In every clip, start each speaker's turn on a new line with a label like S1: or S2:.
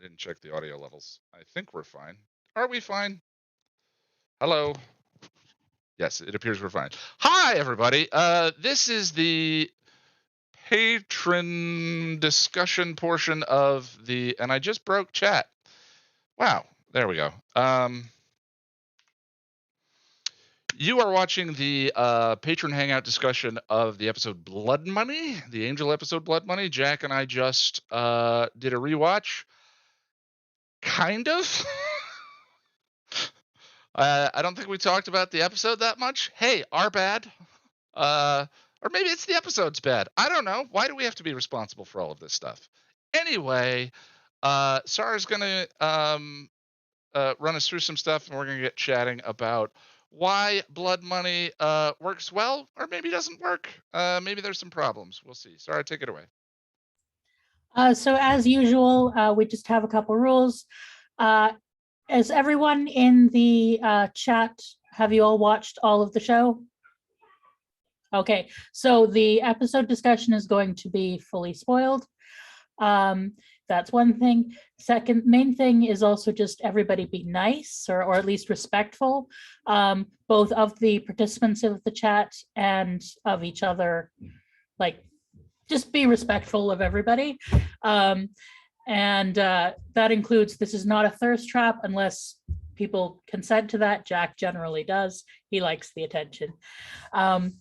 S1: I didn't check the audio levels. I think we're fine. Are we fine? Hello. Yes, it appears we're fine. Hi, everybody. This is the patron discussion portion of the, and I just broke chat. Wow, there we go. You are watching the patron hangout discussion of the episode Blood Money, the Angel episode Blood Money. Jack and I just did a rewatch. Kind of. I don't think we talked about the episode that much. Hey, our bad. Or maybe it's the episode's bad. I don't know. Why do we have to be responsible for all of this stuff? Anyway, Sarah's gonna run us through some stuff, and we're gonna get chatting about why Blood Money works well, or maybe doesn't work. Maybe there's some problems. We'll see. Sarah, take it away.
S2: So as usual, we just have a couple rules. As everyone in the chat, have you all watched all of the show? Okay, so the episode discussion is going to be fully spoiled. That's one thing. Second, main thing is also just everybody be nice or at least respectful, both of the participants of the chat and of each other. Like, just be respectful of everybody. And that includes, this is not a thirst trap unless people consent to that. Jack generally does. He likes the attention. And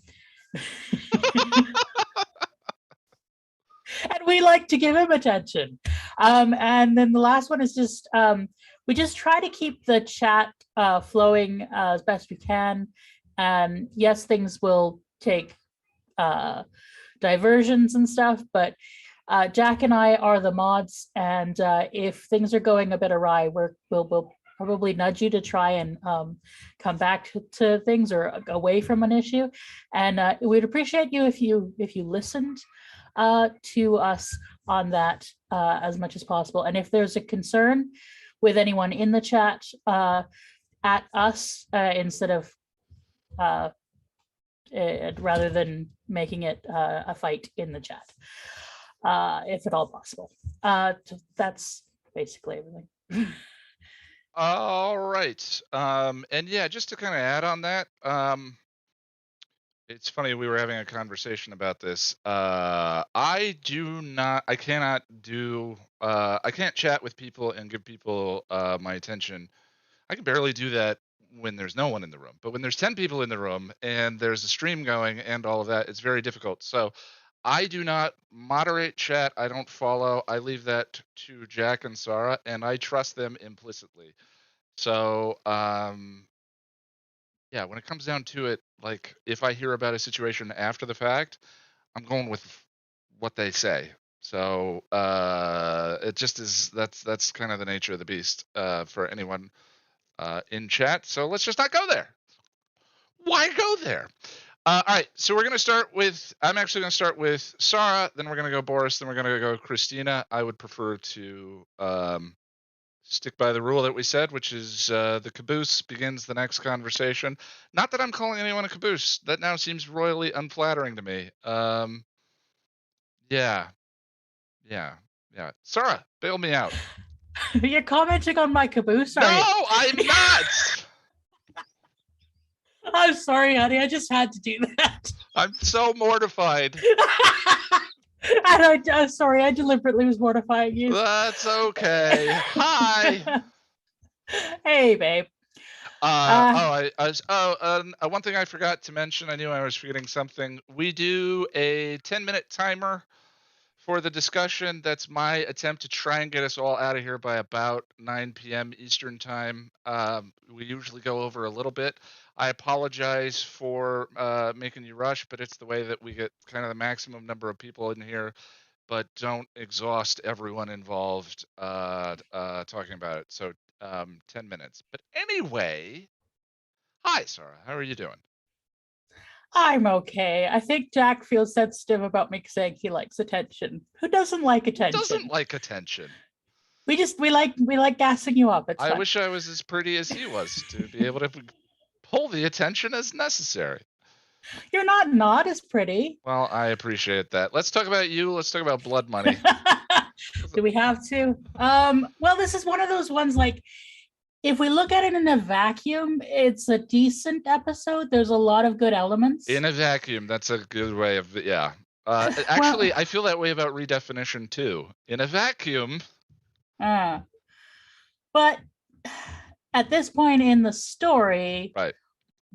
S2: we like to give him attention. And then the last one is just, we just try to keep the chat flowing as best we can. And yes, things will take diversions and stuff, but Jack and I are the mods, and if things are going a bit awry, we'll probably nudge you to try and come back to things or away from an issue. And we'd appreciate you if you listened to us on that as much as possible. And if there's a concern with anyone in the chat, at us instead of rather than making it a fight in the chat, if at all possible. That's basically everything.
S1: All right. And yeah, just to kind of add on that, it's funny, we were having a conversation about this. I can't chat with people and give people my attention. I can barely do that when there's no one in the room. But when there's 10 people in the room and there's a stream going and all of that, it's very difficult. So I do not moderate chat. I don't follow. I leave that to Jack and Sarah, and I trust them implicitly. So yeah, when it comes down to it, like if I hear about a situation after the fact, I'm going with what they say. So it just is, that's kind of the nature of the beast for anyone in chat. So let's just not go there. Why go there? All right, so we're going to start with, I'm actually going to start with Sarah, then we're going to go Boris, then we're going to go Christina. I would prefer to stick by the rule that we said, which is the caboose begins the next conversation. Not that I'm calling anyone a caboose. That now seems royally unflattering to me. Yeah. Sarah, bail me out.
S2: You're commenting on my caboose, are you?
S1: No, I'm not.
S2: I'm sorry, honey. I just had to do that.
S1: I'm so mortified.
S2: And I'm sorry, I deliberately was mortifying you.
S1: That's okay. Hi.
S2: Hey, babe.
S1: One thing I forgot to mention, I knew I was forgetting something. We do a 10-minute timer for the discussion. That's my attempt to try and get us all out of here by about 9 p.m. Eastern time. We usually go over a little bit. I apologize for making you rush, but it's the way that we get kind of the maximum number of people in here, but don't exhaust everyone involved talking about it. So 10 minutes. But anyway, hi, Sarah. How are you doing?
S2: I'm okay. I think Jack feels sensitive about me saying he likes attention. Who doesn't like attention?
S1: Doesn't like attention.
S2: We like gassing you up. It's
S1: I
S2: fun.
S1: wish I was as pretty as he was to be able to pull the attention as necessary.
S2: You're not as pretty.
S1: Well, I appreciate that. Let's talk about you. Let's talk about Blood Money.
S2: Do we have to? Well, this is one of those ones like if we look at it in a vacuum, it's a decent episode. There's a lot of good elements.
S1: In a vacuum, that's a good way of, yeah.
S2: Well-
S1: Actually, I feel that way about Redefinition too. In a vacuum,
S2: But at this point in the story,
S1: right?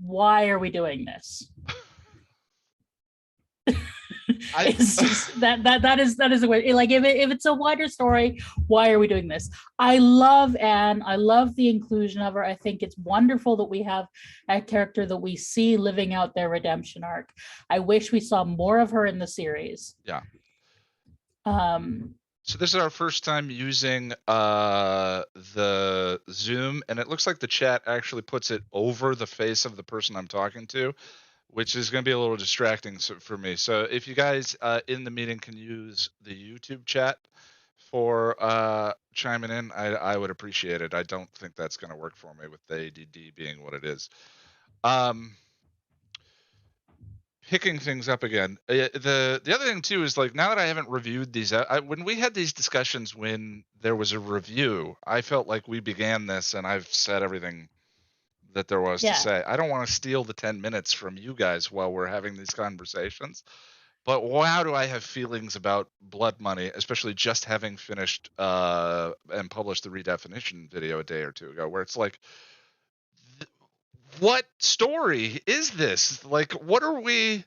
S2: why are we doing this?
S1: I,
S2: It's just that is a way. Like if it's a wider story, why are we doing this? I love Anne. I love the inclusion of her. I think it's wonderful that we have a character that we see living out their redemption arc. I wish we saw more of her in the series.
S1: Yeah.
S2: So
S1: this is our first time using the Zoom, and it looks like the chat actually puts it over the face of the person I'm talking to, which is going to be a little distracting for me. So if you guys in the meeting can use the YouTube chat for chiming in, I would appreciate it. I don't think that's going to work for me with the ADD being what it is. Picking things up again. The other thing too is like now that I haven't reviewed these, when we had these discussions when there was a review, I felt like we began this and I've said everything that there was to say. I don't want to steal the 10 minutes from you guys while we're having these conversations, but wow, do I have feelings about Blood Money, especially just having finished and published the Redefinition video a day or two ago, where it's like, what story is this? Like, what are we?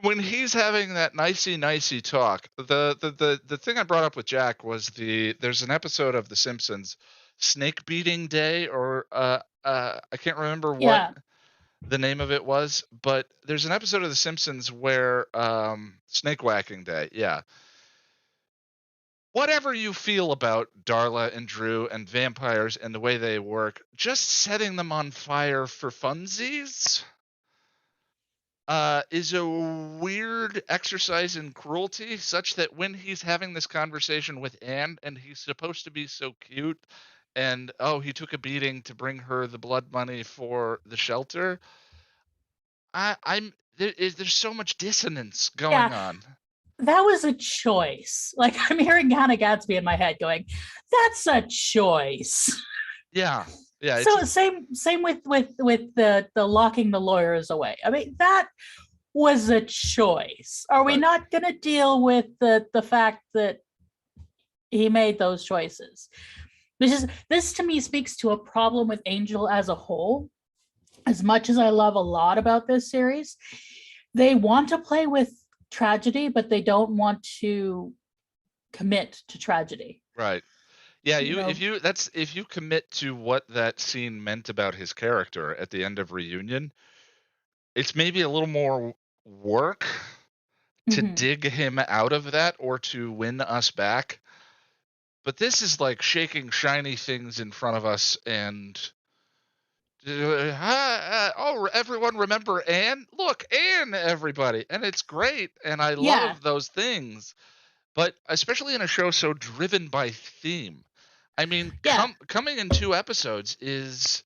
S1: When he's having that nicey talk, the thing I brought up with Jack was there's an episode of The Simpsons, Snake Beating Day, or I can't remember what the name of it was, but there's an episode of The Simpsons where Snake Whacking Day, yeah. Whatever you feel about Darla and Drew and vampires and the way they work, just setting them on fire for funsies is a weird exercise in cruelty, such that when he's having this conversation with Anne and he's supposed to be so cute and, oh, he took a beating to bring her the blood money for the shelter, there's so much dissonance going on.
S2: That was a choice. Like I'm hearing Hannah Gadsby in my head going, that's a choice.
S1: Yeah. Yeah.
S2: So same with the locking the lawyers away. I mean, that was a choice. Are we not going to deal with the fact that he made those choices? This to me speaks to a problem with Angel as a whole. As much as I love a lot about this series, they want to play with tragedy, but they don't want to commit to tragedy.
S1: Right. Yeah, if you commit to what that scene meant about his character at the end of Reunion, it's maybe a little more work to dig him out of that or to win us back. But this is like shaking shiny things in front of us and oh, everyone remember Anne? Look, Anne, everybody. And it's great. And I love those things. But especially in a show so driven by theme. I mean, coming in 2 episodes is,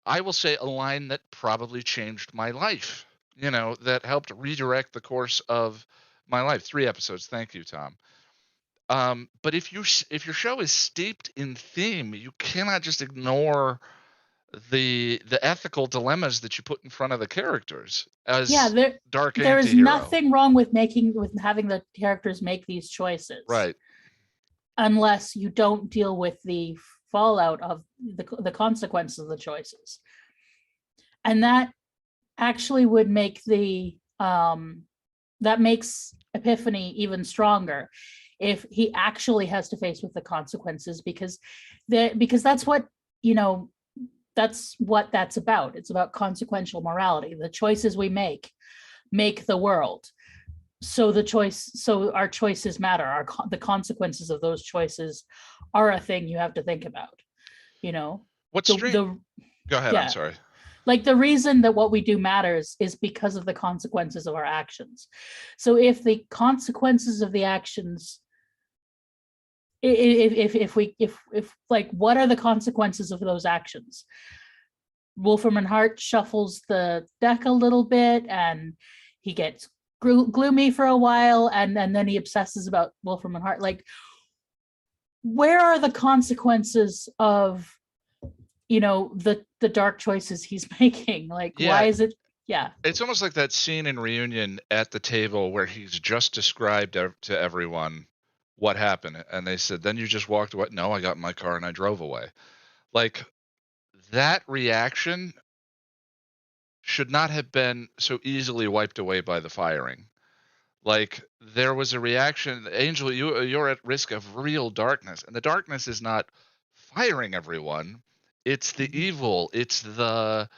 S1: I will say, a line that probably changed my life. That helped redirect the course of my life. 3 episodes. Thank you, Tom. But if your show is steeped in theme, you cannot just ignore the ethical dilemmas that you put in front of the characters as dark anti-hero.
S2: There is nothing wrong with having the characters make these choices,
S1: right?
S2: Unless you don't deal with the fallout of the consequences of the choices, and that actually would make that makes Epiphany even stronger if he actually has to face with the consequences, because that's what that's about. It's about consequential morality. The choices we make the world. So our choices matter. The consequences of those choices are a thing you have to think about.
S1: What's Go ahead. Yeah. I'm sorry.
S2: Like the reason that what we do matters is because of the consequences of our actions. So if the consequences of the actions, what are the consequences of those actions? Wolfram and Hart shuffles the deck a little bit, and he gets gloomy for a while, and then he obsesses about Wolfram and Hart. Like, where are the consequences of, you know, the dark choices he's making? Like, why is it? Yeah,
S1: it's almost like that scene in Reunion at the table where he's just described to everyone what happened, and they said, then you just walked away. No, I got in my car and I drove away. Like, that reaction should not have been so easily wiped away by the firing. Like, there was a reaction. Angel, you're at risk of real darkness, and the darkness is not firing everyone. It's the evil. It's the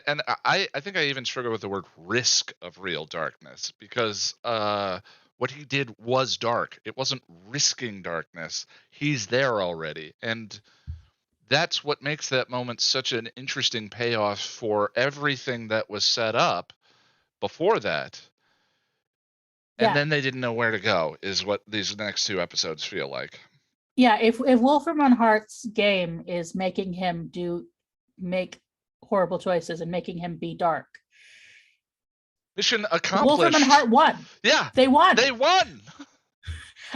S1: and I think I even struggle with the word risk of real darkness, because what he did was dark. It wasn't risking darkness. He's there already, and that's what makes that moment such an interesting payoff for everything that was set up before that. And
S2: yeah,
S1: then they didn't know where to go, is what these next two episodes feel like.
S2: yeah. If Wolfram and Hart's game is making him make horrible choices and making him be dark,
S1: Mission accomplished.
S2: Wolfram and Hart won.
S1: Yeah,
S2: they won.
S1: They won.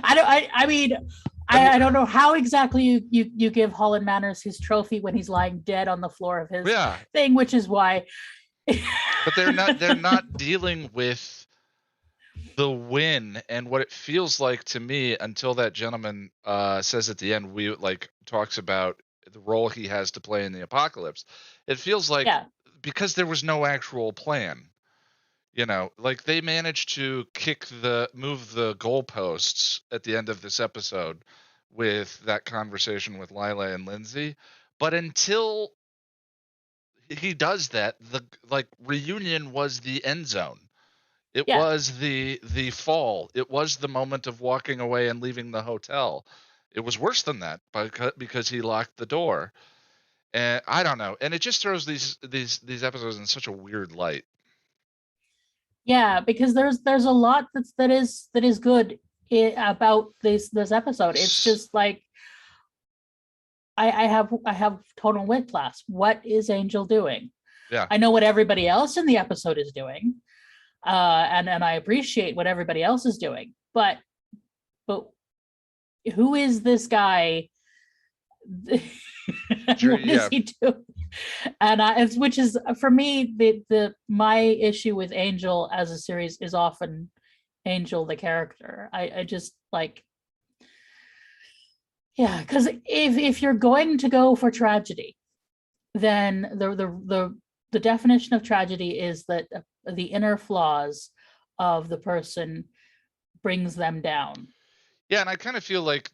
S2: I mean, I don't know how exactly you give Holland Manners his trophy when he's lying dead on the floor of his thing, which is why.
S1: But they're not dealing with the win and what it feels like to me until that gentleman says at the end, we like talks about the role he has to play in the apocalypse. It feels like because there was no actual plan. You know, like they managed to move the goalposts at the end of this episode with that conversation with Lila and Lindsay. But until he does that, the Reunion was the end zone. It was the fall. It was the moment of walking away and leaving the hotel. It was worse than that because he locked the door. And I don't know. And it just throws these episodes in such a weird light.
S2: Yeah, because there's a lot that is good about this episode. It's just like I have tonal whiplash. What is Angel doing?
S1: Yeah,
S2: I know what everybody else in the episode is doing, and I appreciate what everybody else is doing, but who is this guy? What is he doing? And which is for me my issue with Angel as a series is often Angel the character. I just like, yeah, because if you're going to go for tragedy, then the definition of tragedy is that the inner flaws of the person brings them down.
S1: Yeah, and I kind of feel like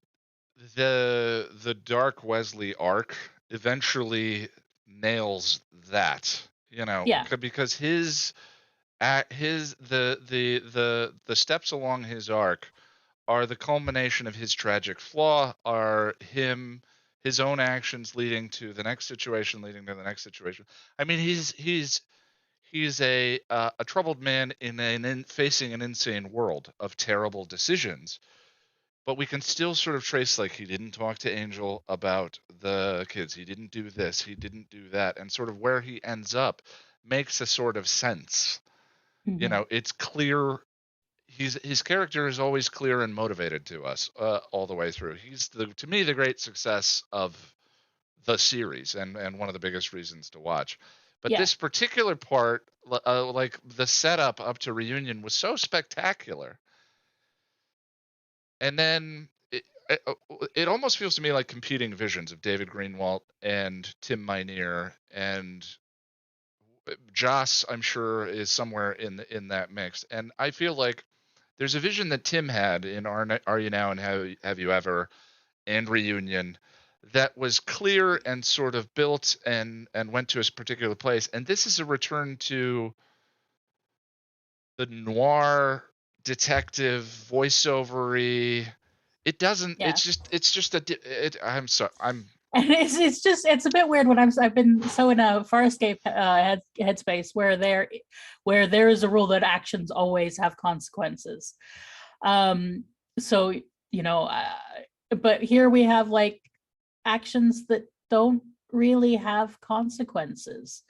S1: the Dark Wesley arc eventually nails that, you know, because the steps along his arc are the culmination of his tragic flaw, are his own actions leading to the next situation, leading to the next situation. I mean, he's a troubled man facing an insane world of terrible decisions. But we can still sort of trace, like, he didn't talk to Angel about the kids. He didn't do this. He didn't do that. And sort of where he ends up makes a sort of sense. Mm-hmm. You know, it's clear. His character is always clear and motivated to us all the way through. He's, to me, the great success of the series and one of the biggest reasons to watch. But this particular part, like the setup up to Reunion, was so spectacular. And then it almost feels to me like competing visions of David Greenwalt and Tim Minear, and Joss, I'm sure, is somewhere in that mix. And I feel like there's a vision that Tim had in Are You Now and Have You Ever and Reunion that was clear and sort of built and went to a particular place. And this is a return to the noir detective voiceovery. It doesn't. Yeah. It's just I'm sorry. And
S2: it's a bit weird when I've been so in a Farscape headspace where there is a rule that actions always have consequences. So, you know, but here we have like actions that don't really have consequences.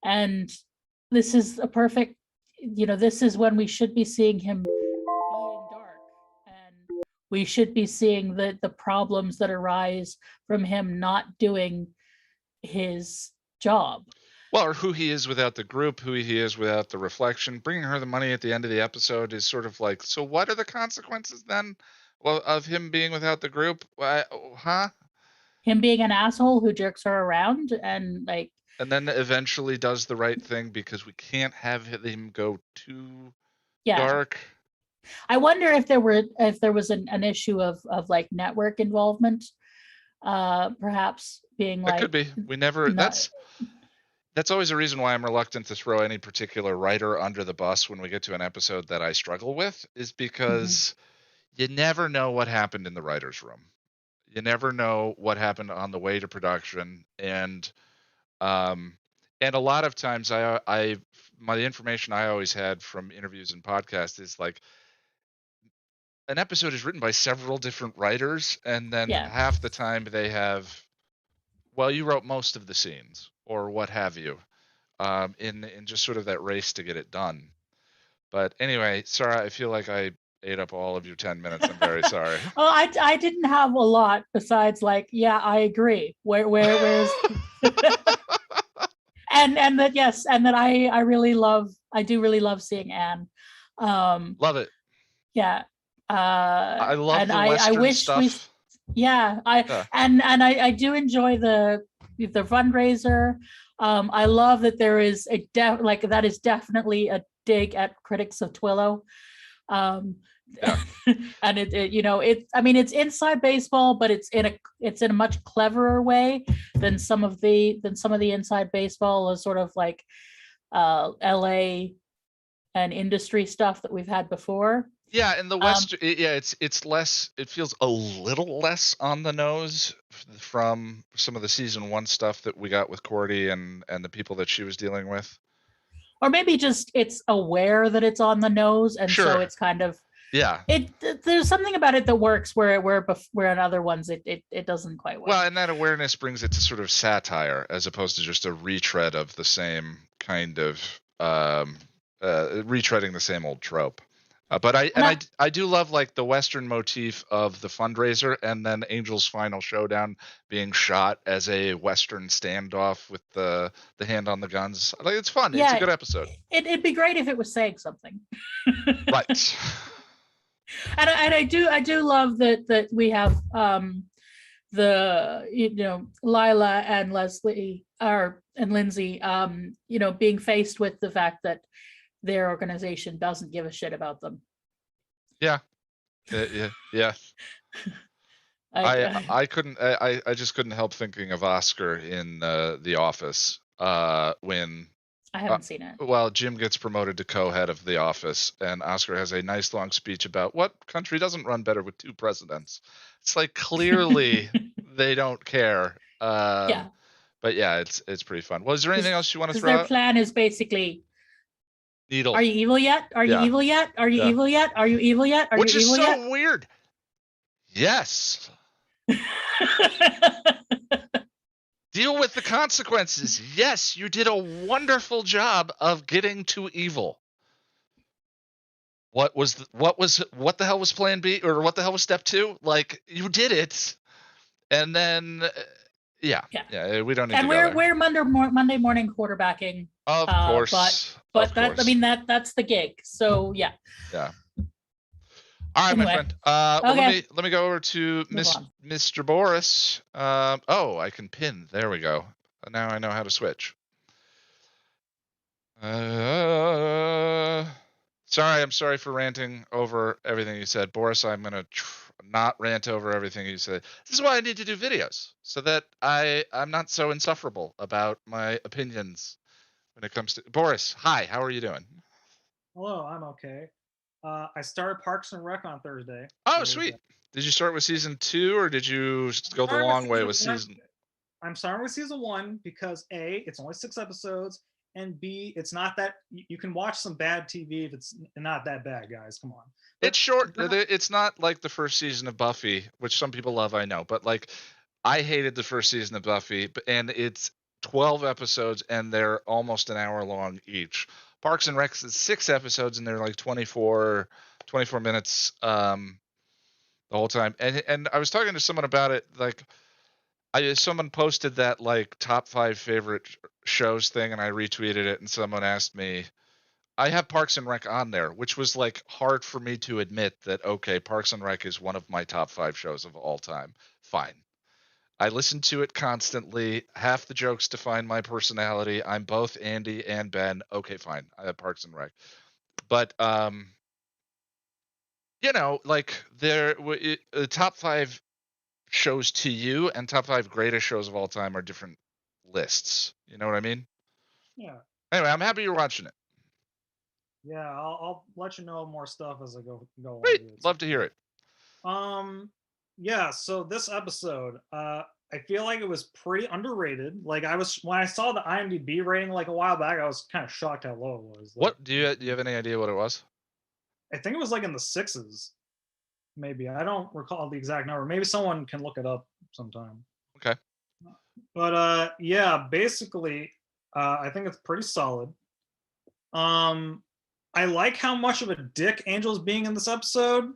S2: And this is a perfect, this is when we should be seeing him being dark, and we should be seeing the problems that arise from him not doing his job.
S1: Well, or who he is without the group, who he is without the reflection. Bringing her the money at the end of the episode is sort of like, so what are the consequences then? Well, of him being without the group? Huh?
S2: Him being an asshole who jerks her around and like.
S1: And then eventually does the right thing because we can't have him go too dark.
S2: I wonder if there was an issue of like network involvement, perhaps being like.
S1: It could be. We never. That's always a reason why I'm reluctant to throw any particular writer under the bus when we get to an episode that I struggle with, is because you never know what happened in the writer's room. You never know what happened on the way to production, and a lot of times my information I always had from interviews and podcasts is like, an episode is written by several different writers, and then half the time they have, well, you wrote most of the scenes or what have you, in just sort of that race to get it done. But anyway, sorry, I feel like I ate up all of your 10 minutes. I'm very sorry.
S2: Oh, I didn't have a lot besides like, yeah, I agree. Where's and that, yes, and that I do really love seeing Anne.
S1: Love it.
S2: Yeah.
S1: I love the Western stuff.
S2: I do enjoy the fundraiser. I love that there is that is definitely a dig at critics of Twilio. And it's inside baseball, but it's in a much cleverer way than some of the inside baseball is sort of like LA and industry stuff that we've had before.
S1: Yeah, in the West, it's less. It feels a little less on the nose from some of the season 1 stuff that we got with Cordy and the people that she was dealing with.
S2: Or maybe just it's aware that it's on the nose, and so it's kind of there's something about it that works where in other ones it doesn't quite work.
S1: Well, and that awareness brings it to sort of satire as opposed to just a retread of the same kind of retreading the same old trope. But I do love like the Western motif of the fundraiser and then Angel's final showdown being shot as a Western standoff with the hand on the guns. Like, it's fun. It's a good episode.
S2: It'd be great if it was saying something.
S1: Right.
S2: And I do love that we have Lila and Leslie and Lindsay being faced with the fact that their organization doesn't give a shit about them.
S1: Yeah. I just couldn't help thinking of Oscar in The Office when
S2: I haven't seen it.
S1: Well, Jim gets promoted to co-head of The Office, and Oscar has a nice long speech about what country doesn't run better with 2 presidents. It's like, clearly they don't care. But yeah, it's pretty fun. Well, is there anything else you want to throw out?
S2: Their plan is basically,
S1: Needle.
S2: Are you evil yet? Are you evil yet? Are you evil yet? Are you evil yet? Are
S1: Which
S2: you evil yet?
S1: Which is so weird. Yes. Deal with the consequences. Yes, you did a wonderful job of getting to evil. What the hell was plan B, or what the hell was step 2? Like, you did it. And then we don't need
S2: and
S1: to
S2: we're Monday morning quarterbacking.
S1: Of course.
S2: But that's the gig. So yeah.
S1: Yeah. All right, anyway. My friend. Let me go over to Mr. Boris. I can pin. There we go. Now I know how to switch. I'm sorry for ranting over everything you said, Boris. I'm gonna not rant over everything you said. This is why I need to do videos, so that I'm not so insufferable about my opinions when it comes to Boris. Hi, how are you doing?
S3: Hello, I'm okay. I started Parks and Rec on Thursday.
S1: Oh, sweet. Did you start with season 2, or did you go the long way with season?
S3: I'm starting with season 1 because A, it's only 6 episodes, and B, it's not that you can watch some bad TV if it's not that bad, guys. Come on.
S1: It's short. It's not like the first season of Buffy, which some people love, I know, but like I hated the first season of Buffy, and it's 12 episodes, and they're almost an hour long each. Parks and Rec is 6 episodes, and they're like 24 minutes the whole time. And I was talking to someone about it, like someone posted that like top 5 favorite shows thing, and I retweeted it, and someone asked me, I have Parks and Rec on there, which was like hard for me to admit that, okay, Parks and Rec is one of my top 5 shows of all time. Fine. I listen to it constantly. Half the jokes define my personality. I'm both Andy and Ben. Okay, fine. I have Parks and Rec. But like the top 5 shows to you and top 5 greatest shows of all time are different lists. You know what I mean?
S3: Yeah.
S1: Anyway, I'm happy you're watching it.
S3: Yeah, I'll let you know more stuff as I go on.
S1: Great. Love to hear it.
S3: Yeah, so this episode, I feel like it was pretty underrated. Like when I saw the IMDb rating like a while back, I was kind of shocked how low it was. Like,
S1: What do you have any idea what it was?
S3: I think it was like in the 6s, maybe. I don't recall the exact number. Maybe someone can look it up sometime.
S1: Okay.
S3: But yeah, basically, I think it's pretty solid. I like how much of a dick Angel's being in this episode.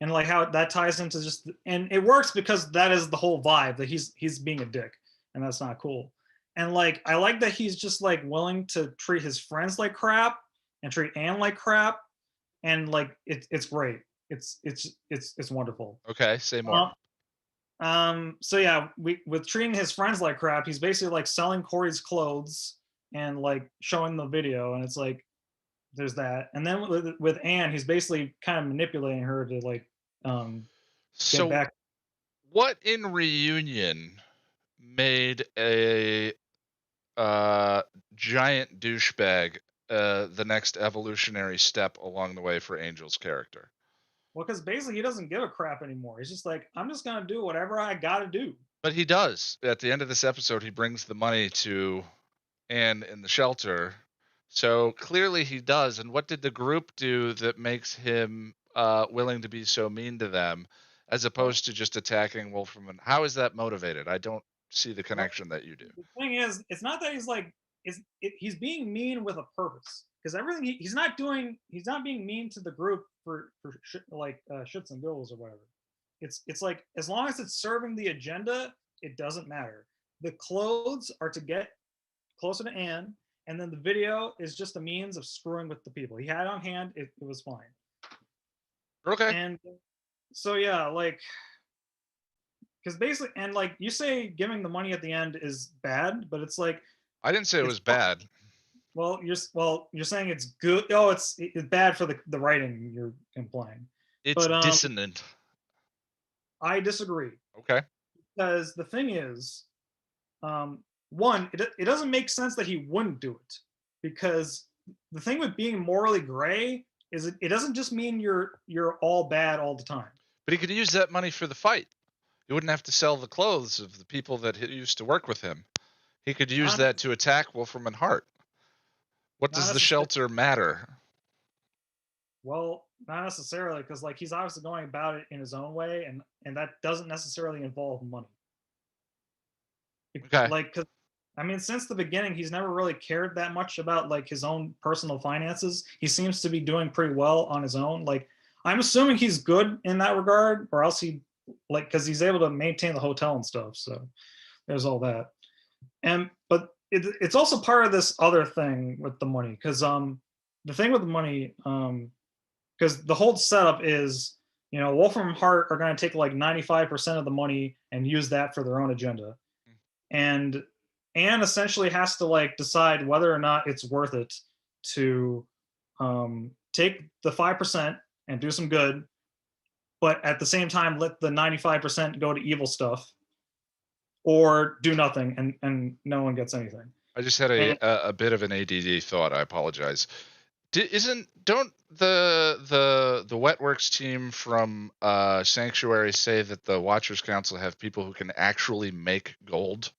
S3: And like how that ties into just, and it works because that is the whole vibe, that he's being a dick, and that's not cool. And like I like that he's just like willing to treat his friends like crap and treat Anne like crap, and like it's great. It's wonderful.
S1: Okay, say more.
S3: So yeah, with treating his friends like crap, he's basically like selling Corey's clothes and like showing the video, and it's like there's that. And then with Anne, he's basically kind of manipulating her to like
S1: so
S3: get back.
S1: What in Reunion made a giant douchebag the next evolutionary step along the way for Angel's character?
S3: Well, because basically he doesn't give a crap anymore. He's just like, I'm just gonna do whatever I gotta do.
S1: But he does. At the end of this episode, he brings the money to Anne in the shelter. So clearly he does. And what did the group do that makes him willing to be so mean to them, as opposed to just attacking Wolfram? How is that motivated? I don't see the connection that you do.
S3: The thing is, it's not that he's like, he's being mean with a purpose. Because everything he's not being mean to the group for shits and giggles or whatever. It's like, as long as it's serving the agenda, it doesn't matter. The clothes are to get closer to Anne, and then the video is just a means of screwing with the people he had on hand. It was fine.
S1: Okay.
S3: And so yeah, like, because basically, and like you say, giving the money at the end is bad, but it's like,
S1: I didn't say it was bad.
S3: Well, you're saying it's good. Oh, it's bad for the writing. You're implying.
S1: It's dissonant.
S3: I disagree.
S1: Okay.
S3: Because the thing is, one, it doesn't make sense that he wouldn't do it, because the thing with being morally gray is it doesn't just mean you're all bad all the time.
S1: But he could use that money for the fight. He wouldn't have to sell the clothes of the people that used to work with him. He could use that to attack Wolfram and Hart. What does the shelter matter?
S3: Well, not necessarily, because like he's obviously going about it in his own way, and that doesn't necessarily involve money.
S1: Okay.
S3: Like, because I mean, since the beginning, he's never really cared that much about like his own personal finances. He seems to be doing pretty well on his own. Like, I'm assuming he's good in that regard, or else he, like, because he's able to maintain the hotel and stuff. So there's all that. But it's also part of this other thing with the money, because the thing with the money, because the whole setup is, Wolfram and Hart are going to take like 95% of the money and use that for their own agenda, and Anne essentially has to like decide whether or not it's worth it to take the 5% and do some good, but at the same time let the 95% go to evil stuff, or do nothing and no one gets anything.
S1: I just had a bit of an ADD thought. I apologize. Don't the Wetworks team from Sanctuary say that the Watchers Council have people who can actually make gold?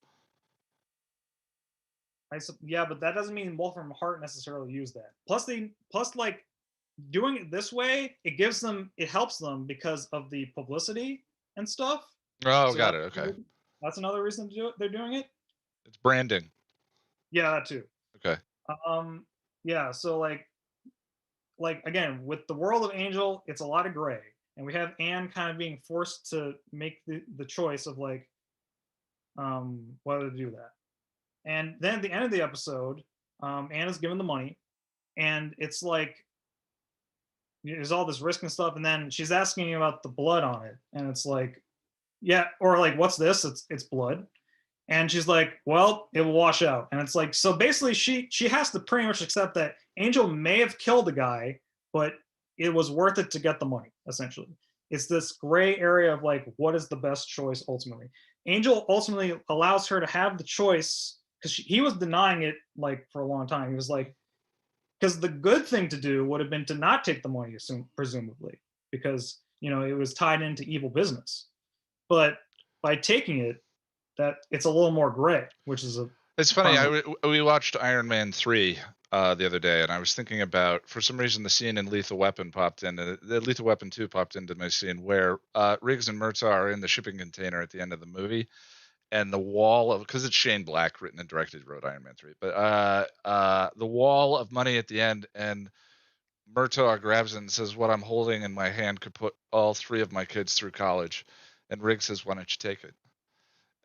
S3: Yeah, but that doesn't mean Wolfram and Hart necessarily use that. Plus like doing it this way, it helps them because of the publicity and stuff.
S1: Oh,
S3: So
S1: got
S3: that-
S1: it. Okay.
S3: That's another reason to do it. They're doing it.
S1: It's branding.
S3: Yeah, that too.
S1: Okay.
S3: Yeah. So like again, with the world of Angel, it's a lot of gray, and we have Anne kind of being forced to make the choice of like whether to do that. And then at the end of the episode, Anne is given the money, and it's like there's all this risk and stuff, and then she's asking about the blood on it, and it's like, yeah, or like, what's this? It's blood. And she's like, well, it will wash out. And it's like, so basically she has to pretty much accept that Angel may have killed the guy, but it was worth it to get the money, essentially. It's this gray area of like, what is the best choice ultimately? Angel ultimately allows her to have the choice because he was denying it like for a long time. He was like, because the good thing to do would have been to not take the money, presumably, because it was tied into evil business. But by taking it, that it's a little more gray, which is a.
S1: It's funny. We watched Iron Man 3 the other day, and I was thinking about, for some reason, the scene in Lethal Weapon popped in. The Lethal Weapon 2 popped into my scene where Riggs and Murtaugh are in the shipping container at the end of the movie, and the wall of, because it's Shane Black written and directed, wrote Iron Man 3, but the wall of money at the end, and Murtaugh grabs it and says, "What I'm holding in my hand could put all 3 of my kids through college," and Riggs says, "Why don't you take it?"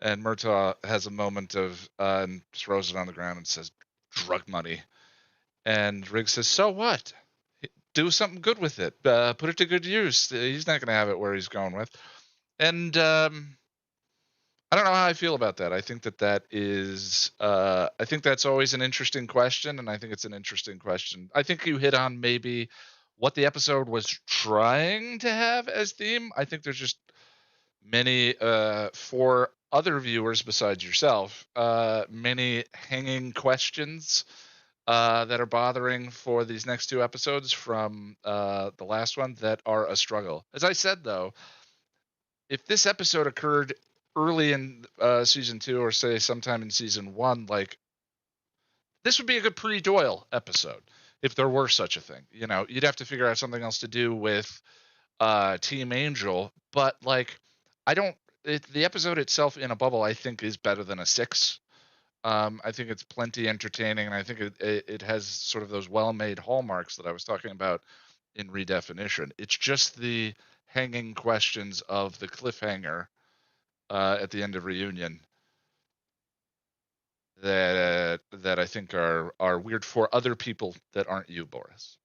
S1: And Murtaugh has a moment of and throws it on the ground and says, "Drug money." And Riggs says, "So what? Do something good with it. Put it to good use. He's not going to have it where he's going with." And I don't know how I feel about that. I think that is. I think that's always an interesting question, and I think it's an interesting question. I think you hit on maybe what the episode was trying to have as theme. I think there's just many for other viewers besides yourself, many hanging questions that are bothering for these next 2 episodes from the last one that are a struggle. As I said, though, if this episode occurred early in season 2, or say sometime in season 1, like, this would be a good pre-Doyle episode if there were such a thing. You'd have to figure out something else to do with Team Angel, but like, the episode itself in a bubble, I think, is better than a 6. I think it's plenty entertaining, and I think it has sort of those well-made hallmarks that I was talking about in Redefinition. It's just the hanging questions of the cliffhanger at the end of Reunion that I think are weird for other people that aren't you, Boris.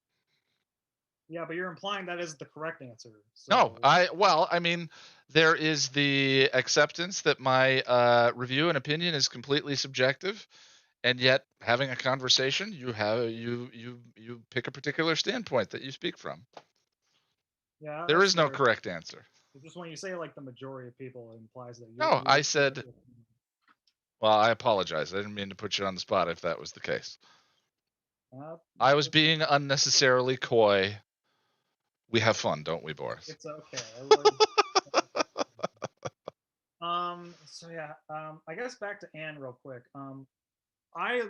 S3: Yeah, but you're implying that is the correct answer.
S1: So. No, I mean, there is the acceptance that my review and opinion is completely subjective, and yet having a conversation, you pick a particular standpoint that you speak from.
S3: Yeah,
S1: there is no correct answer.
S3: Just when you say like the majority of people, it implies that.
S1: No, I said. Well, I apologize. I didn't mean to put you on the spot if that was the case. I was being unnecessarily coy. We have fun, don't we, Boris?
S3: It's okay. So yeah, I guess back to Anne real quick. I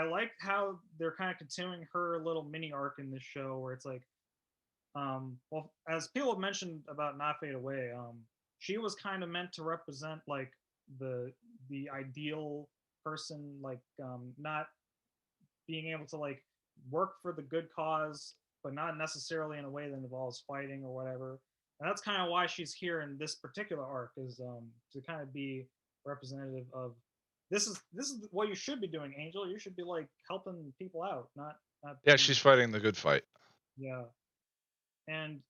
S3: like how they're kind of continuing her little mini arc in this show, where it's like, well, as people have mentioned about Not Fade Away, she was kind of meant to represent like the ideal person, like not being able to like work for the good cause, but not necessarily in a way that involves fighting or whatever. And that's kind of why she's here in this particular arc, is to kind of be representative of this is what you should be doing, Angel. You should be like helping people out, not
S1: yeah, she's fighting the good fight.
S3: Yeah. And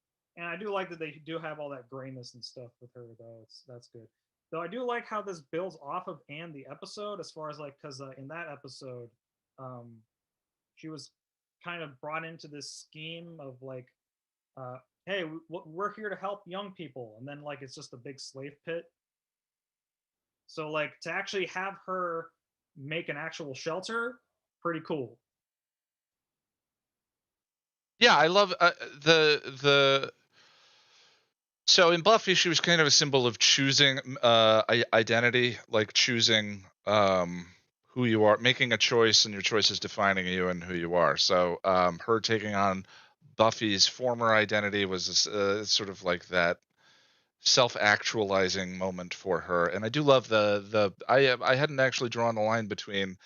S3: I do like that they do have all that grayness and stuff with her, though. That's good. Though I do like how this builds off of Anne the episode, as far as like, because in that episode, she was kind of brought into this scheme of like, hey, we're here to help young people, and then like it's just a big slave pit. So like to actually have her make an actual shelter, pretty cool.
S1: Yeah, I love so in Buffy, she was kind of a symbol of choosing identity, like choosing who you are, making a choice, and your choice is defining you and who you are. So her taking on Buffy's former identity was sort of like that self-actualizing moment for her. And I do love I hadn't actually drawn the line between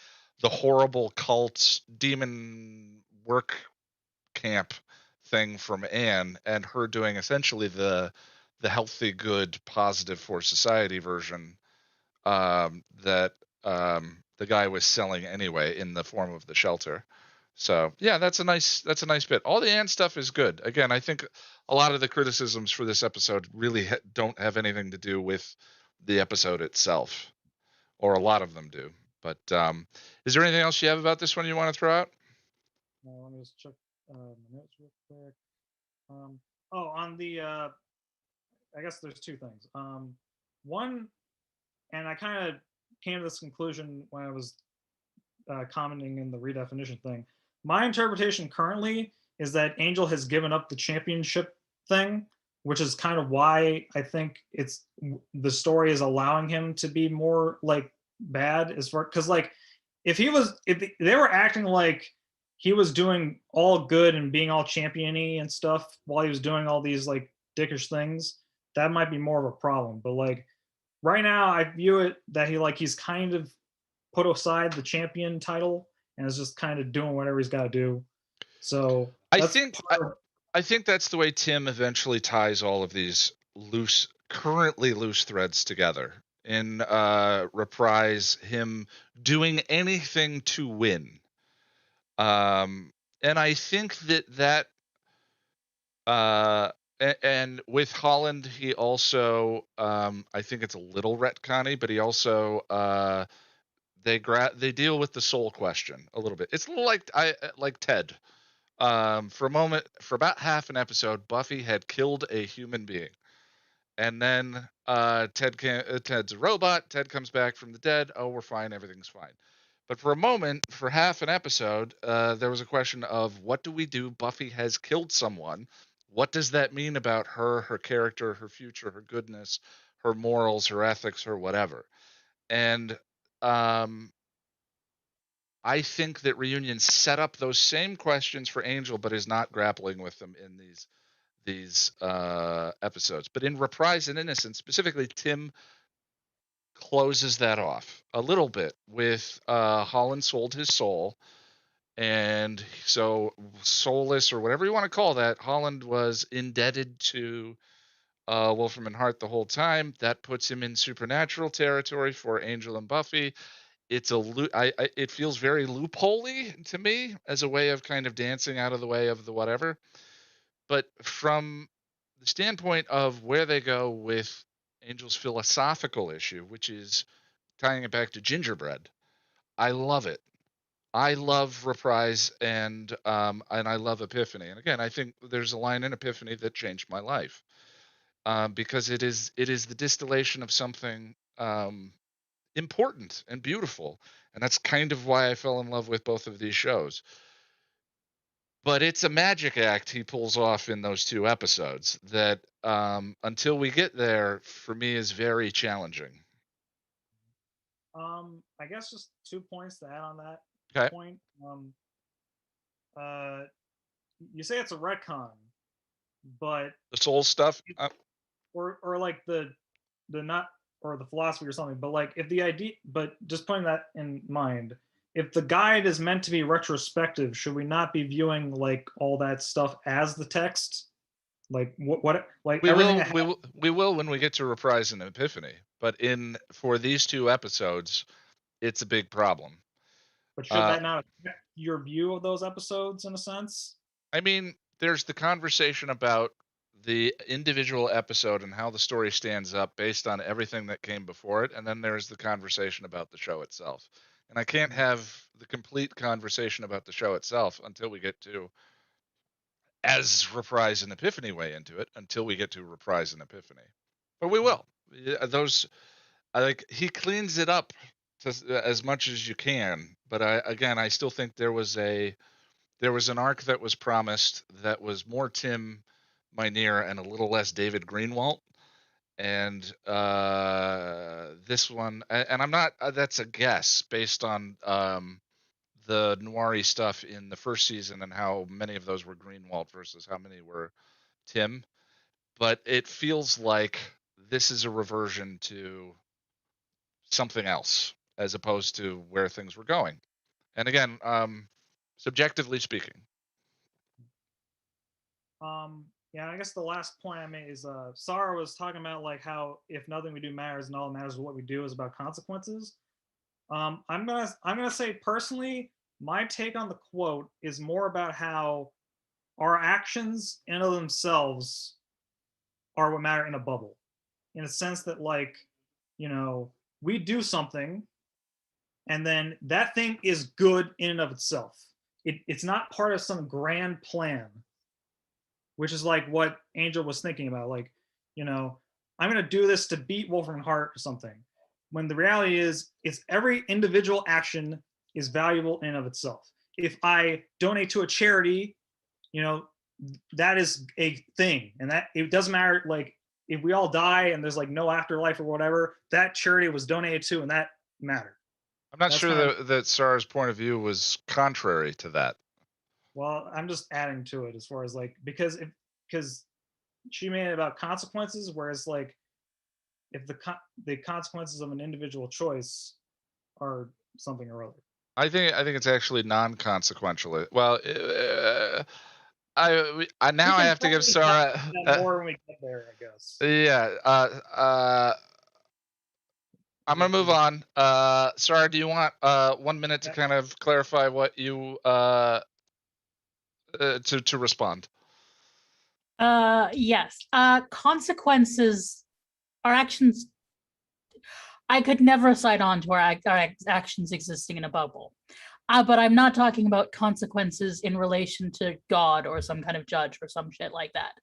S1: the horrible cult demon work camp thing from Anne and her doing essentially the healthy, good, positive for society version that the guy was selling anyway in the form of the shelter. So yeah, that's a nice bit. All the Anne stuff is good. Again, I think a lot of the criticisms for this episode really don't have anything to do with the episode itself, or a lot of them do. But is there anything else you have about this one you want to throw out?
S3: Let me just check my notes real quick. On the I guess there's two things. One, and I kind of came to this conclusion when I was commenting in the redefinition thing. My interpretation currently is that Angel has given up the championship thing, which is kind of why I think it's the story is allowing him to be more like bad as far because like if they were acting like he was doing all good and being all champion-y and stuff while he was doing all these like dickish things, that might be more of a problem. But like right now, I view it that he's kind of put aside the champion title and is just kind of doing whatever he's got to do. So
S1: I think that's the way Tim eventually ties all of these currently loose threads together. In Reprise, him doing anything to win. And I think that and with Holland, he also I think it's a little retconny, but he also they deal with the soul question a little bit. It's a little like Ted. For a moment, for about half an episode, Buffy had killed a human being, and then Ted's a robot. Ted comes back from the dead. Oh, we're fine. Everything's fine. But for a moment, for half an episode, there was a question of what do we do? Buffy has killed someone. What does that mean about her character, her future, her goodness, her morals, her ethics, her whatever? And I think that Reunion set up those same questions for Angel, but is not grappling with them in these episodes. But in Reprise and Innocence, specifically, Tim closes that off a little bit with Holland sold his soul, and so soulless or whatever you want to call that, Holland was indebted to Wolfram and Hart the whole time. That puts him in supernatural territory for Angel and Buffy. It's it feels very loopholey to me as a way of kind of dancing out of the way of the whatever. But from the standpoint of where they go with Angel's philosophical issue, which is tying it back to gingerbread, I love it. I love Reprise and I love Epiphany. And again, I think there's a line in Epiphany that changed my life because it is the distillation of something important and beautiful, and that's kind of why I fell in love with both of these shows. But it's a magic act he pulls off in those two episodes that until we get there, for me, is very challenging.
S3: I guess just 2 points to add on that point. You say it's a retcon, but
S1: the soul stuff,
S3: or like the not or the philosophy or something. But like if the idea, but just putting that in mind, if the guide is meant to be retrospective, should we not be viewing like all that stuff as the text? Like what like
S1: we will when we get to Reprise and Epiphany. But for these two episodes, it's a big problem.
S3: But should that not affect your view of those episodes in a sense?
S1: I mean, there's the conversation about the individual episode and how the story stands up based on everything that came before it, and then there's the conversation about the show itself. And I can't have the complete conversation about the show itself until we get to, as Reprise and Epiphany weigh into it, until we get to Reprise and Epiphany. But we will. Those, he cleans it up as much as you can. But I still think there was an arc that was promised that was more Tim Minear and a little less David Greenwalt. And this one, and I'm not, that's a guess based on the Noir stuff in the first season and how many of those were Greenwalt versus how many were Tim. But it feels like this is a reversion to something else as opposed to where things were going. And again, subjectively speaking.
S3: Yeah, I guess the last point I made is Sarah was talking about like how if nothing we do matters and all that matters is what we do is about consequences. I'm gonna say personally, my take on the quote is more about how our actions in and of themselves are what matter in a bubble, in a sense that like, you know, we do something and then that thing is good in and of itself. It's not part of some grand plan, which is like what Angel was thinking about. Like, you know, I'm going to do this to beat Wolfram Hart or something. When the reality is, it's every individual action is valuable in and of itself. If I donate to a charity, you know, that is a thing. And that it doesn't matter, like, if we all die and there's like no afterlife or whatever, that charity was donated to and that mattered.
S1: I'm not
S3: That's
S1: sure
S3: kind of-
S1: that Sarah's point of view was contrary to that.
S3: Well, I'm just adding to it as far as like, because she made it about consequences, whereas like if the consequences of an individual choice are something or other.
S1: I think it's actually non-consequential. Well, I now I have to give Sarah
S3: more when we get there, I guess.
S1: Yeah. I'm gonna move on. Sarah, do you want 1 minute to kind of clarify what you to respond?
S2: Yes. Consequences, our actions. I could never side on to our actions existing in a bubble. But I'm not talking about consequences in relation to God or some kind of judge or some shit like that.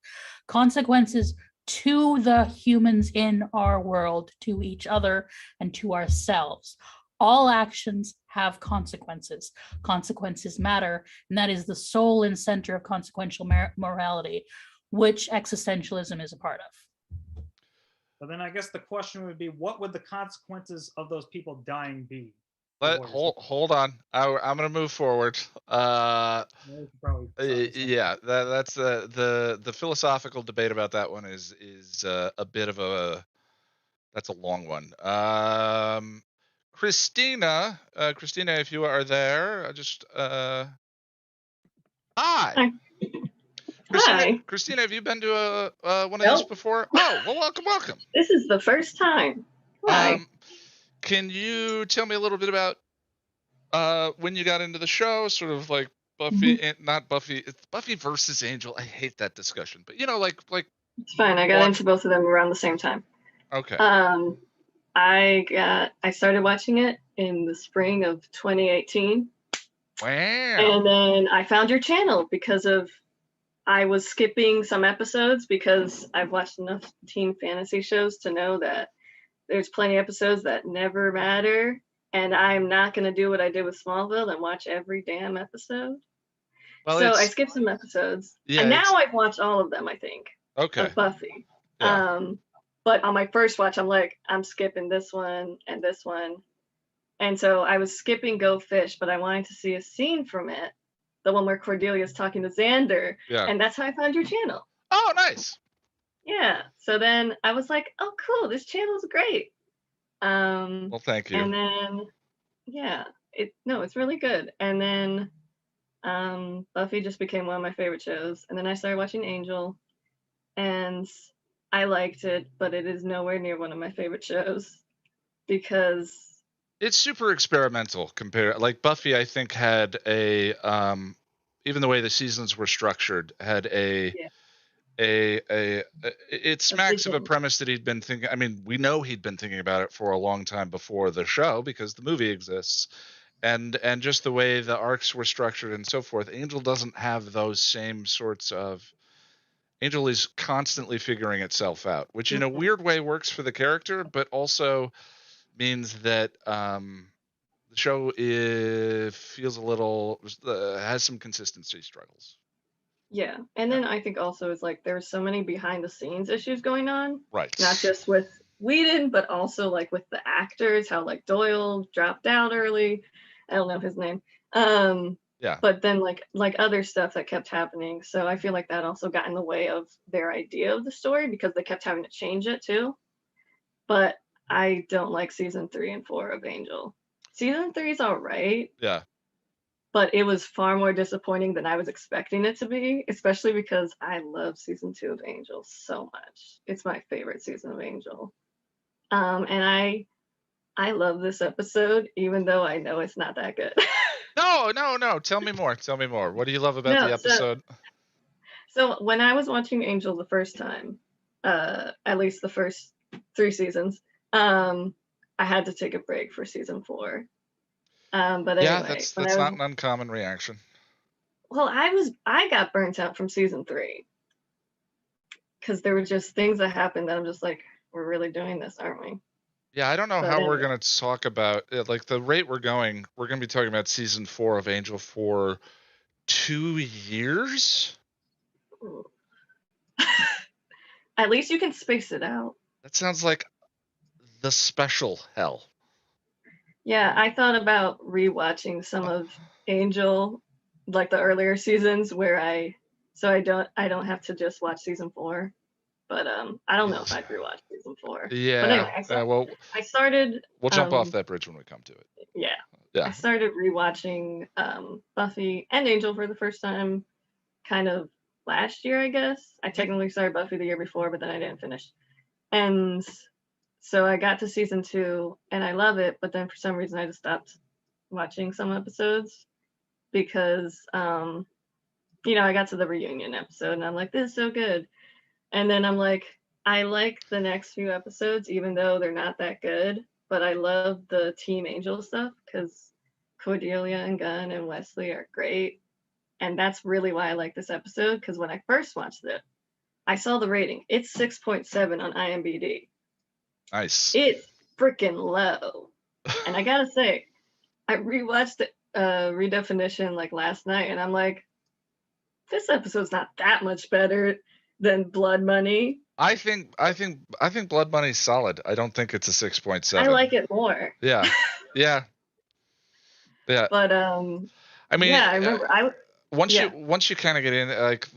S2: Consequences to the humans in our world, to each other, and to ourselves. All actions have consequences. Consequences matter, and that is the soul and center of consequential morality, which existentialism is a part of.
S3: But then I guess the question would be, what would the consequences of those people dying be?
S1: Hold on. I'm gonna move forward. Yeah, that's the philosophical debate about that one is a bit of that's a long one. Christina, if you are there, just hi. Christina, have you been to one of these before? Oh, well, welcome.
S4: This is the first time. Hi.
S1: Can you tell me a little bit about when you got into the show, sort of like Buffy, and not Buffy, it's Buffy versus Angel. I hate that discussion, but you know, like
S4: it's fine. I got into both of them around the same time.
S1: Okay.
S4: I started watching it in the spring of 2018.
S1: Wow.
S4: And then I found your channel because I was skipping some episodes because I've watched enough teen fantasy shows to know that there's plenty of episodes that never matter. And I'm not going to do what I did with Smallville and watch every damn episode. Well, so I skipped some episodes. Yeah, and now I've watched all of them, I think.
S1: Okay.
S4: Of Buffy. Yeah. But on my first watch, I'm like, I'm skipping this one and this one. And so I was skipping Go Fish, but I wanted to see a scene from it. The one where Cordelia's talking to Xander. Yeah. And that's how I found your channel.
S1: Oh, nice.
S4: Yeah. So then I was like, oh, cool. This channel's great.
S1: Well, thank you.
S4: And then, yeah, it's really good. And then Buffy just became one of my favorite shows. And then I started watching Angel, and I liked it, but it is nowhere near one of my favorite shows because
S1: it's super experimental compared. Like Buffy, I think had a even the way the seasons were structured had it smacks of a premise that he'd been thinking. I mean, we know he'd been thinking about it for a long time before the show because the movie exists, and just the way the arcs were structured and so forth. Angel doesn't have those same sorts of. Angel is constantly figuring itself out, which in a weird way works for the character, but also means that the show feels a little has some consistency struggles.
S4: Yeah, and then I think also it's like there's so many behind the scenes issues going on,
S1: right?
S4: Not just with Whedon, but also like with the actors, how like Doyle dropped out early. I don't know his name.
S1: Yeah.
S4: But then like other stuff that kept happening. So I feel like that also got in the way of their idea of the story because they kept having to change it too. but I don't like season 3 and 4 of Angel. Season 3 is all right,
S1: Yeah.
S4: but it was far more disappointing than I was expecting it to be, especially because I love season 2 of Angel so much. It's my favorite season of Angel. And I love this episode, even though I know it's not that good.
S1: No. Tell me more. Tell me more. What do you love about
S4: No,
S1: the episode?
S4: So when I was watching Angel the first time, at least the first 3 seasons, I had to take a break for season 4. But
S1: Yeah,
S4: anyway,
S1: that's
S4: when I was
S1: not an uncommon reaction.
S4: well, I got burnt out from season 3 because there were just things that happened that I'm just like, we're really doing this, aren't we?
S1: Yeah, I don't know
S4: But
S1: how we're
S4: anyway.
S1: going to talk about like the rate we're going to be talking about season 4 of Angel for 2 years.
S4: At least you can space it out.
S1: That sounds like the special hell.
S4: Yeah, I thought about rewatching some of Angel, like the earlier seasons where I don't have to just watch season 4. But I don't know if I'd rewatch season 4.
S1: Yeah.
S4: But anyway,
S1: Well,
S4: I started
S1: we'll jump off that bridge when we come to it.
S4: yeah.
S1: Yeah.
S4: I started rewatching Buffy and Angel for the first time kind of last year, I guess. I technically started Buffy the year before, but then I didn't finish. And so I got to season 2 and I love it, but then for some reason I just stopped watching some episodes because I got to the reunion episode and I'm like, this is so good. And then I'm like, I like the next few episodes, even though they're not that good, but I love the Team Angel stuff because Cordelia and Gunn and Wesley are great. And that's really why I like this episode, because when I first watched it, I saw the rating. It's 6.7 on IMDb.
S1: Nice.
S4: It's freaking low. And I gotta say, I rewatched the redefinition like last night, and I'm like, this episode's not that much better than Blood Money.
S1: I think Blood Money's solid. I don't think it's a 6.7.
S4: I like it more.
S1: Yeah. Yeah. Yeah.
S4: But
S1: I mean,
S4: yeah, I remember
S1: once you kind of get in, like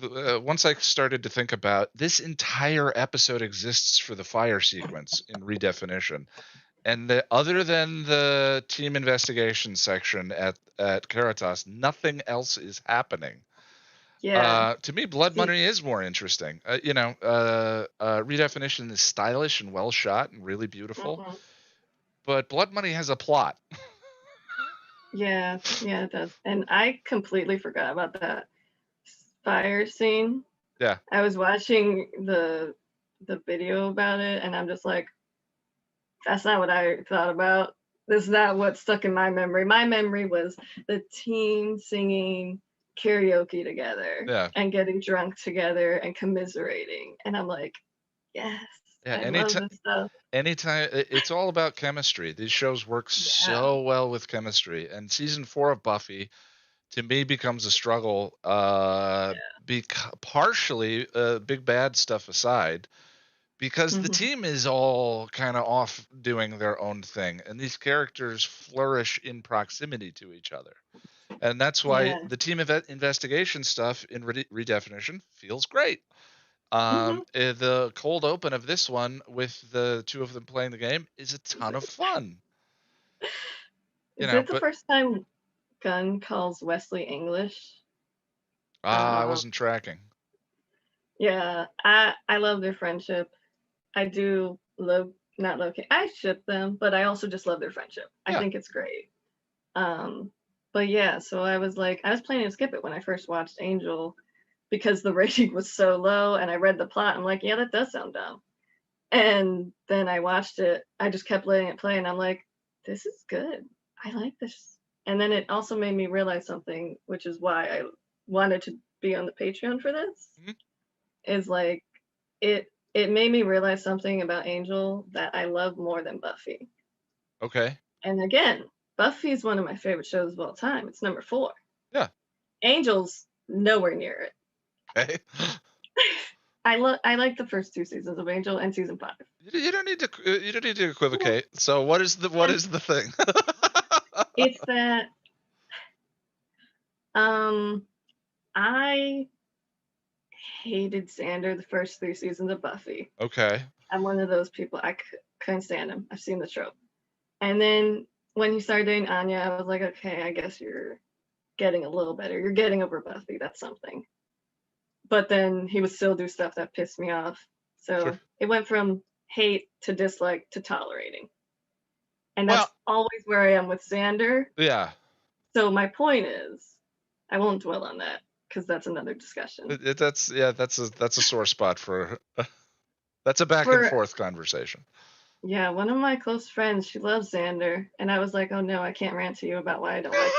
S1: once I started to think about this entire episode exists for the fire sequence in redefinition, and other than the team investigation section at Caritas, nothing else is happening.
S4: Yeah.
S1: To me, Blood Money is more interesting. Redefinition is stylish and well shot and really beautiful, but Blood Money has a plot.
S4: Yeah, it does. And I completely forgot about that fire scene.
S1: Yeah.
S4: I was watching the video about it and I'm just like, that's not what I thought about. This is not what stuck in my memory. My memory was the team singing karaoke together and getting drunk together and commiserating. And I'm like, yes.
S1: Yeah,
S4: I love this stuff.
S1: Anytime, it's all about chemistry. These shows work so well with chemistry. And season 4 of Buffy, to me, becomes a struggle. Partially, big bad stuff aside, because the team is all kind of off doing their own thing, and these characters flourish in proximity to each other. And that's why the team investigation stuff in redefinition feels great. The cold open of this one with the two of them playing the game is a ton of fun.
S4: Is it the first time Gunn calls Wesley English?
S1: I wasn't tracking.
S4: Yeah, I love their friendship. I do I ship them, but I also just love their friendship. I think it's great. But yeah, so I was planning to skip it when I first watched Angel because the rating was so low and I read the plot. I'm like, yeah, that does sound dumb. And then I watched it. I just kept letting it play and I'm like, this is good. I like this. And then it also made me realize something, which is why I wanted to be on the Patreon for this, is like, it made me realize something about Angel that I love more than Buffy.
S1: Okay.
S4: And again, Buffy is one of my favorite shows of all time. It's number 4.
S1: Yeah.
S4: Angel's nowhere near it.
S1: Okay.
S4: I like the first 2 seasons of Angel and season 5.
S1: You don't need to equivocate. So what is the thing?
S4: It's that I hated Xander the first 3 seasons of Buffy.
S1: Okay.
S4: I'm one of those people. I couldn't stand him. I've seen the trope. And then when he started dating Anya, I was like, okay, I guess you're getting a little better. You're getting over Buffy. That's something. But then he would still do stuff that pissed me off. So
S1: Sure.
S4: it went from hate to dislike to tolerating. And that's
S1: Well,
S4: always where I am with Xander.
S1: yeah.
S4: So my point is, I won't dwell on that because that's another discussion.
S1: That's a sore spot for that's a back and
S4: For
S1: forth conversation.
S4: yeah, one of my close friends, she loves Xander, and I was like, oh no, I can't rant to you about why I don't like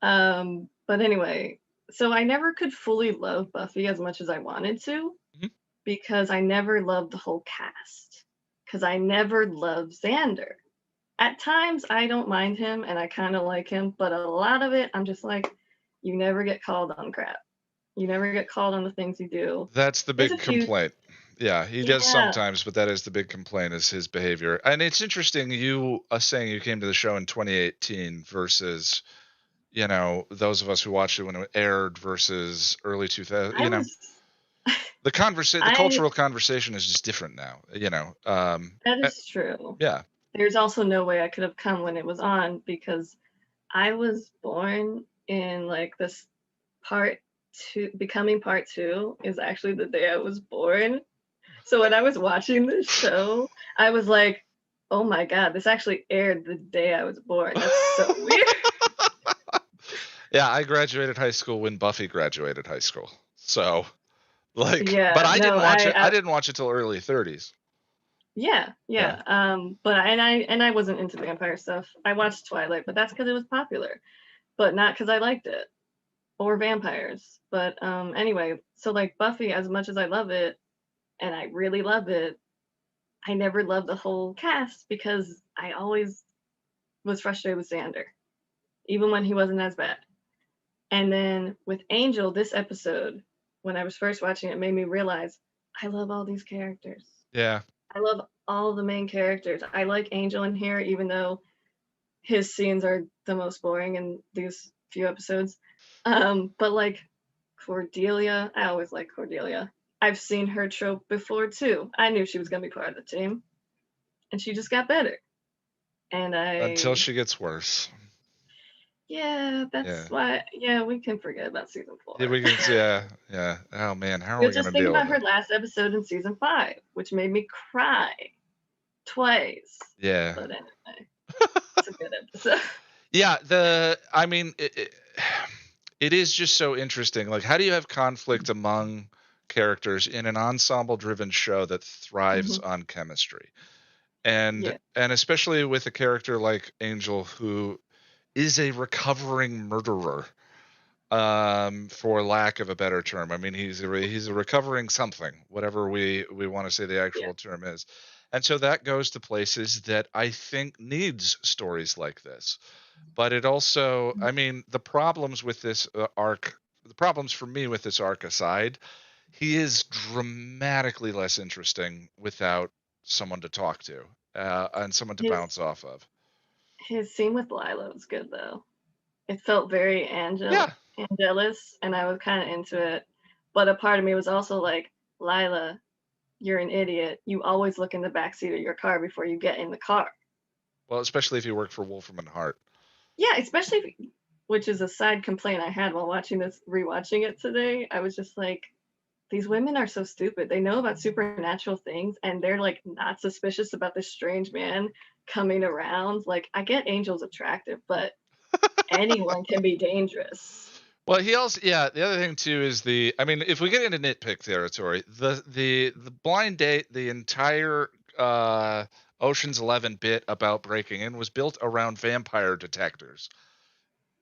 S4: him. But anyway, so I never could fully love Buffy as much as I wanted to
S1: Mhm.
S4: because I never loved the whole cast because I never loved Xander. At times I don't mind him and I kind of like him, but a lot of it I'm just like, you never get called on crap. You never get called on the things you do.
S1: That's the
S4: There's
S1: big
S4: a few,
S1: complaint. Yeah, he does
S4: yeah,
S1: sometimes, but that is the big complaint is his behavior. And it's interesting you saying you came to the show in 2018 versus, those of us who watched it when it aired versus early 2000,
S4: I was,
S1: the
S4: I,
S1: cultural conversation is just different now,
S4: that is true.
S1: yeah.
S4: There's also no way I could have come when it was on because I was born in like this part two, becoming part two is actually the day I was born. So when I was watching this show, I was like, oh my God, this actually aired the day I was born. That's so weird.
S1: Yeah, I graduated high school when Buffy graduated high school. So, but
S4: Yeah,
S1: I didn't
S4: no,
S1: watch it. I didn't watch it till early 30s.
S4: Yeah. But I wasn't into vampire stuff. I watched Twilight, but that's because it was popular, but not because I liked it or vampires. But anyway, so like Buffy, as much as I love it, and I really love it, I never loved the whole cast because I always was frustrated with Xander, even when he wasn't as bad. And then with Angel, this episode, when I was first watching it, made me realize I love all these characters.
S1: Yeah.
S4: I love all the main characters. I like Angel in here, even though his scenes are the most boring in these few episodes. But like Cordelia, I always like Cordelia. I've seen her trope before too. I knew she was gonna be part of the team, and she just got better. And
S1: Until she gets worse.
S4: yeah, that's
S1: Yeah.
S4: why. Yeah, we can forget about season 4.
S1: Yeah, we can. Yeah. Oh man, how are
S4: You'll
S1: we
S4: just
S1: gonna
S4: think
S1: deal
S4: about
S1: with
S4: her
S1: it?
S4: last episode in season 5, which made me cry twice.
S1: Yeah.
S4: But anyway, it's a good episode.
S1: Yeah. I mean, it is just so interesting. Like, how do you have conflict among characters in an ensemble-driven show that thrives on chemistry? And
S4: Yeah.
S1: and especially with a character like Angel, who is a recovering murderer, for lack of a better term. I mean, he's a recovering something, whatever we want to say the actual term is. And so that goes to places that I think needs stories like this. But it also, I mean, the problems with this arc, the problems for me with this arc aside, he is dramatically less interesting without someone to talk to, and someone to
S4: His
S1: bounce off of.
S4: his scene with Lila was good though. It felt very
S1: Yeah.
S4: Angelus, and I was kind of into it. But a part of me was also like, Lila, you're an idiot. You always look in the backseat of your car before you get in the car.
S1: Well, especially if you work for Wolfram and Hart.
S4: Yeah, especially, which is a side complaint I had while watching this, rewatching it today. I was just like, these women are so stupid. They know about supernatural things, and they're like not suspicious about this strange man coming around. Like, I get Angel's attractive, but anyone can be dangerous.
S1: Well, he also, yeah, the other thing too is I mean, if we get into nitpick territory, the blind date, the entire Ocean's 11 bit about breaking in was built around vampire detectors.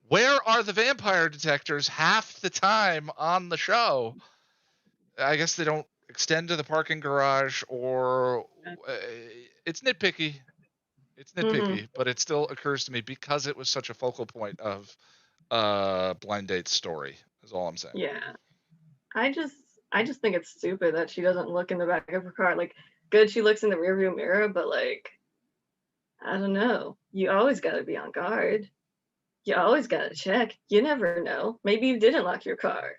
S1: Where are the vampire detectors half the time on the show? I guess they don't extend to the parking garage, or it's nitpicky. It's nitpicky, but it still occurs to me because it was such a focal point of blind date's story is all I'm saying.
S4: Yeah. I just think it's stupid that she doesn't look in the back of her car. Like, good she looks in the rearview mirror, but like, I don't know. You always got to be on guard. You always got to check. You never know. Maybe you didn't lock your car.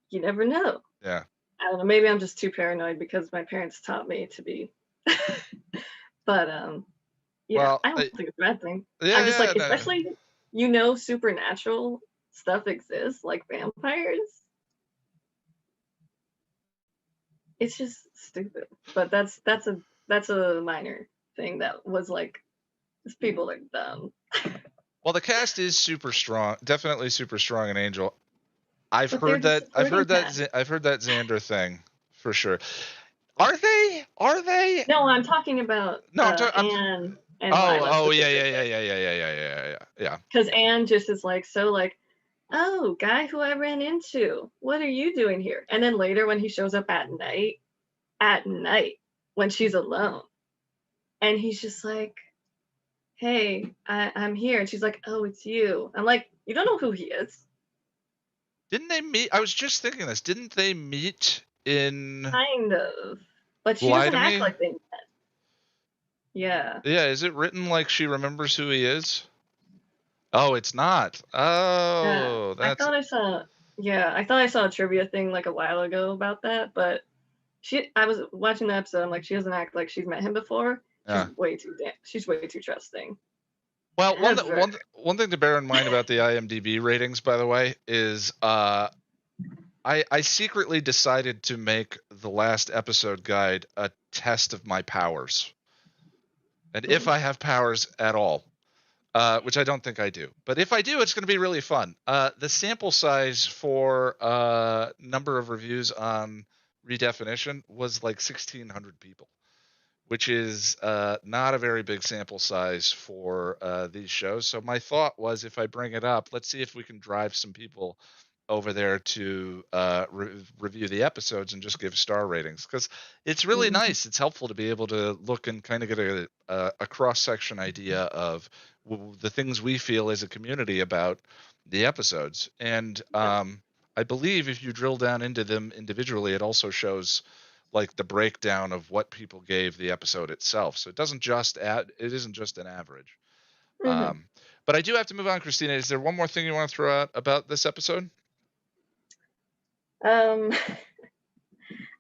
S4: You never know.
S1: Yeah.
S4: I don't know. Maybe I'm just too paranoid because my parents taught me to be. But yeah,
S1: Well,
S4: I don't think it's a bad thing.
S1: yeah,
S4: I'm just
S1: yeah,
S4: like,
S1: no.
S4: especially supernatural stuff exists like vampires. It's just stupid. But that's a minor thing that was like, these people are dumb.
S1: Well, the cast is super strong, definitely super strong in Angel. I've
S4: But they're
S1: heard
S4: the
S1: that. I've heard
S4: supporting
S1: that.
S4: cast.
S1: I've heard that Xander thing for sure. Are they? Are they?
S4: No, I'm talking about
S1: No, I'm talking.
S4: Anne and Lila
S1: Oh, yeah.
S4: specifically. Because Anne just is like, so like, oh, guy who I ran into, what are you doing here? And then later when he shows up at night when she's alone, and he's just like, hey, I'm here. And she's like, oh, it's you. I'm like, you don't know who he is.
S1: Didn't they meet? I was just thinking this. Didn't they meet in?
S4: Kind of. But she
S1: Lie
S4: doesn't
S1: to
S4: act
S1: Me?
S4: like they met. Yeah.
S1: Yeah, is it written like she remembers who he is? Oh, it's not.
S4: Yeah.
S1: Oh,
S4: I
S1: that's.
S4: thought I saw a trivia thing like a while ago about that, but I was watching the episode, I'm like, she doesn't act like she's met him before.
S1: Yeah.
S4: She's way too trusting.
S1: Well,
S4: That's very-
S1: one thing to bear in mind about the IMDb ratings, by the way, is I secretly decided to make the last episode guide a test of my powers, and if I have powers at all, which I don't think I do, but if I do, it's going to be really fun. The sample size for number of reviews on Redefinition was like 1,600 people, which is not a very big sample size for these shows. So my thought was, if I bring it up, let's see if we can drive some people over there to review the episodes and just give star ratings, because it's really nice. It's helpful to be able to look and kind of get a cross-section idea of the things we feel as a community about the episodes. And I believe if you drill down into them individually, it also shows like the breakdown of what people gave the episode itself. So it isn't just an average.
S4: Mhm.
S1: But I do have to move on, Christina. Is there one more thing you want to throw out about this episode?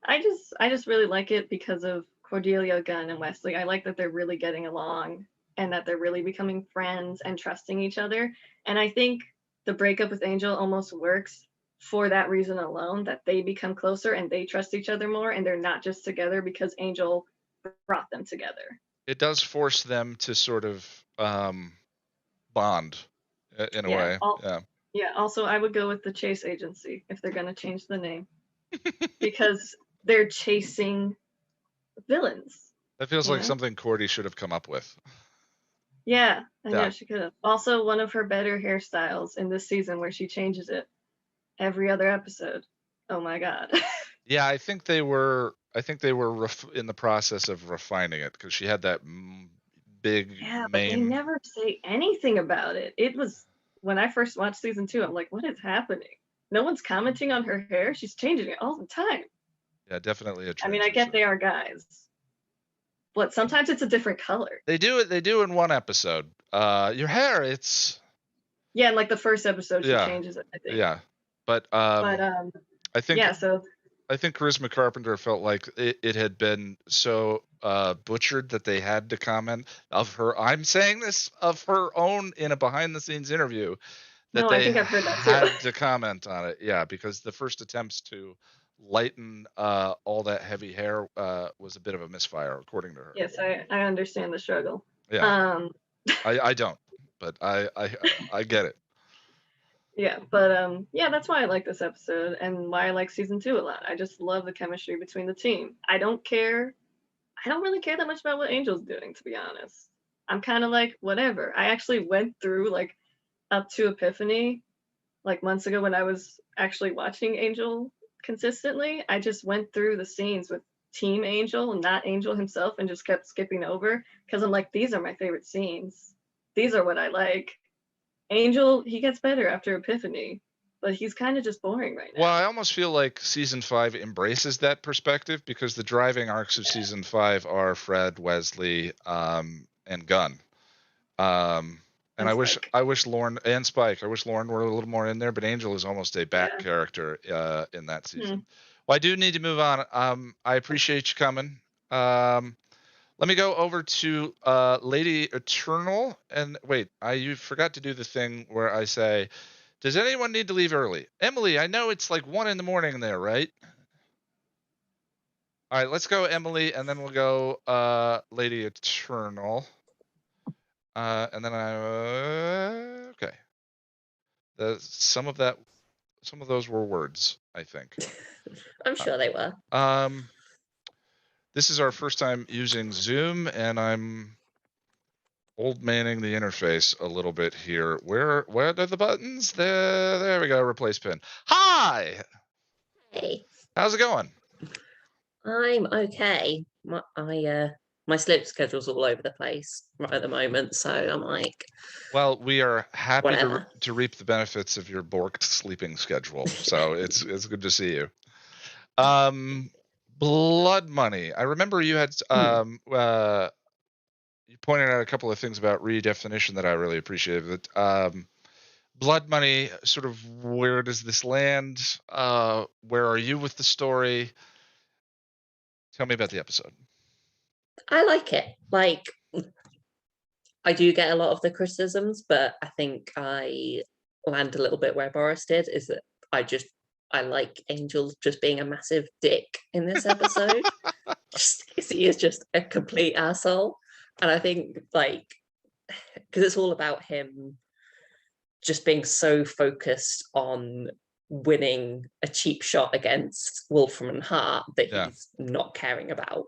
S4: I just really like it because of Cordelia, Gunn, and Wesley. I like that they're really getting along and that they're really becoming friends and trusting each other. And I think the breakup with Angel almost works for that reason alone, that they become closer and they trust each other more, and they're not just together because Angel brought them together.
S1: It does force them to sort of bond in a way.
S4: Yeah, also I would go with the Chase Agency if they're going to change the name, because they're chasing villains.
S1: That feels like
S4: Yeah.
S1: something Cordy should have come up with.
S4: Yeah, I know
S1: Yeah.
S4: she could have. Also, one of her better hairstyles in this season where she changes it every other episode. Oh my god.
S1: Yeah, I think they were in the process of refining it, because she had that big
S4: Yeah, but they
S1: mane.
S4: never say anything about it. It was when I first watched season 2, I'm like, what is happening? No one's commenting on her hair. She's changing it all the time.
S1: Yeah, definitely a
S4: I mean, I get they are guys, but sometimes it's a different color.
S1: They do in one episode. Your hair, it's
S4: Yeah, in like the first episode, she
S1: Yeah.
S4: changes it, I think.
S1: yeah. But
S4: But
S1: I think
S4: yeah, so
S1: I think Charisma Carpenter felt like it had been so butchered that they had to comment of her. I'm saying this of her own in a behind the scenes interview, that
S4: No, I
S1: they
S4: think I've heard that too.
S1: had to comment on it. Yeah, because the first attempts to lighten all that heavy hair was a bit of a misfire, according to her.
S4: yes, I understand the struggle.
S1: Yeah, I don't, but I get it.
S4: Yeah, but yeah, that's why I like this episode and why I like season 2 a lot. I just love the chemistry between the team. I don't really care that much about what Angel's doing, to be honest. I'm kind of like, whatever. I actually went through like up to Epiphany, like months ago when I was actually watching Angel consistently. I just went through the scenes with Team Angel and not Angel himself and just kept skipping over because I'm like, these are my favorite scenes. These are what I like. Angel, he gets better after Epiphany, but he's kind of just boring right now.
S1: Well, I almost feel like season 5 embraces that perspective, because the driving arcs of season 5 are Fred, Wesley, and Gunn. And
S4: And
S1: I
S4: Spike.
S1: wish Lauren and Spike. I wish Lauren were a little more in there, but Angel is almost a back
S4: Yeah.
S1: character in that season. Well, I do need to move on. I appreciate you coming. Let me go over to Lady Eternal. And wait, you forgot to do the thing where I say, does anyone need to leave early? Emily, I know it's like 1 a.m. there, right? All right, let's go Emily, and then we'll go Lady Eternal. And then okay. Some of those were words, I think.
S5: I'm sure they were.
S1: This is our first time using Zoom, and I'm old manning the interface a little bit here. Where are the buttons? There we go. Replace pin. Hi.
S5: Hey,
S1: How's it going?
S5: I'm okay. My sleep schedule's all over the place right at the moment, so I'm like,
S1: Well, we are happy
S5: Whatever.
S1: to reap the benefits of your borked sleeping schedule. So it's good to see you. Blood Money. I remember you had you pointed out a couple of things about redefinition that I really appreciated. Blood Money, sort of where does this land? Where are you with the story? Tell me about the episode.
S5: I like it. Like, I do get a lot of the criticisms, but I think I land a little bit where Boris did, is that I like Angel just being a massive dick in this episode. He is just a complete asshole. And I think, like, because it's all about him just being so focused on winning a cheap shot against Wolfram and Hart that he's not caring about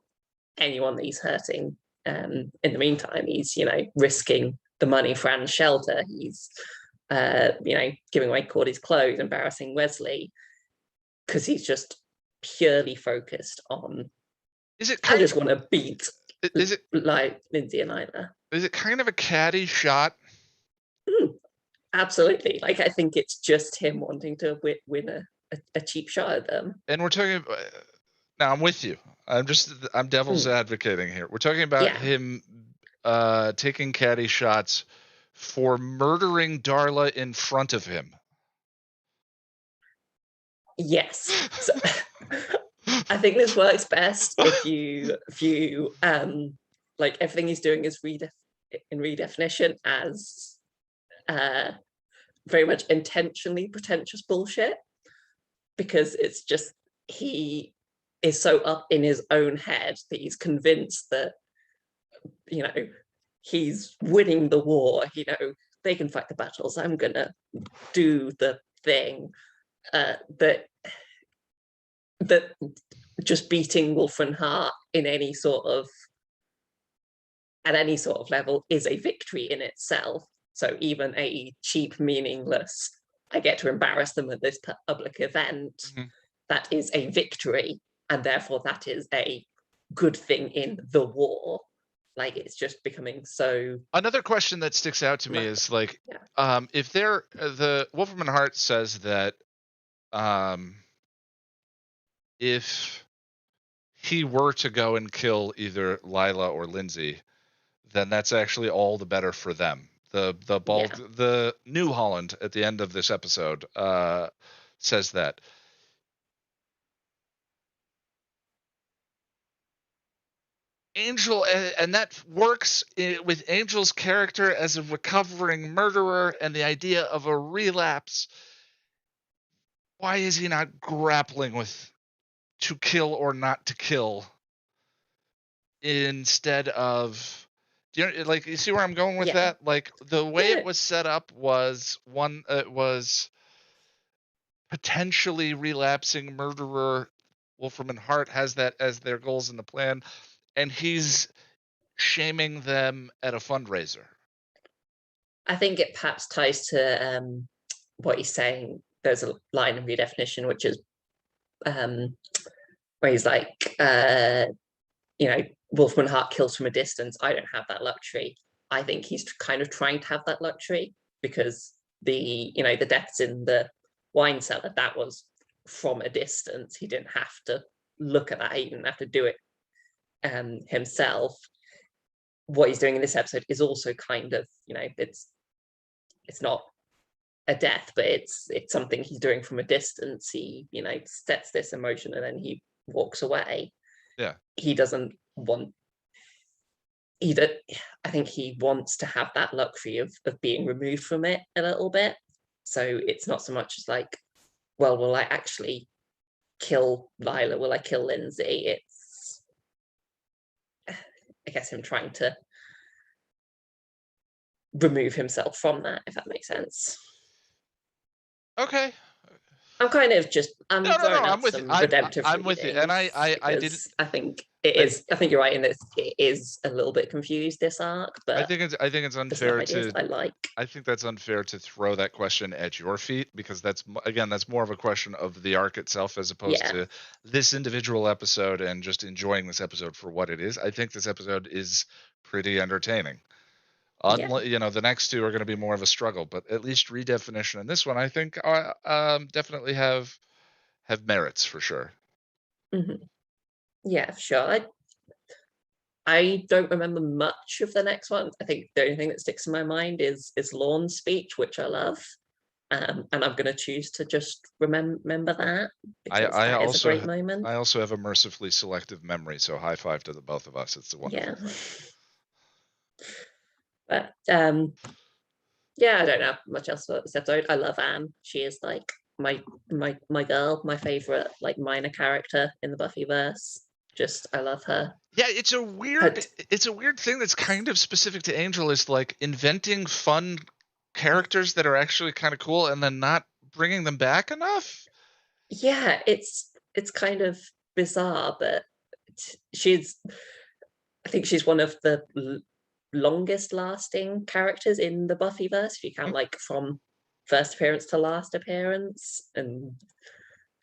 S5: anyone that he's hurting. In the meantime, he's, risking the money for Anne's shelter. He's, giving away Cordy's clothes, embarrassing Wesley, because he's just purely focused on, I just want to beat like Lindsay and Isla.
S1: Is it kind of a catty shot?
S5: Absolutely. Like, I think it's just him wanting to win a cheap shot at them.
S1: And we're talking about, now I'm with you. I'm devil's advocating here. We're talking about him taking catty shots for murdering Darla in front of him.
S5: Yes. So, I think this works best if you like everything he's doing is in redefinition as very much intentionally pretentious bullshit, because it's just he is so up in his own head that he's convinced that he's winning the war. They can fight the battles, I'm gonna do the thing. That just beating Wolfram and Hart at any sort of level is a victory in itself. So even a cheap, meaningless, I get to embarrass them at this public event, that is a victory, and therefore that is a good thing in the war. Like, it's just becoming so.
S1: Another question that sticks out to me is like, if the Wolfram and Hart says that if he were to go and kill either Lila or Lindsay, then that's actually all the better for them. The New Holland at the end of this episode says that. Angel, and that works with Angel's character as a recovering murderer and the idea of a relapse. Why is he not grappling with to kill or not to kill instead of, you see where I'm going with that? Like, the way it was set up was was potentially relapsing murderer. Wolfram and Hart has that as their goals in the plan, and he's shaming them at a fundraiser.
S5: I think it perhaps ties to what he's saying. There's a line in redefinition which is where he's like, Wolfram and Hart kills from a distance. I don't have that luxury. I think he's kind of trying to have that luxury because the deaths in the wine cellar, that was from a distance. He didn't have to look at that. He didn't have to do it himself. What he's doing in this episode is also kind of, it's not a death, but it's something he's doing from a distance. He, you know, sets this emotion and then he walks away.
S1: Yeah.
S5: He doesn't want. I think he wants to have that luxury of being removed from it a little bit. So it's not so much as like, well, will I actually kill Lila? Will I kill Lindsay? It's, I guess, him trying to remove himself from that, if that makes sense.
S1: Okay.
S5: I'm kind of just I'm
S1: No,
S5: throwing
S1: I'm
S5: out
S1: with you.
S5: some redemptive
S1: I'm with you, and I didn't.
S5: because I think it is. I think you're right in that it is a little bit confused, this arc, but
S1: I think it's
S5: there's
S1: unfair
S5: enough ideas
S1: to.
S5: I like.
S1: I think that's unfair to throw that question at your feet, because that's more of a question of the arc itself as opposed
S5: Yeah.
S1: to this individual episode and just enjoying this episode for what it is. I think this episode is pretty entertaining.
S5: Yeah.
S1: You know, the next two are going to be more of a struggle, but at least Redefinition and this one, I think, definitely have merits for sure.
S5: Mhm. Yeah, for sure. I don't remember much of the next one. I think the only thing that sticks in my mind is Lorne's speech, which I love. And I'm going to choose to just remember that because
S1: I
S5: that is
S1: also
S5: a great moment.
S1: I also have a mercifully selective memory, so high five to the both of us. It's a wonderful thing.
S5: But yeah, I don't know much else about this episode. I love Anne. She is like my girl, my favorite like minor character in the Buffyverse. Just I love her.
S1: Yeah, it's a weird thing that's kind of specific to Angel, is like inventing fun characters that are actually kind of cool and then not bringing them back enough.
S5: Yeah, it's kind of bizarre, but I think she's one of the longest lasting characters in the Buffyverse, if you count like from first appearance to last appearance, and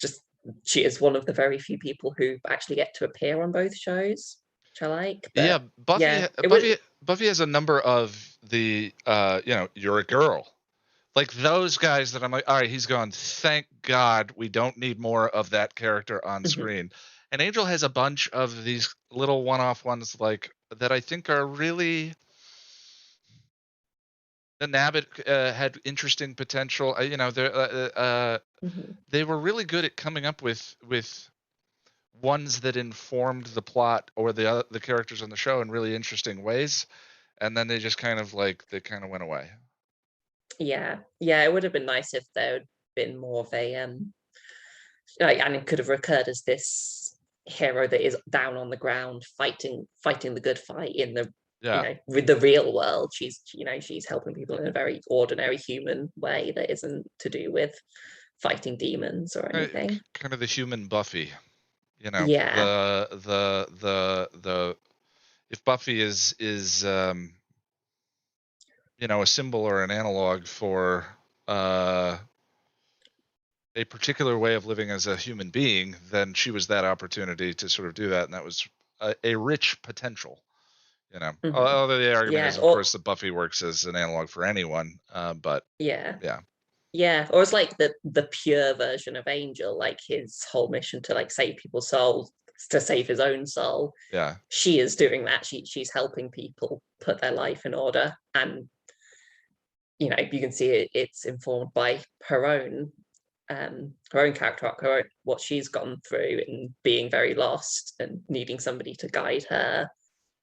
S5: just she is one of the very few people who actually get to appear on both shows, which I like. But
S1: Yeah, Buffy has a number of the you know, you're a girl, like those guys that I'm like, all right, he's gone, thank God we don't need more of that character on screen. And Angel has a bunch of these little one-off ones like that I think are really. The Nabbit had interesting potential. You know, they were really good at coming up with ones that informed the plot or the characters on the show in really interesting ways, and then they just kind of went away.
S5: Yeah, it would have been nice if there had been more of a like, and it could have recurred as this hero that is down on the ground fighting the good fight in the you know, with the real world. She's helping people in a very ordinary human way that isn't to do with fighting demons or anything.
S1: Kind of the human Buffy, you know.
S5: Yeah.
S1: The if Buffy is you know, a symbol or an analog for a particular way of living as a human being, then she was that opportunity to sort of do that, and that was a rich potential. You know, although the argument is, of course, that Buffy works as an analog for anyone, but
S5: yeah, or it's like the pure version of Angel, like his whole mission to like save people's souls, to save his own soul.
S1: Yeah,
S5: she is doing that. She's helping people put their life in order, and you know, you can see it's informed by her own character arc, what she's gone through and being very lost and needing somebody to guide her.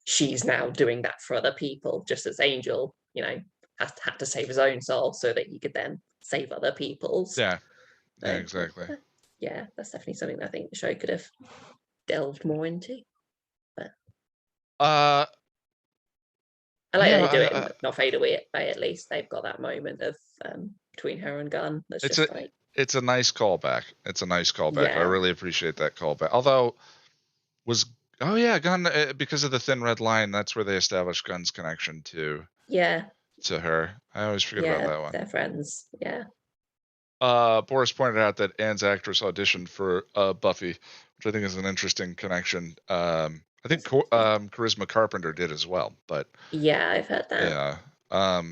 S5: She's now doing that for other people, just as Angel, you know, had to save his own soul so that he could then save other people's.
S1: Yeah, exactly.
S5: Yeah, that's definitely something I think the show could have delved more into. But I like how they do it, not fade away. At least they've got that moment of between her and Gunn.
S1: It's a nice callback. Yeah. I really appreciate that callback. Although Gunn, because of the thin red line, that's where they established Gunn's connection to her. I always forget about that one.
S5: They're friends. Yeah.
S1: Boris pointed out that Anne's actress auditioned for Buffy, which I think is an interesting connection. I think Charisma Carpenter did as well, but
S5: yeah, I've heard that.
S1: Yeah. All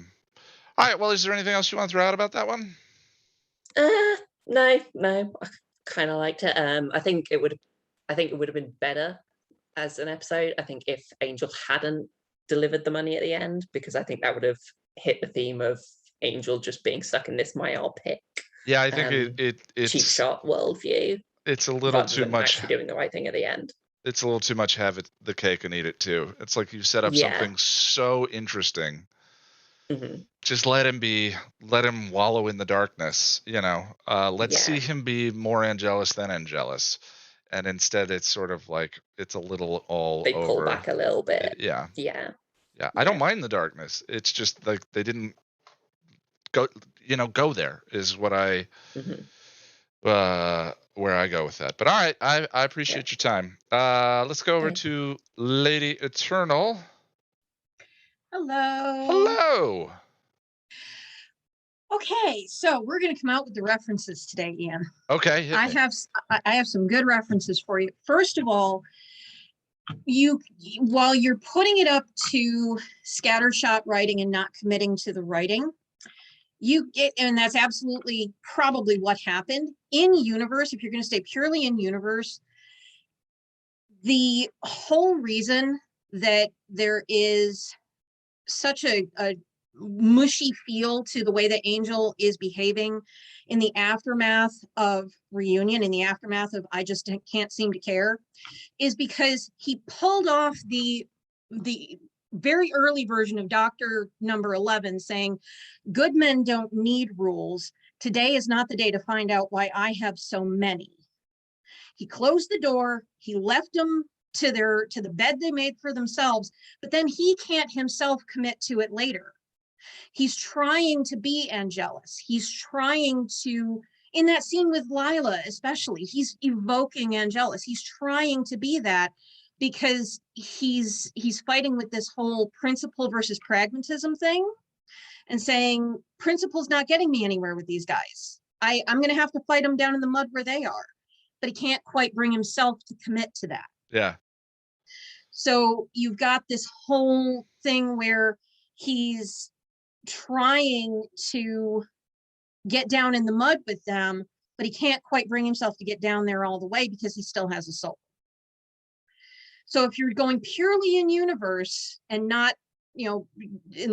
S1: right. Well, is there anything else you want to throw out about that one?
S5: No. I kind of liked it. I think it would have been better as an episode. I think if Angel hadn't delivered the money at the end, because I think that would have hit the theme of Angel just being stuck in this myopic,
S1: Yeah, I think
S5: cheap
S1: it's
S5: shot worldview,
S1: it's a little
S5: rather
S1: too
S5: than
S1: much.
S5: actually doing the right thing at the end.
S1: It's a little too much. Have it the cake and eat it too. It's like you set up
S5: Yeah.
S1: something so interesting.
S5: Mhm.
S1: Just let him wallow in the darkness. Let's
S5: Yeah.
S1: see him be more Angelus than Angelus, and instead it's sort of like it's a little all
S5: They
S1: over.
S5: pull back a little bit.
S1: Yeah.
S5: Yeah.
S1: I don't mind the darkness. It's just like they didn't go there is what I
S5: Mhm.
S1: where I go with that. But all right, I appreciate your time. Let's go over
S5: Okay.
S1: to Lady Eternal.
S6: Hello.
S1: Hello.
S6: Okay, so we're going to come out with the references today, Ian.
S1: Okay. hit
S6: I
S1: me.
S6: have some good references for you. First of all, while you're putting it up to scattershot writing and not committing to the writing, you get, and that's absolutely probably what happened in universe. If you're going to stay purely in universe, the whole reason that there is such a mushy feel to the way that Angel is behaving in the aftermath of Reunion, in the aftermath of I Just Can't Seem to Care, is because he pulled off the very early version of Doctor Number 11 saying, good men don't need rules. Today is not the day to find out why I have so many. He closed the door, he left them to the bed they made for themselves, but then he can't himself commit to it later. He's trying to be Angelus. He's trying to, in that scene with Lila especially, he's evoking Angelus. He's trying to be that because he's fighting with this whole principle versus pragmatism thing and saying, principle's not getting me anywhere with these guys. I'm going to have to fight them down in the mud where they are. But he can't quite bring himself to commit to that.
S1: Yeah.
S6: So you've got this whole thing where he's trying to get down in the mud with them, but he can't quite bring himself to get down there all the way because he still has a soul. So if you're going purely in universe and not, in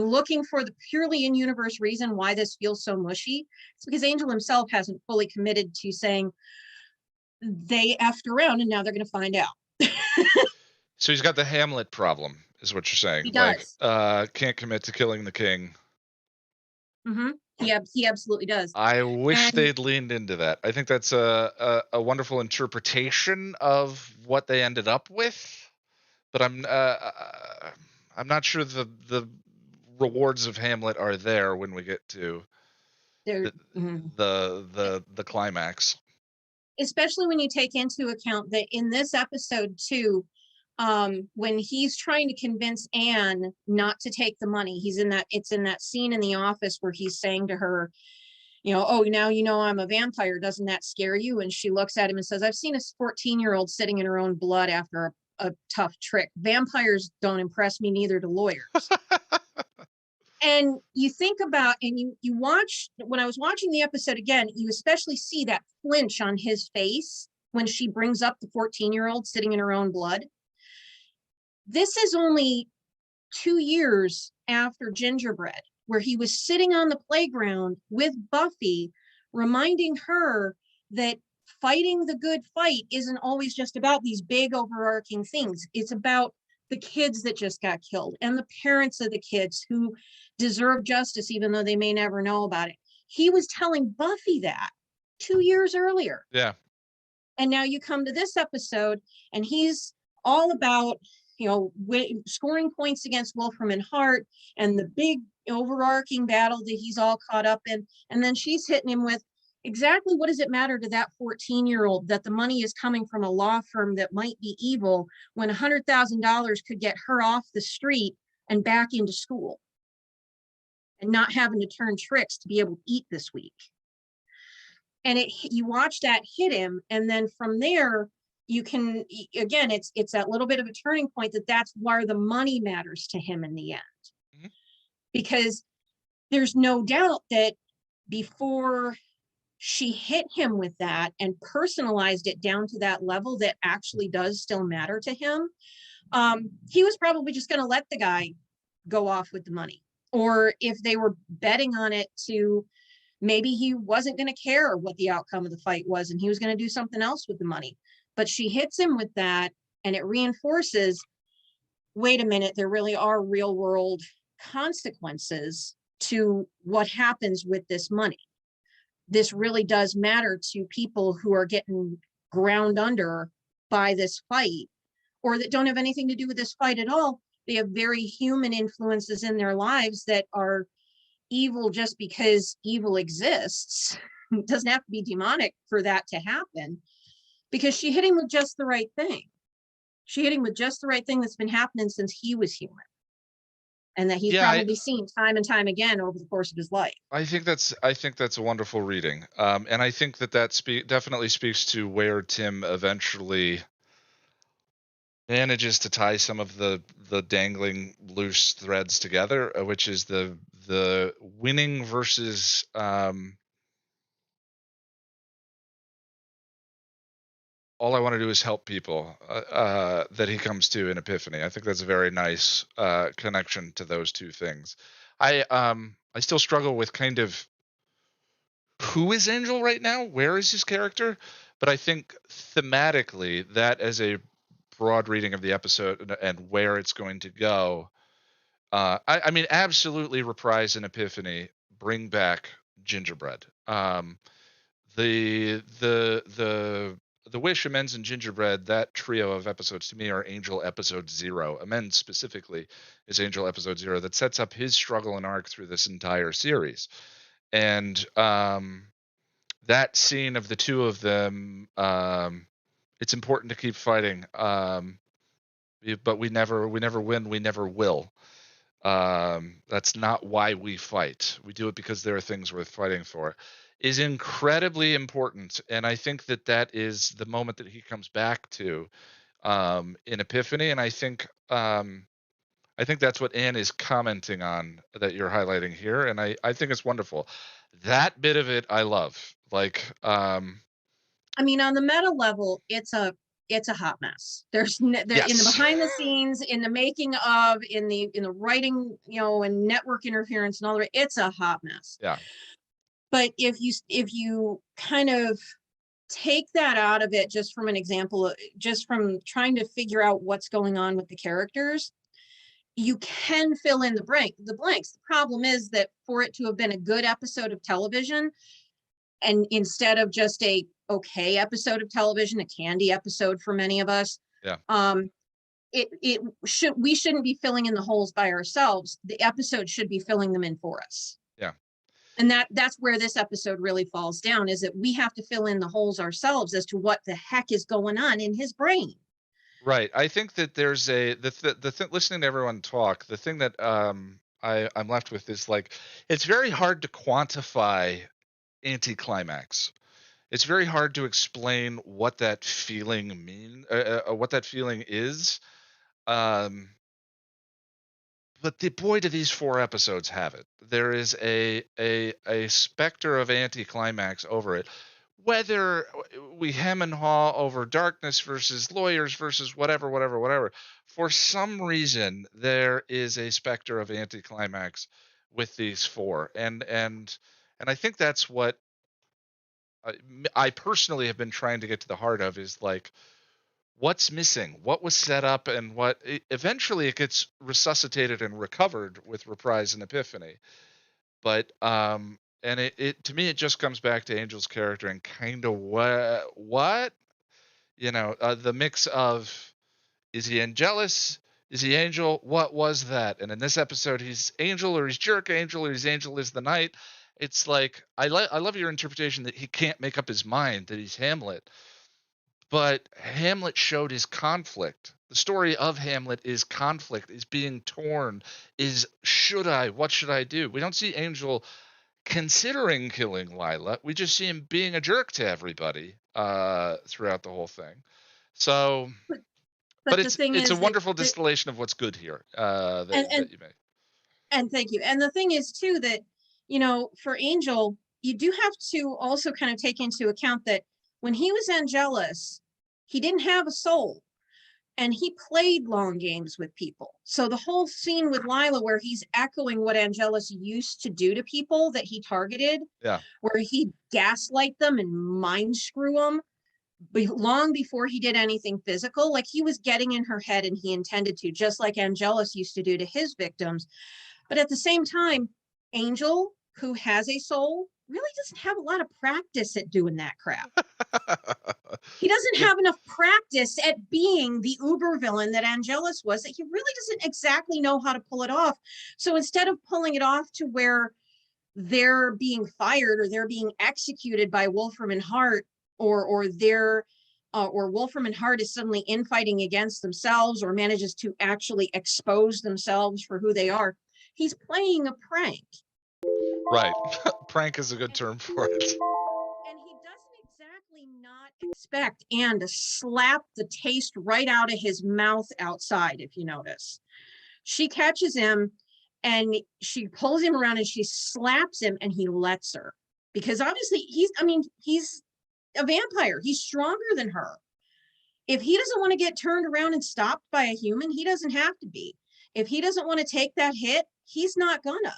S6: looking for the purely in universe reason why this feels so mushy, it's because Angel himself hasn't fully committed to saying they effed around and now they're going to find out.
S1: So he's got the Hamlet problem, is what you're saying.
S6: He does.
S1: Like, can't commit to killing the king.
S6: Mm-hmm. He absolutely does.
S1: I wish they'd leaned into that. I think that's a wonderful interpretation of what they ended up with, but I'm not sure the rewards of Hamlet are there when we get to the climax.
S6: Especially when you take into account that in this episode too, when he's trying to convince Anne not to take the money, it's in that scene in the office where he's saying to her, oh, now I'm a vampire, doesn't that scare you? And she looks at him and says, I've seen a 14-year-old sitting in her own blood after a tough trick. Vampires don't impress me, neither do lawyers. And you think about, and you watch, when I was watching the episode again, you especially see that flinch on his face when she brings up the 14-year-old sitting in her own blood. This is only 2 years after Gingerbread, where he was sitting on the playground with Buffy, reminding her that fighting the good fight isn't always just about these big overarching things. It's about the kids that just got killed and the parents of the kids who deserve justice, even though they may never know about it. He was telling Buffy that 2 years earlier.
S1: Yeah.
S6: And now you come to this episode and he's all about, scoring points against Wolfram and Hart and the big overarching battle that he's all caught up in. And then she's hitting him with, exactly what does it matter to that 14-year-old that the money is coming from a law firm that might be evil when $100,000 could get her off the street and back into school and not having to turn tricks to be able to eat this week. And you watch that hit him. And then from there, you can, again, it's that little bit of a turning point that's where the money matters to him in the end. Mm-hmm. Because there's no doubt that before she hit him with that and personalized it down to that level that actually does still matter to him, he was probably just going to let the guy go off with the money. or if they were betting on it to maybe he wasn't going to care what the outcome of the fight was and he was going to do something else with the money. But she hits him with that, and it reinforces, wait a minute, there really are real world consequences to what happens with this money. This really does matter to people who are getting ground under by this fight, or that don't have anything to do with this fight at all. They have very human influences in their lives that are evil just because evil exists. It doesn't have to be demonic for that to happen, because she hit him with just the right thing. She hit him with just the right thing that's been happening since he was human, and that he's probably seen time and time again over the course of his life.
S1: I think that's a wonderful reading, and I think that definitely speaks to where Tim eventually manages to tie some of the dangling loose threads together, which is the winning versus all I want to do is help people that he comes to in Epiphany. I think that's a very nice connection to those two things. I still struggle with kind of who is Angel right now? Where is his character? But I think thematically, that as a broad reading of the episode and where it's going to go, I mean, absolutely reprise an Epiphany, bring back Gingerbread. The Wish, Amends, and Gingerbread, that trio of episodes to me are Angel episode 0. Amends specifically is Angel episode 0, that sets up his struggle and arc through this entire series. And that scene of the two of them, it's important to keep fighting, but we never win, we never will. That's not why we fight. We do it because there are things worth fighting for, is incredibly important. And I think that is the moment that he comes back to in Epiphany. And I think that's what Anne is commenting on, that you're highlighting here. And I think it's wonderful. That bit of it I love. Like, I
S6: mean, on the meta level, it's a hot mess. There's in the behind the scenes, in the making of, in the writing, and network interference and all that, it's a hot mess.
S1: Yeah.
S6: But if you kind of take that out of it, just from an example, just from trying to figure out what's going on with the characters, you can fill in the blanks. The problem is that for it to have been a good episode of television, and instead of just a okay episode of television, a candy episode for many of us, we shouldn't be filling in the holes by ourselves. The episode should be filling them in for us.
S1: Yeah.
S6: And that's where this episode really falls down, is that we have to fill in the holes ourselves as to what the heck is going on in his brain.
S1: Right. I think that there's listening to everyone talk, the thing that I'm left with is, like, it's very hard to quantify anticlimax. It's very hard to explain what that feeling what that feeling is. But boy, do these 4 episodes have it. There is a specter of anticlimax over it. Whether we hem and haw over darkness versus lawyers versus whatever, for some reason there is a specter of anticlimax with these 4, and I think that's what I personally have been trying to get to the heart of, is like, what's missing, what was set up, and what eventually it gets resuscitated and recovered with Reprise and Epiphany. But and it to me, it just comes back to Angel's character and kind of what the mix of, is he Angelus, is he Angel, what was that? And in this episode, he's Angel, or he's Jerk Angel, or he's Angel is the Night. It's like, I love your interpretation that he can't make up his mind, that he's Hamlet. But Hamlet showed his conflict. The story of Hamlet is conflict, is being torn, is what should I do? We don't see Angel considering killing Lila. We just see him being a jerk to everybody throughout the whole thing. So, but it's a wonderful distillation of what's good here that you made.
S6: And thank you. And the thing is too that, for Angel, you do have to also kind of take into account that when he was Angelus, he didn't have a soul. And he played long games with people. So the whole scene with Lila, where he's echoing what Angelus used to do to people that he targeted,
S1: Yeah.
S6: where he gaslight them and mind screw them long before he did anything physical, like he was getting in her head and he intended to, just like Angelus used to do to his victims. But at the same time, Angel, who has a soul, really doesn't have a lot of practice at doing that crap. He doesn't
S1: Yeah.
S6: have enough practice at being the uber villain that Angelus was, that he really doesn't exactly know how to pull it off. So instead of pulling it off to where they're being fired or they're being executed by Wolfram and Hart, or Wolfram and Hart is suddenly infighting against themselves or manages to actually expose themselves for who they are, he's playing a prank.
S1: Right. Prank is a good term for it.
S6: And he doesn't exactly not expect Anne to slap the taste right out of his mouth outside, if you notice. She catches him and she pulls him around and she slaps him and he lets her. Because obviously he's a vampire. He's stronger than her. If he doesn't want to get turned around and stopped by a human, he doesn't have to be. If he doesn't want to take that hit, he's not gonna.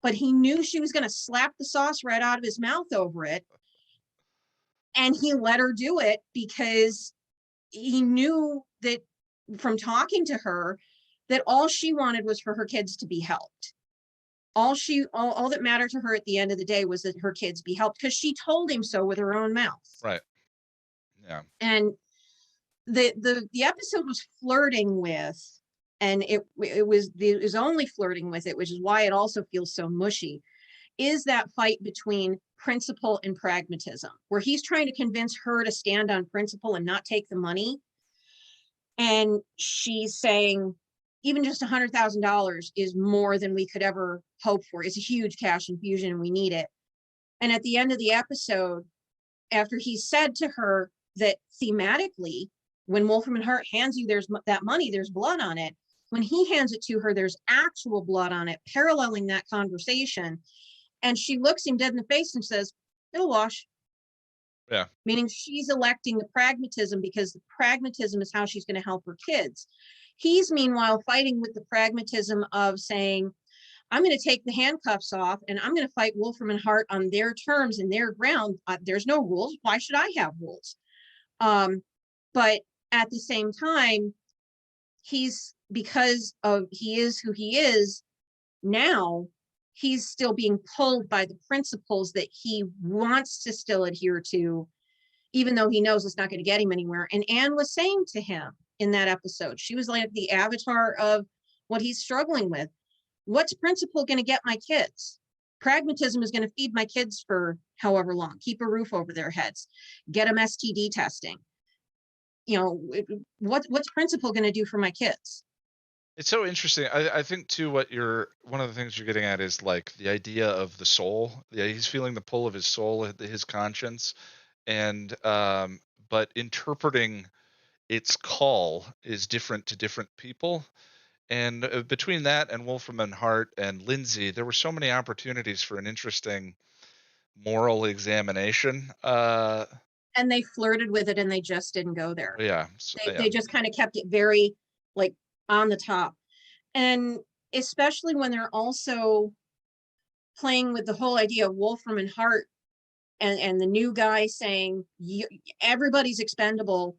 S6: But he knew she was going to slap the sauce right out of his mouth over it. And he let her do it because he knew that from talking to her, that all she wanted was for her kids to be helped. All that mattered to her at the end of the day was that her kids be helped, because she told him so with her own mouth.
S1: Right. Yeah.
S6: And the episode was flirting with, and it was only flirting with it, which is why it also feels so mushy, is that fight between principle and pragmatism, where he's trying to convince her to stand on principle and not take the money. And she's saying, even just $100,000 is more than we could ever hope for. It's a huge cash infusion and we need it. And at the end of the episode, after he said to her that thematically, when Wolfram and Hart hands you that money, there's blood on it. When he hands it to her, there's actual blood on it, paralleling that conversation. And she looks him dead in the face and says, it'll wash.
S1: Yeah.
S6: Meaning she's electing the pragmatism, because the pragmatism is how she's going to help her kids. He's meanwhile fighting with the pragmatism of saying, I'm going to take the handcuffs off and I'm going to fight Wolfram and Hart on their terms and their ground. There's no rules. Why should I have rules? But at the same time, because he is who he is now, he's still being pulled by the principles that he wants to still adhere to, even though he knows it's not going to get him anywhere. And Anne was saying to him in that episode, she was like the avatar of what he's struggling with. What's principle going to get my kids? Pragmatism is going to feed my kids for however long, keep a roof over their heads, get them STD testing. What's principle going to do for my kids?
S1: It's so interesting. I think too, one of the things you're getting at is like the idea of the soul. Yeah, he's feeling the pull of his soul, his conscience, and but interpreting its call is different to different people. And between that and Wolfram and Hart and Lindsay, there were so many opportunities for an interesting moral examination.
S6: And they flirted with it and they just didn't go there.
S1: Yeah.
S6: They just kind of kept it very like on the top. And especially when they're also playing with the whole idea of Wolfram and Hart and the new guy saying everybody's expendable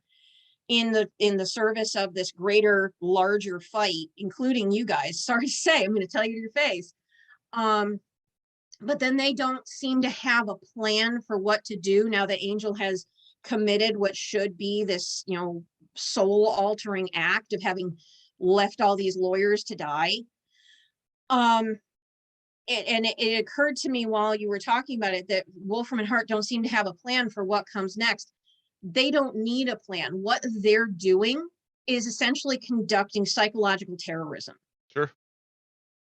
S6: in the service of this greater, larger fight, including you guys. Sorry to say, I'm going to tell you to your face. But then they don't seem to have a plan for what to do now that Angel has committed what should be this, soul altering act of having left all these lawyers to die. It occurred to me while you were talking about it that Wolfram and Hart don't seem to have a plan for what comes next. They don't need a plan. What they're doing is essentially conducting psychological terrorism.
S1: Sure.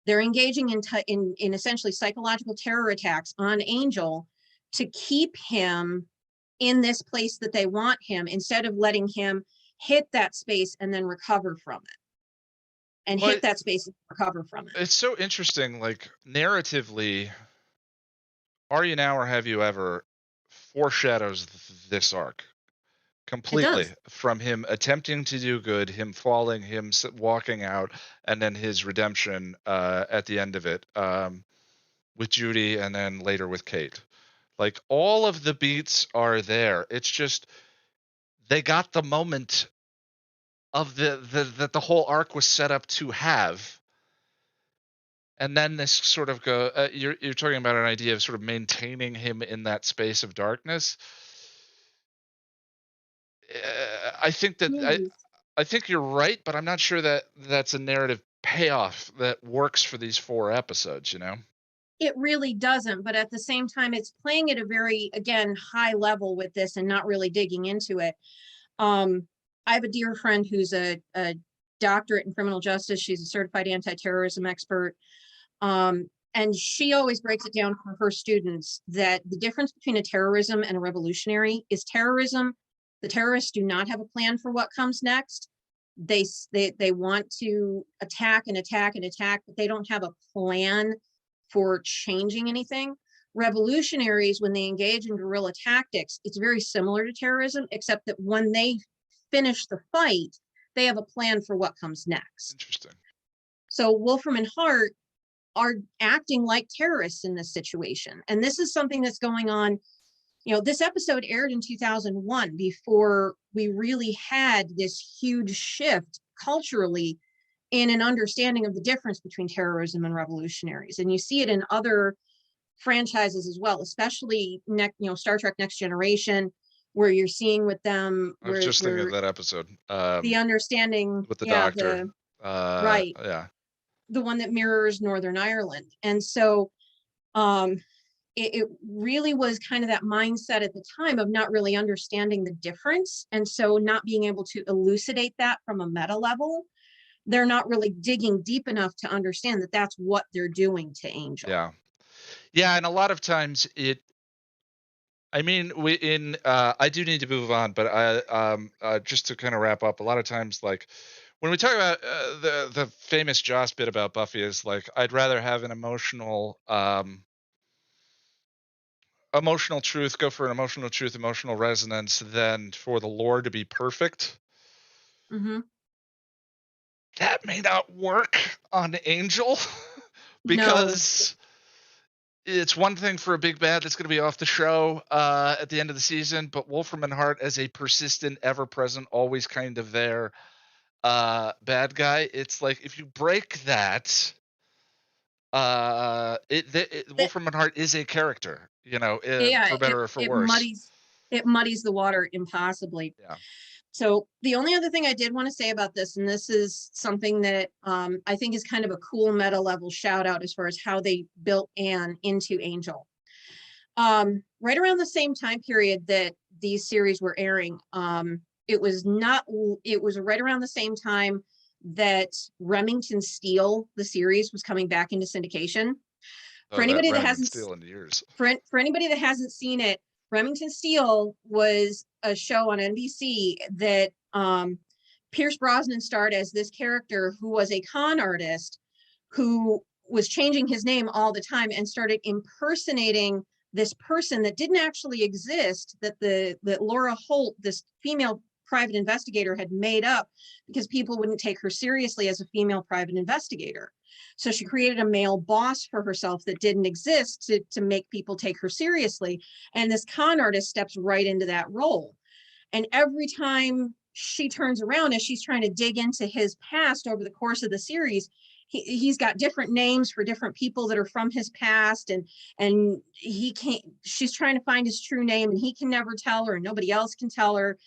S6: They're engaging in essentially psychological terror attacks on Angel to keep him in this place that they want him, instead of letting him hit that space and then recover from it. And hit that space and recover from it.
S1: It's so interesting, like narratively, Are You Now or Have You Ever foreshadows this arc. completely, from him attempting to do good, him falling, him walking out, and then his redemption at the end of it, with Judy and then later with Kate. Like, all of the beats are there. It's just they got the moment of that the whole arc was set up to have. And then this sort of you're talking about an idea of sort of maintaining him in that space of darkness. I think that I think you're right, but I'm not sure that that's a narrative payoff that works for these 4 episodes, you know?
S6: It really doesn't, but at the same time, it's playing at a very, again, high level with this and not really digging into it. I have a dear friend who's a doctorate in criminal justice. She's a certified anti-terrorism expert. And she always breaks it down for her students that the difference between a terrorism and a revolutionary is terrorism. The terrorists do not have a plan for what comes next. They want to attack and attack and attack, but they don't have a plan for changing anything. Revolutionaries, when they engage in guerrilla tactics, it's very similar to terrorism, except that when they finish the fight, they have a plan for what comes next.
S1: Interesting.
S6: So Wolfram and Hart are acting like terrorists in this situation. And this is something that's going on. You know, this episode aired in 2001 before we really had this huge shift culturally in an understanding of the difference between terrorism and revolutionaries. And you see it in other franchises as well, especially Star Trek Next Generation, where you're seeing with them.
S1: I was just thinking of that episode.
S6: The understanding
S1: with the doctor.
S6: Right.
S1: Yeah.
S6: The one that mirrors Northern Ireland. And so it really was kind of that mindset at the time of not really understanding the difference. And so not being able to elucidate that from a meta level, they're not really digging deep enough to understand that that's what they're doing to Angel.
S1: Yeah. Yeah. And a lot of times I do need to move on, but just to kind of wrap up, a lot of times, like, when we talk about the famous Joss bit about Buffy is like, I'd rather have an emotional truth, go for an emotional truth, emotional resonance, than for the lore to be perfect.
S6: Mm-hmm.
S1: That may not work on Angel because it's one thing for a big bad that's going to be off the show at the end of the season, but Wolfram and Hart as a persistent, ever-present, always kind of there bad guy, it's like, if you break that, Wolfram and Hart is a character, for better or for worse.
S6: It muddies the water impossibly.
S1: Yeah.
S6: So the only other thing I did want to say about this, and this is something that I think is kind of a cool meta level shout out as far as how they built Anne into Angel. Right around the same time period that these series were airing, it was right around the same time that Remington Steele, the series, was coming back into syndication. For anybody that hasn't seen it, Remington Steele was a show on NBC that Pierce Brosnan starred as this character who was a con artist who was changing his name all the time and started impersonating this person that didn't actually exist, that Laura Holt, this female private investigator, had made up because people wouldn't take her seriously as a female private investigator. So she created a male boss for herself that didn't exist to make people take her seriously. And this con artist steps right into that role. And every time she turns around, as she's trying to dig into his past over the course of the series, he's got different names for different people that are from his past, and she's trying to find his true name, and he can never tell her, and nobody else can tell her.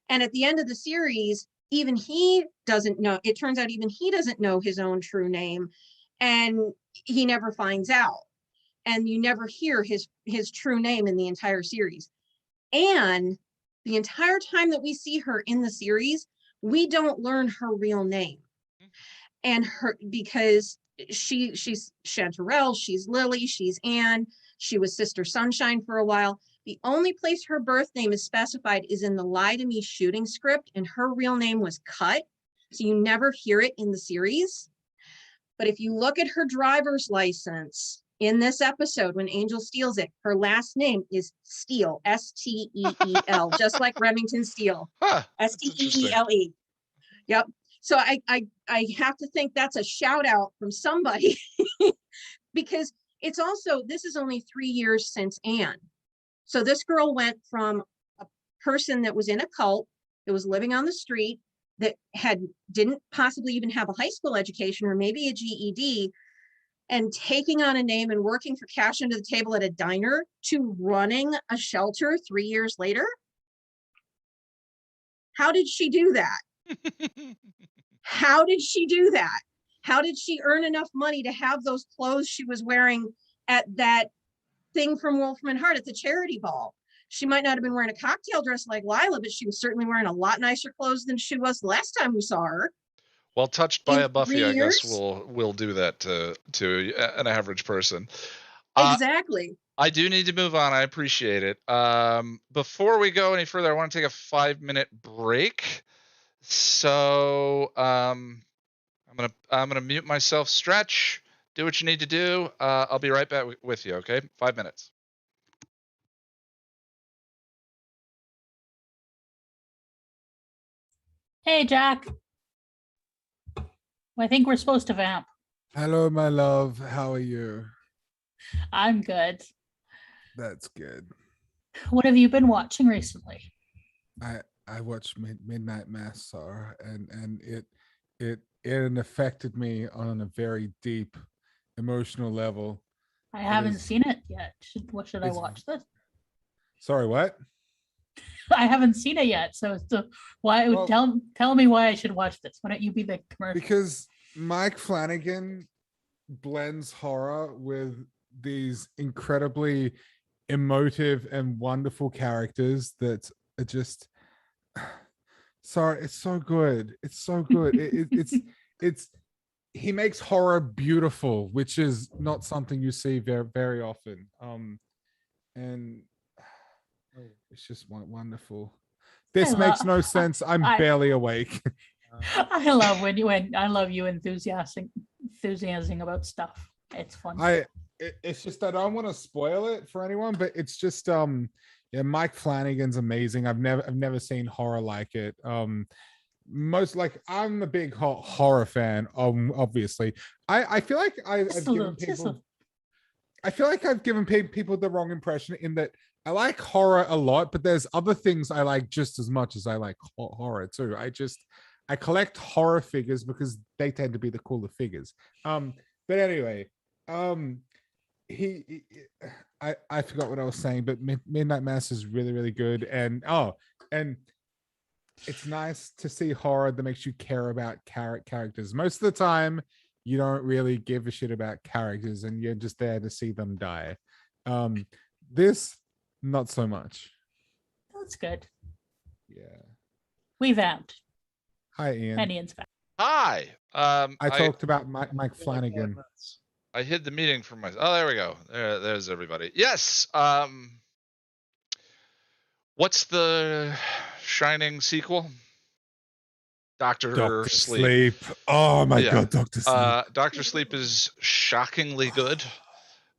S6: And at the end of the series, even he doesn't know. It turns out even he doesn't know his own true name, and he never finds out. And you never hear his true name in the entire series. And the entire time that we see her in the series, we don't learn her real name. And because she's Chanterelle, she's Lily, she's Anne, she was Sister Sunshine for a while. The only place her birth name is specified is in the Lie to Me shooting script, and her real name was cut. So you never hear it in the series. But if you look at her driver's license, in this episode when Angel steals it, her last name is Steele, S-T-E-E-L, just like Remington Steele,
S1: Huh, that's interesting.
S6: S-T-E-E-L-E. Yep. So I have to think that's a shout out from somebody because it's also, this is only 3 years since Anne. So this girl went from a person that was in a cult, that was living on the street, that didn't possibly even have a high school education or maybe a GED, and taking on a name and working for cash under the table at a diner, to running a shelter 3 years later. How did she do that? How did she do that? How did she earn enough money to have those clothes she was wearing at that thing from Wolfram and Hart at the charity ball? She might not have been wearing a cocktail dress like Lila, but she was certainly wearing a lot nicer clothes than she was the last time we saw her.
S1: Well, touched by
S6: In
S1: a Buffy,
S6: 3
S1: I guess
S6: years?
S1: will do that to an average person.
S6: Exactly.
S1: I do need to move on. I appreciate it. Before we go any further, I want to take a 5-minute break. So I'm gonna mute myself, stretch, do what you need to do. I'll be right back with you. Okay, 5 minutes.
S2: Hey, Jack. I think we're supposed to vamp.
S7: Hello, my love. How are you?
S2: I'm good.
S7: That's good.
S2: What have you been watching recently?
S7: I watched Midnight Mass, Sarah, and it affected me on a very deep emotional level.
S2: I haven't
S7: is-
S2: seen it yet. What should I
S7: it's-
S2: watch this?
S7: Sorry, what?
S2: I haven't seen it yet. So why
S7: Well-
S2: tell me why I should watch this? Why don't you be the commercial?
S7: Because Mike Flanagan blends horror with these incredibly emotive and wonderful characters that are just sorry, it's so good. It's so good. It's he makes horror beautiful, which is not something you see very, very often. And it's just wonderful. This
S2: I
S7: makes
S2: lo-
S7: no sense. I'm
S2: I-
S7: barely awake.
S2: I love I love you enthusiasting about stuff. It's fun.
S7: It's just I don't want to spoil it for anyone, but it's just yeah, Mike Flanagan's amazing. I've never seen horror like it. Most like I'm a big horror fan. Obviously, I feel like I've
S2: Just a
S7: given
S2: little- just
S7: people.
S2: a-
S7: I feel like I've given people the wrong impression in that I like horror a lot, but there's other things I like just as much as I like horror too. I collect horror figures because they tend to be the cooler figures. But anyway, I forgot what I was saying, but Midnight Mass is really, really good. And it's nice to see horror that makes you care about characters. Most of the time, you don't really give a shit about characters and you're just there to see them die. This, not so much.
S2: That's good.
S7: Yeah.
S2: We vamped.
S7: Hi, Ian.
S2: And Ian's back.
S1: Hi.
S7: I talked about Mike Flanagan.
S1: I hid the meeting from myself. Oh, there we go. There's everybody. Yes. What's the Shining sequel? Doctor Sleep.
S7: Oh my
S1: Yeah.
S7: god, Doctor Sleep.
S1: Doctor Sleep is shockingly good.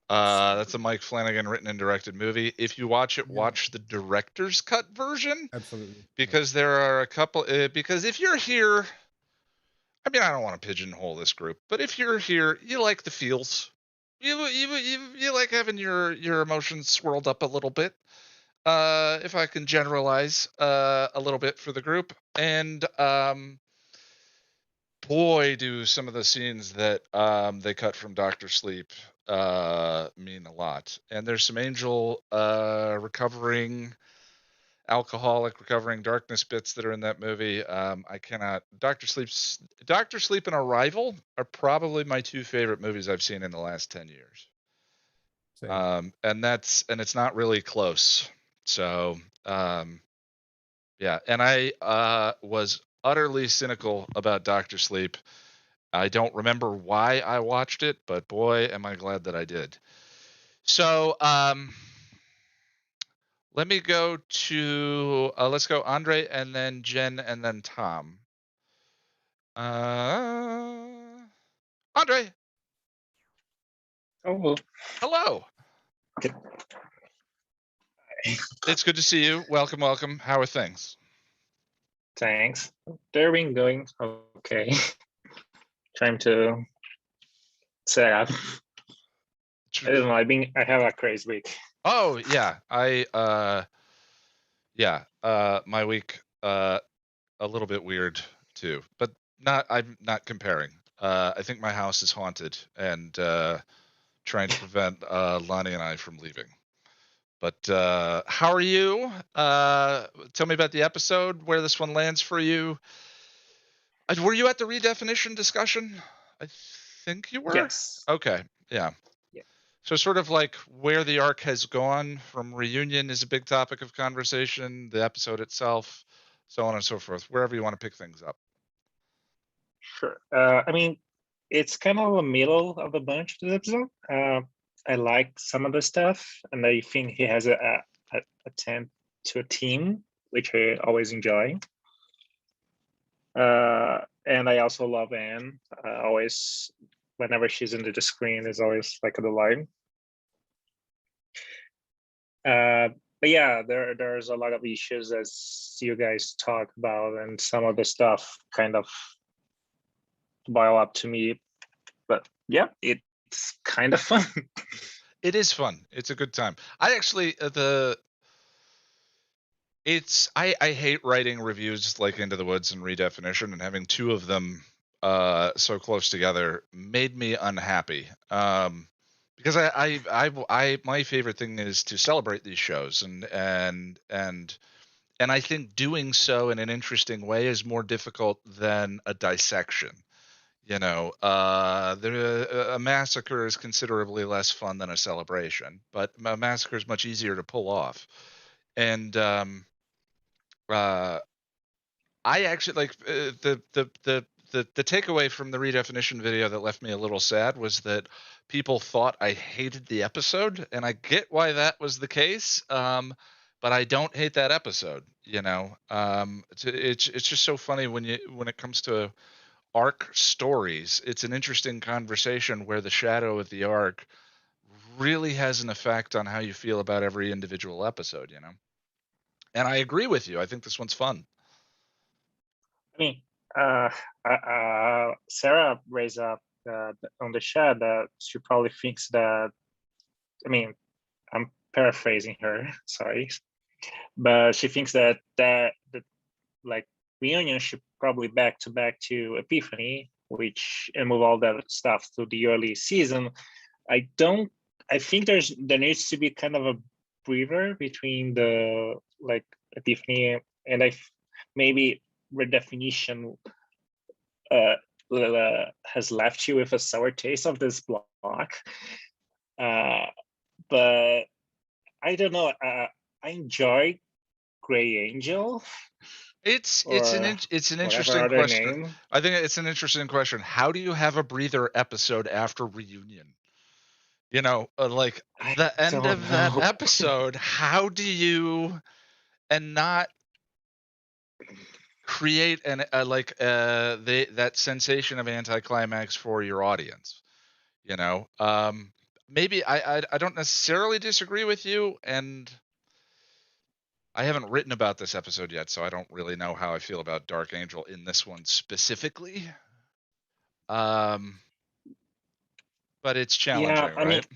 S1: That's a Mike Flanagan written and directed movie. If you watch it,
S7: Yeah.
S1: watch the director's cut version,
S7: Absolutely.
S1: because there are a couple. Because if you're here, I mean, I don't want to pigeonhole this group, but if you're here, you like the feels. You like having your emotions swirled up a little bit. If I can generalize a little bit for the group, and boy, do some of the scenes that they cut from Doctor Sleep mean a lot. And there's some Angel recovering darkness bits that are in that movie. I cannot. Doctor Sleep and Arrival are probably my two favorite movies I've seen in the last 10 years.
S7: Same.
S1: And it's not really close. So yeah, and I was utterly cynical about Doctor Sleep. I don't remember why I watched it, but boy, am I glad that I did. So let me go to let's go Andre and then Jen and then Tom. Andre.
S8: Oh, well,
S1: Hello.
S8: Good.
S1: It's good to see you. Welcome, welcome. How are things?
S8: thanks. They're been going okay. Trying to set up. I don't know. I have a crazy week.
S1: Oh yeah, my week a little bit weird too, but I'm not comparing. I think my house is haunted and trying to prevent Lonnie and I from leaving. But how are you? Tell me about the episode, where this one lands for you. Were you at the redefinition discussion? I think you were.
S8: Yes.
S1: Okay. Yeah.
S8: Yeah.
S1: So sort of like where the arc has gone from reunion is a big topic of conversation, the episode itself, so on and so forth, wherever you want to pick things up.
S8: Sure. I mean, it's kind of the middle of the bunch of the episode. I like some of the stuff, and I think he has a attempt to a team, which I always enjoy. And I also love Anne. Always, whenever she's into the screen, is always like a delight. But yeah, there's a lot of issues as you guys talk about, and some of the stuff kind of boil up to me. But yeah, it's kind of fun.
S1: It is fun. It's a good time. I actually I hate writing reviews like Into the Woods and Redefinition, and having two of them so close together made me unhappy. Because I my favorite thing is to celebrate these shows, and I think doing so in an interesting way is more difficult than a dissection. You know, a massacre is considerably less fun than a celebration, but a massacre is much easier to pull off. And I actually like the takeaway from the redefinition video that left me a little sad was that people thought I hated the episode, and I get why that was the case. But I don't hate that episode. You know, it's just so funny when it comes to arc stories. It's an interesting conversation where the shadow of the arc really has an effect on how you feel about every individual episode. You know, and I agree with you. I think this one's fun.
S8: I mean, Sarah raised up on the chat that she probably thinks that, I mean, I'm paraphrasing her, sorry, but she thinks that like reunion should probably back to Epiphany, which and move all that stuff to the early season. I think there needs to be kind of a breather between the like Epiphany and maybe Redefinition has left you with a sour taste of this block. But I don't know. I enjoy Gray Angel.
S1: It's an interesting question.
S8: Name.
S1: I think it's an interesting question. How do you have a breather episode after reunion? You know, like the end of that episode, how do you and not create that sensation of anticlimax for your audience? You know, maybe I don't necessarily disagree with you, and I haven't written about this episode yet, so I don't really know how I feel about Dark Angel in this one specifically. But it's challenging, right?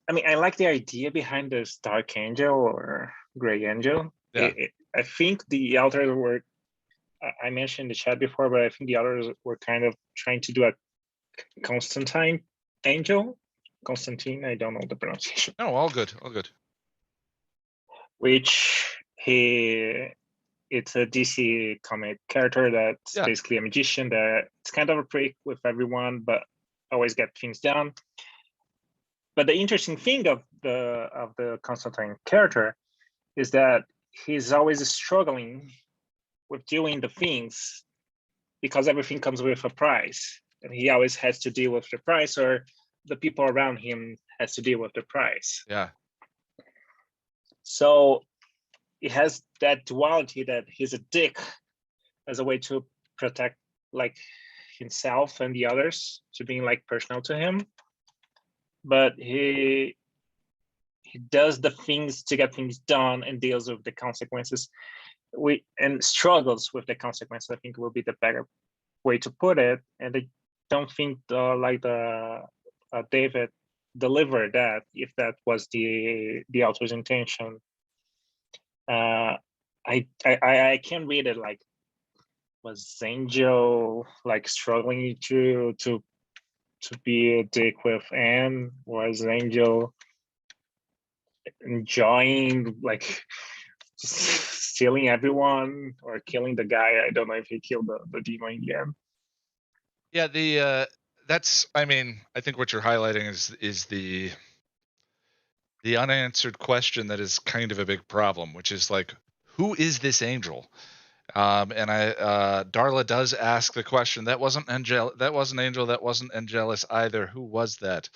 S8: I mean, I like the idea behind this Dark Angel or Gray Angel.
S1: Yeah.
S8: I think the authors were, I mentioned in the chat before, but I think the authors were kind of trying to do a Constantine Angel. Constantine, I don't know the pronunciation.
S1: No, all good, all good.
S8: Which it's a DC comic character that's basically a magician that it's kind of a prick with everyone, but always get things done. But the interesting thing of the Constantine character is that he's always struggling with doing the things because everything comes with a price, and he always has to deal with the price, or the people around him has to deal with the price.
S1: Yeah.
S8: So it has that duality that he's a dick as a way to protect like himself and the others, to being like personal to him. but he does the things to get things done and deals with the consequences. And struggles with the consequences, I think, will be the better way to put it. And I don't think David delivered that, if that was the author's intention. I can read it like, was Angel like struggling to be a dick with Anne? Was Angel enjoying like stealing everyone or killing the guy? I don't know if he killed the demon in the end.
S1: Yeah, that's, I mean, I think what you're highlighting is the unanswered question that is kind of a big problem, which is like, who is this Angel? And Darla does ask the question. That wasn't Angel. That wasn't Angel. That wasn't Angelus either. Who was that?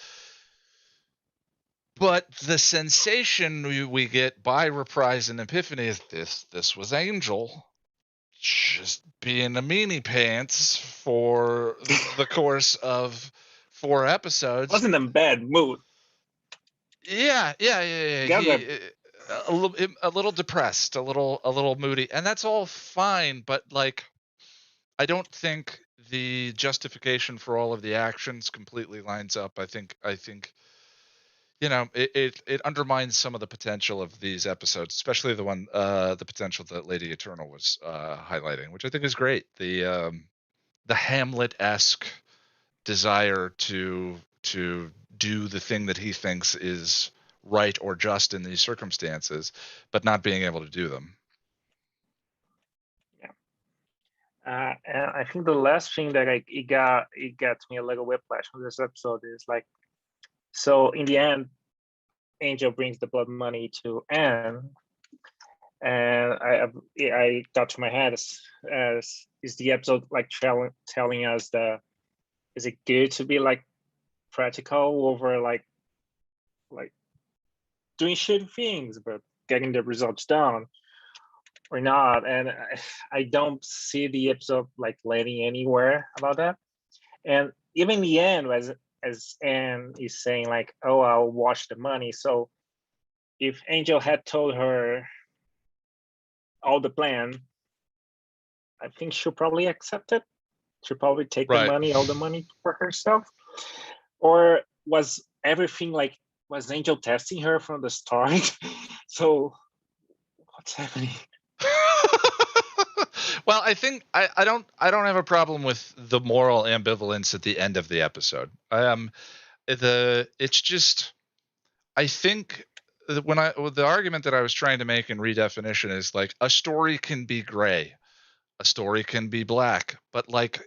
S1: But the sensation we get by Reprise and Epiphany is this was Angel just being a meanie pants for the course of 4 episodes.
S8: Wasn't in bad mood.
S1: Yeah. A little depressed, a little moody, and that's all fine. But like, I don't think the justification for all of the actions completely lines up. I think it undermines some of the potential of these episodes, especially the potential that Lady Eternal was highlighting, which I think is great. The Hamlet-esque desire to do the thing that he thinks is right or just in these circumstances, but not being able to do them.
S8: And I think the last thing that it got me a little whiplash from this episode is like, so in the end, Angel brings the blood money to Anne, and I got to my head as is the episode like telling us that is it good to be like practical over like doing shitty things but getting the results done, or not? And I don't see the episode like leading anywhere about that. And even in the end, as Anne is saying like, oh, I'll watch the money. So if Angel had told her all the plan, I think she'll probably accept it. She'll probably take the money, all the money for herself. Or was everything like, was Angel testing her from the start? So what's happening?
S1: Well, I think I don't have a problem with the moral ambivalence at the end of the episode. It's just, I think the argument that I was trying to make in redefinition is like, a story can be gray, a story can be black, but like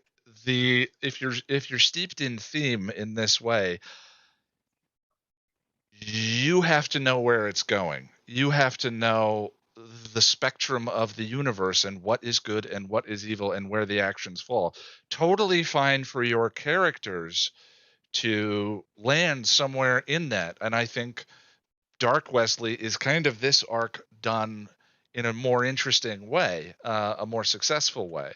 S1: if you're steeped in theme in this way, you have to know where it's going. You have to know the spectrum of the universe and what is good and what is evil and where the actions fall. Totally fine for your characters to land somewhere in that. And I think Dark Wesley is kind of this arc done in a more interesting way, a more successful way.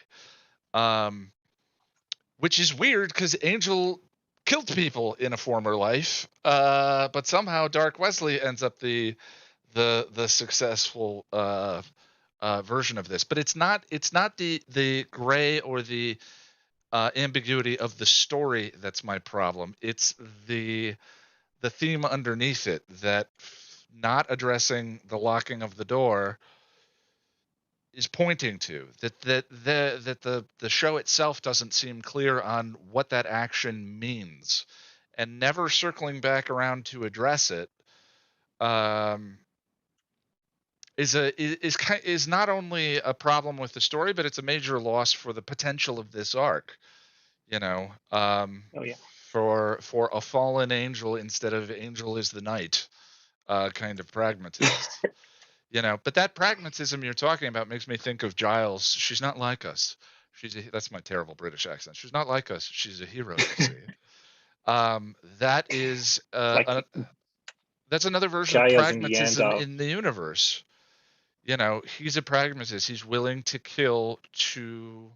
S1: Which is weird because Angel killed people in a former life, but somehow Dark Wesley ends up the successful version of this. But it's not the gray or the ambiguity of the story that's my problem. It's the theme underneath it, that not addressing the locking of the door is pointing to, that the show itself doesn't seem clear on what that action means, and never circling back around to address it is not only a problem with the story, but it's a major loss for the potential of this arc. For a fallen angel instead of Angel is the knight kind of pragmatist. But that pragmatism you're talking about makes me think of Giles. She's not like us. That's my terrible British accent. She's not like us. She's a hero. That is that's another version
S8: Giles
S1: of pragmatism
S8: in
S1: the universe. He's a pragmatist. He's willing to kill to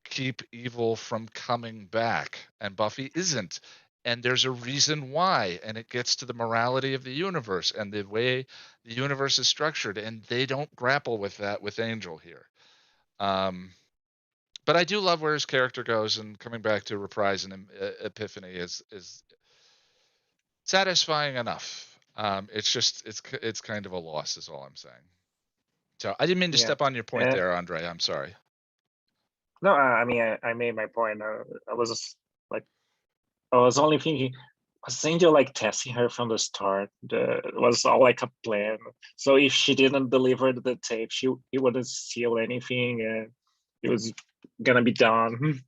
S1: keep evil from coming back, and Buffy isn't. and there's a reason why, and it gets to the morality of the universe and the way the universe is structured, and they don't grapple with that with Angel here. But I do love where his character goes, and coming back to Reprise and Epiphany is satisfying enough. It's just it's kind of a loss, is all I'm saying. So I didn't mean to
S8: Yeah.
S1: step on your point
S8: Eh.
S1: there, Andre. I'm sorry.
S8: No, I mean, I made my point. I was just, like, I was only thinking, was Angel like testing her from the start? It was all like a plan. So if she didn't deliver the tape, he wouldn't steal anything, and it was gonna be done.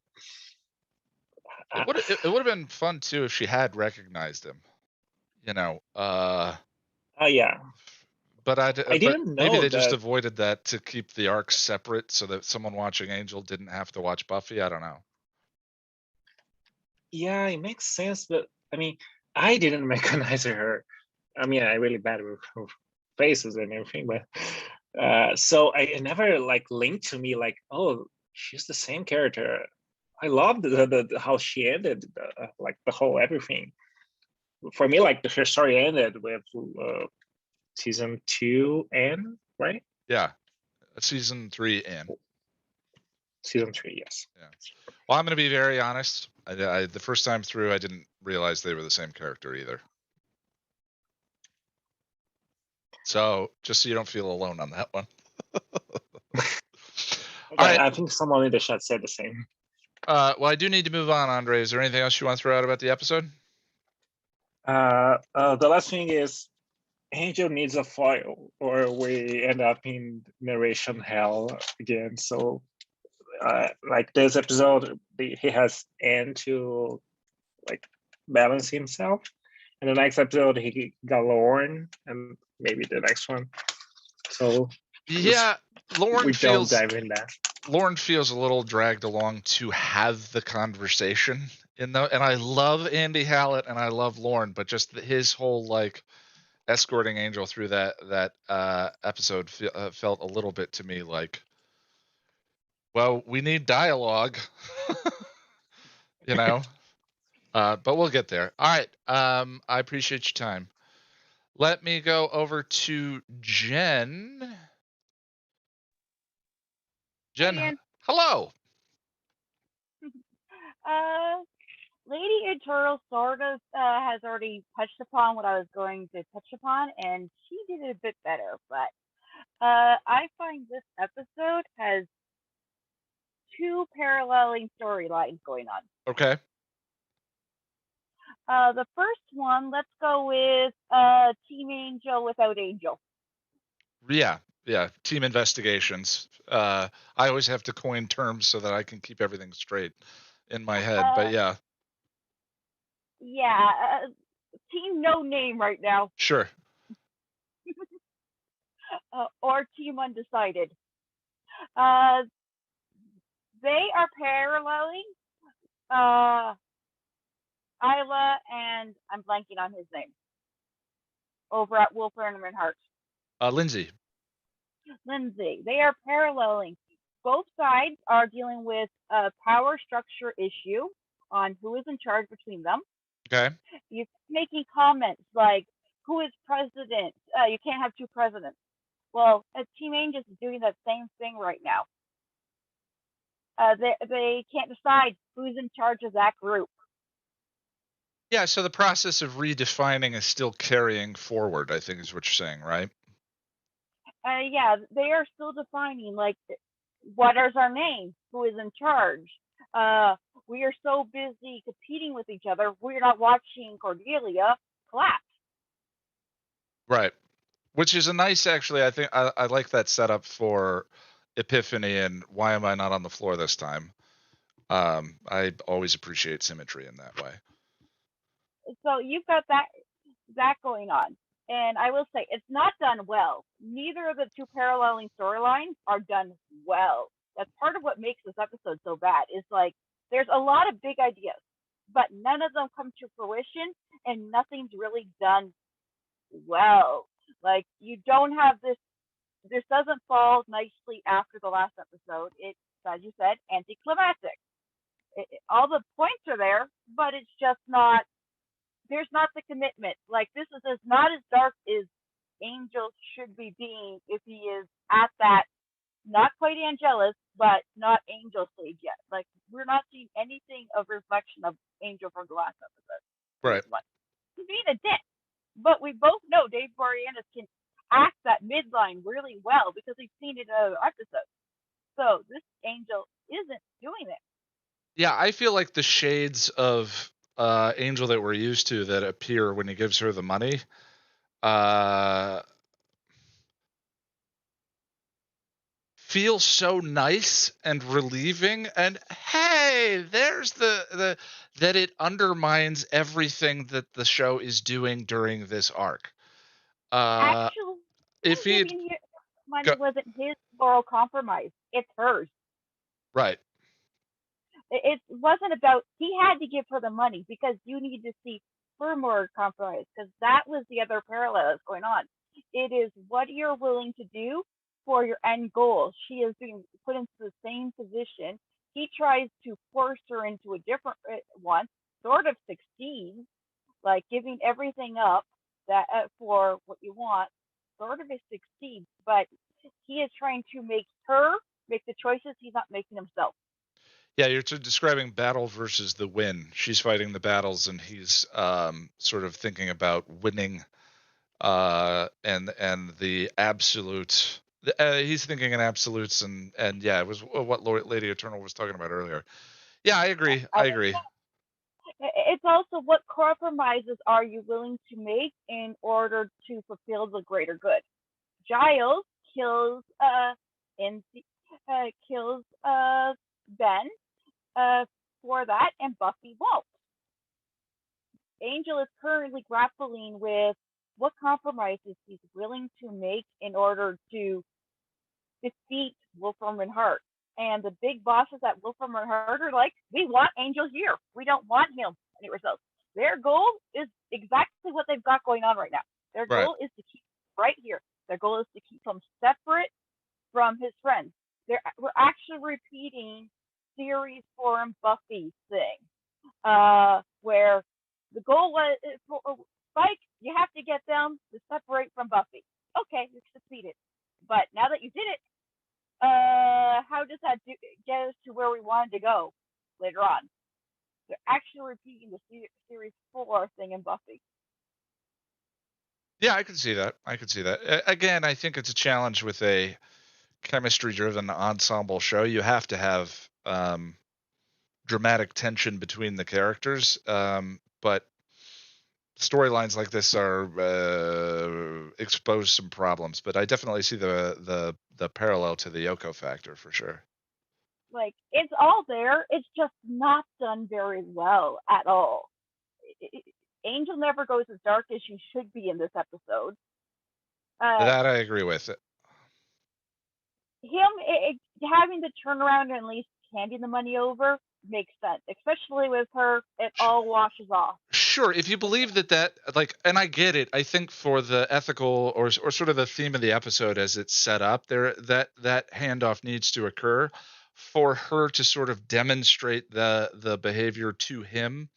S1: It would have been fun too if she had recognized him. You know,
S8: Yeah.
S1: but
S8: I
S1: but
S8: didn't
S1: maybe
S8: know
S1: they just
S8: that.
S1: avoided that to keep the arcs separate so that someone watching Angel didn't have to watch Buffy. I don't know.
S8: Yeah, it makes sense, but I mean, I didn't recognize her. I mean, I'm really bad with faces and everything, but so it never like linked to me like, oh, she's the same character. I loved the how she ended, like the whole everything. For me, like her story ended with season 2 end, right?
S1: Yeah, season 3 in.
S8: Season 3, yes.
S1: Yeah. Well, I'm going to be very honest. I the first time through, I didn't realize they were the same character either. So just so you don't feel alone on that one.
S8: Okay,
S1: All right.
S8: I think someone in the chat said the same.
S1: Well, I do need to move on, Andre. Is there anything else you want to throw out about the episode?
S8: The last thing is Angel needs a foil, or we end up in narration hell again. So, like this episode, he has Anne to like balance himself, and the next episode he got Lorne, and maybe the next one. So
S1: Yeah, Lauren
S8: we don't
S1: feels
S8: dive in that.
S1: Lauren feels a little dragged along to have the conversation and I love Andy Hallett and I love Lauren, but just his whole like escorting Angel through that episode felt a little bit to me like, well, we need dialogue, you know. But we'll get there. All right. I appreciate your time. Let me go over to Jen. Jen,
S9: Ian.
S1: hello.
S9: Lady Eternal sort of has already touched upon what I was going to touch upon, and she did it a bit better. But I find this episode has two paralleling storylines going on.
S1: Okay.
S9: The first one, let's go with Team Angel without Angel.
S1: Yeah. Team investigations. I always have to coin terms so that I can keep everything straight in my head. But yeah.
S9: Yeah. Team No Name right now.
S1: Sure.
S9: Or Team Undecided. They are paralleling Isla and I'm blanking on his name over at Wolf Ornament Heart.
S1: Lindsay.
S9: They are paralleling. Both sides are dealing with a power structure issue on who is in charge between them.
S1: Okay.
S9: You're making comments like, who is president? You can't have two presidents. Well, Team Angel is doing that same thing right now. They can't decide who's in charge of that group.
S1: Yeah, so the process of redefining is still carrying forward, I think is what you're saying, right?
S9: Yeah, they are still defining, like, what is our name? Who is in charge? We are so busy competing with each other, we're not watching Cordelia collapse.
S1: Right. Which is a nice, actually, I think I like that setup for Epiphany and why am I not on the floor this time? I always appreciate symmetry in that way.
S9: So you've got that going on. And I will say, it's not done well. Neither of the two paralleling storylines are done well. That's part of what makes this episode so bad. Is like, there's a lot of big ideas, but none of them come to fruition, and nothing's really done well. Like, you don't have this doesn't fall nicely after the last episode. It's, as you said, anticlimactic. All the points are there, but it's just not there's not the commitment. Like this is not as dark as Angel should be being if he is at that not quite Angelus, but not Angel stage yet. Like we're not seeing anything of reflection of Angel from the last episode.
S1: Right.
S9: He's being a dick. But we both know Dave Boreanaz can act that midline really well because we've seen it in other episodes. So this Angel isn't doing it.
S1: Yeah, I feel like the shades of Angel that we're used to that appear when he gives her the money feel so nice and relieving, and hey, there's the that it undermines everything that the show is doing during this arc.
S9: Actually,
S1: if he
S9: giving her money wasn't his moral compromise. It's hers.
S1: Right.
S9: It wasn't about, he had to give her the money because you need to see her moral compromise because that was the other parallel that's going on. It is what you're willing to do for your end goal. She is being put into the same position. He tries to force her into a different one, sort of succeeds, like giving everything up that for what you want, sort of succeeds, but he is trying to make her make the choices he's not making himself.
S1: Yeah, you're describing battle versus the win. She's fighting the battles, and he's sort of thinking about winning, and the absolute. He's thinking in absolutes, and yeah, it was what Lady Eternal was talking about earlier. Yeah, I agree. I agree.
S9: It's also what compromises are you willing to make in order to fulfill the greater good. Giles kills Ben for that, and Buffy won't. Angel is currently grappling with what compromises he's willing to make in order to defeat Wolfram and Hart. And the big bosses at Wolfram and Hart are like, we want Angel here. We don't want him anywhere else. Their goal is exactly what they've got going on right now. Their goal is to keep right here. Their goal is to keep him separate from his friends. We're actually repeating series 4 and Buffy thing, where the goal was for Spike, you have to get them to separate from Buffy. Okay, you succeeded. But now that you did it, how does that get us to where we wanted to go later on? They're actually repeating the series 4 thing in Buffy.
S1: Yeah, I can see that. Again, I think it's a challenge with a chemistry-driven ensemble show. You have to have dramatic tension between the characters, but storylines like this are expose some problems. But I definitely see the parallel to the Yoko factor for sure.
S9: Like, it's all there. It's just not done very well at all. Angel never goes as dark as she should be in this episode.
S1: That I agree with.
S9: Him having to turn around and at least handing the money over makes sense, especially with her. It all washes off.
S1: Sure, if you believe that like, and I get it. I think for the ethical or sort of the theme of the episode as it's set up, there that handoff needs to occur for her to sort of demonstrate the behavior to him.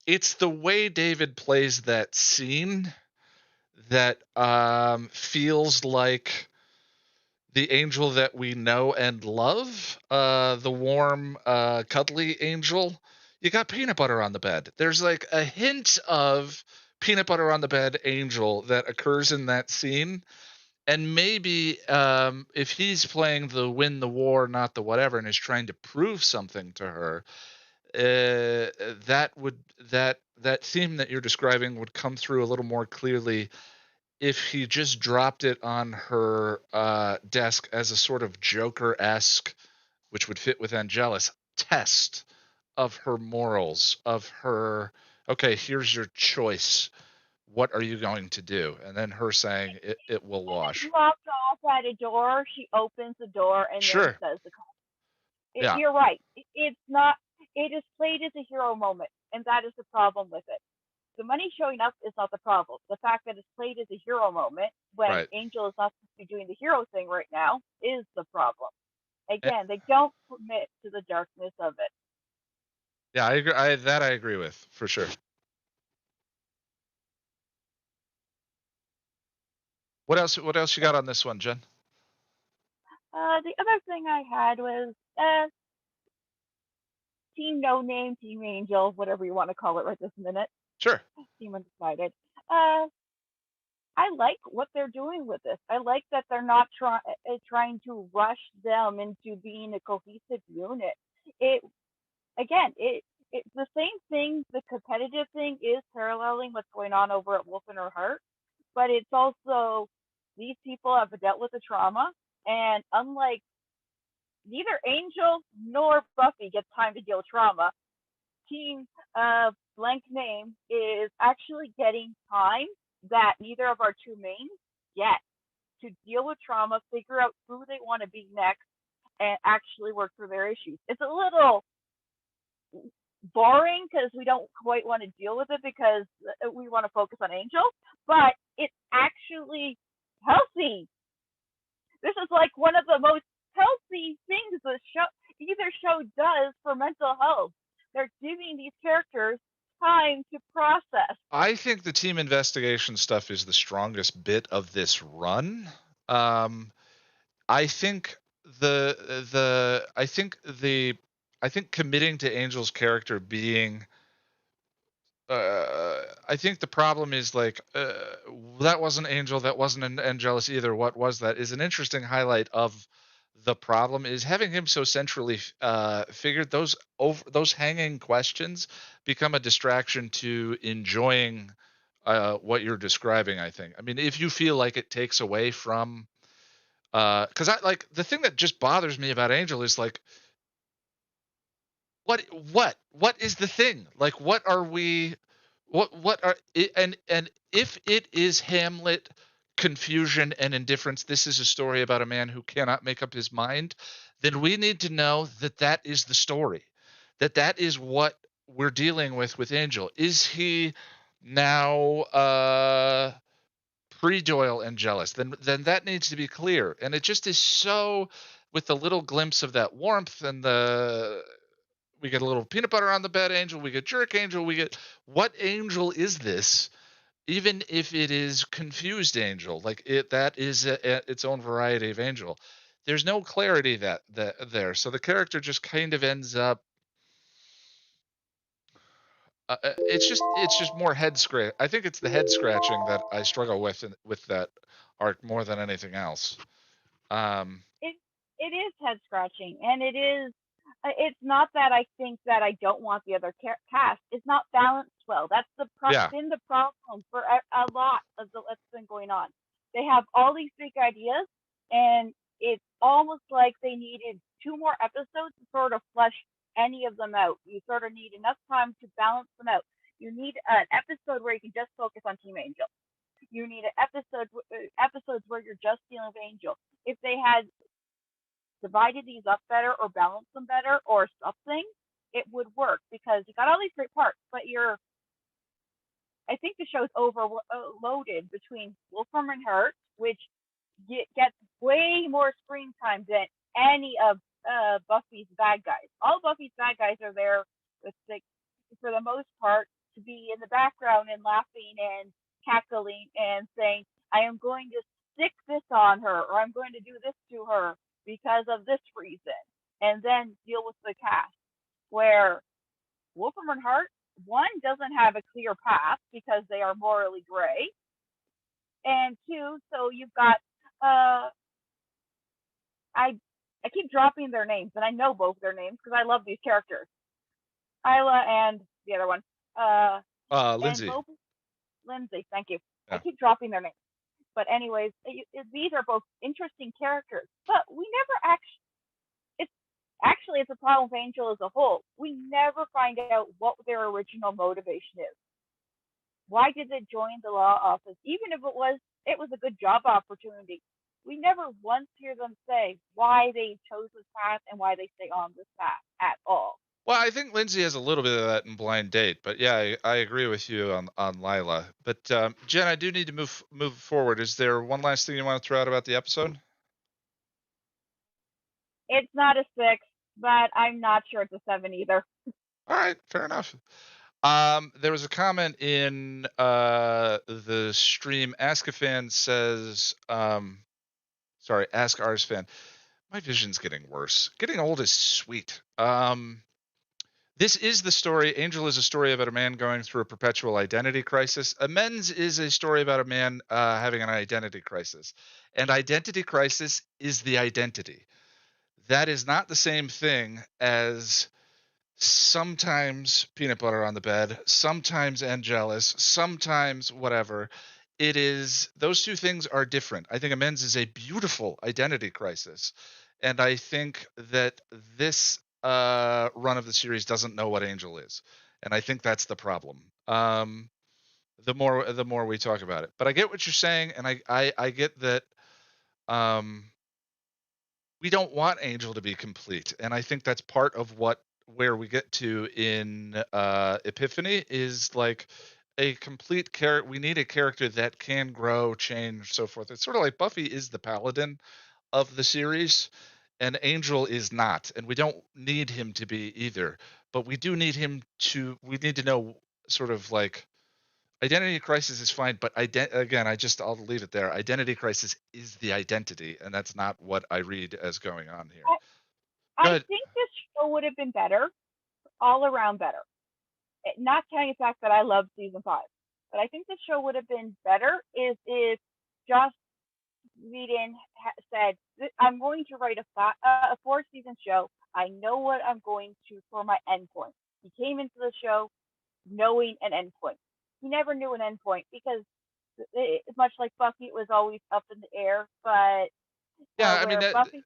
S1: It's the way David plays that scene that feels like the Angel that we know and love, the warm, cuddly Angel. You got peanut butter on the bed. There's like a hint of peanut butter on the bed Angel that occurs in that scene. And maybe if he's playing the win the war, not the whatever, and is trying to prove something to her, that theme that you're describing would come through a little more clearly if he just dropped it on her desk as a sort of Joker-esque, which would fit with Angelus, test of her morals, of her, okay, here's your choice. What are you going to do? And then her saying it will wash.
S9: Locked off at a door, she opens the door and then says the comment. You're right. It's not. It is played as a hero moment, and that is the problem with it. The money showing up is not the problem. The fact that it's played as a hero moment when Angel is not supposed to be doing the hero thing right now is the problem. Again, they don't commit to the darkness of it.
S1: Yeah, I agree. I agree with for sure. What else? What else you got on this one, Jen?
S9: The other thing I had was Team No Name, Team Angel, whatever you want to call it right this minute.
S1: Sure.
S9: Team Undecided. I like what they're doing with this. I like that they're not trying to rush them into being a cohesive unit. It's the same thing. The competitive thing is paralleling what's going on over at Wolf and Her Heart, but it's also these people have dealt with the trauma, and unlike neither Angel nor Buffy gets time to deal with trauma, Team Blank Name is actually getting time that neither of our two mains get to deal with trauma, figure out who they want to be next, and actually work through their issues. It's a little boring because we don't quite want to deal with it because we want to focus on Angel, but it's actually healthy. This is like one of the most healthy things either show does for mental health. They're giving these characters time to process.
S1: I think the team investigation stuff is the strongest bit of this run. I think I think committing to Angel's character being I think the problem is like that wasn't Angel, that wasn't Angelus either. What was that? Is an interesting highlight of the problem is having him so centrally figured. Those hanging questions become a distraction to enjoying what you're describing. I think. I mean, if you feel like it takes away from, because I like the thing that just bothers me about Angel is like, what is the thing? Like, what are we? What are and if it is Hamlet confusion and indifference, this is a story about a man who cannot make up his mind, then we need to know that that is the story, that is what we're dealing with Angel. Is he now pre-Doyle and jealous? Then that needs to be clear. And it just is so, with the little glimpse of that warmth and we get a little peanut butter on the bed Angel, we get jerk Angel, we get, what Angel is this? Even if it is confused Angel, like that is its own variety of Angel. There's no clarity that there. So the character just kind of ends up. It's just more head scratch. I think it's the head scratching that I struggle with that arc more than anything else.
S9: It is head scratching, and it is. It's not that I think that I don't want the other cast. It's not balanced well. That's been the problem for a lot of what's been going on. They have all these big ideas, and it's almost like they needed 2 more episodes to sort of flesh any of them out. You sort of need enough time to balance them out. You need an episode where you can just focus on Team Angel. You need an episodes where you're just dealing with Angel. If they had divided these up better or balanced them better or something, it would work, because you got all these great parts, but I think the show's overloaded between Wolfram and Hurt, which gets way more screen time than any of Buffy's bad guys. All Buffy's bad guys are there for the most part to be in the background and laughing and cackling and saying, I am going to stick this on her, or I'm going to do this to her because of this reason, and then deal with the cast. Where Wolfram and Hart, one, doesn't have a clear path because they are morally gray, and 2, so you've got I keep dropping their names, and I know both their names because I love these characters, Isla and the other one,
S1: Lindsay.
S9: Lindsay, thank you.
S1: Yeah.
S9: I keep dropping their names. But anyways, these are both interesting characters, but we never it's a problem with Angel as a whole. We never find out what their original motivation is. Why did they join the law office? Even if it was a good job opportunity, we never once hear them say why they chose this path and why they stay on this path at all.
S1: Well, I think Lindsay has a little bit of that in Blind Date, but yeah, I agree with you on Lila. But Jen, I do need to move forward. Is there one last thing you want to throw out about the episode?
S9: It's not a 6, but I'm not sure it's a 7 either.
S1: All right, fair enough. There was a comment in the stream. Ask a fan says, sorry, Ask Ours fan. My vision's getting worse. Getting old is sweet. This is the story. Angel is a story about a man going through a perpetual identity crisis. Amends is a story about a man having an identity crisis. And identity crisis is the identity. That is not the same thing as sometimes peanut butter on the bed, sometimes Angelus, sometimes whatever. It is, those two things are different. I think Amends is a beautiful identity crisis. And I think that this run of the series doesn't know what Angel is. And I think that's the problem. The more we talk about it. But I get what you're saying, and I get that we don't want Angel to be complete. And I think that's part of where we get to in Epiphany is like a complete character. We need a character that can grow, change, so forth. It's sort of like Buffy is the paladin of the series, and Angel is not, and we don't need him to be either. But we do need him to. We need to know sort of like identity crisis is fine, but again, I'll leave it there. Identity crisis is the identity, and that's not what I read as going on here.
S9: I think this show would have been better, all around better. Not counting the fact that I love season 5, but I think the show would have been better if Joss Whedon said, "I'm going to write a 4-season show. I know what I'm going to for my endpoint." He came into the show knowing an endpoint. He never knew an endpoint because, much like Buffy, it was always up in the air. But
S1: yeah, I mean,
S9: Buffy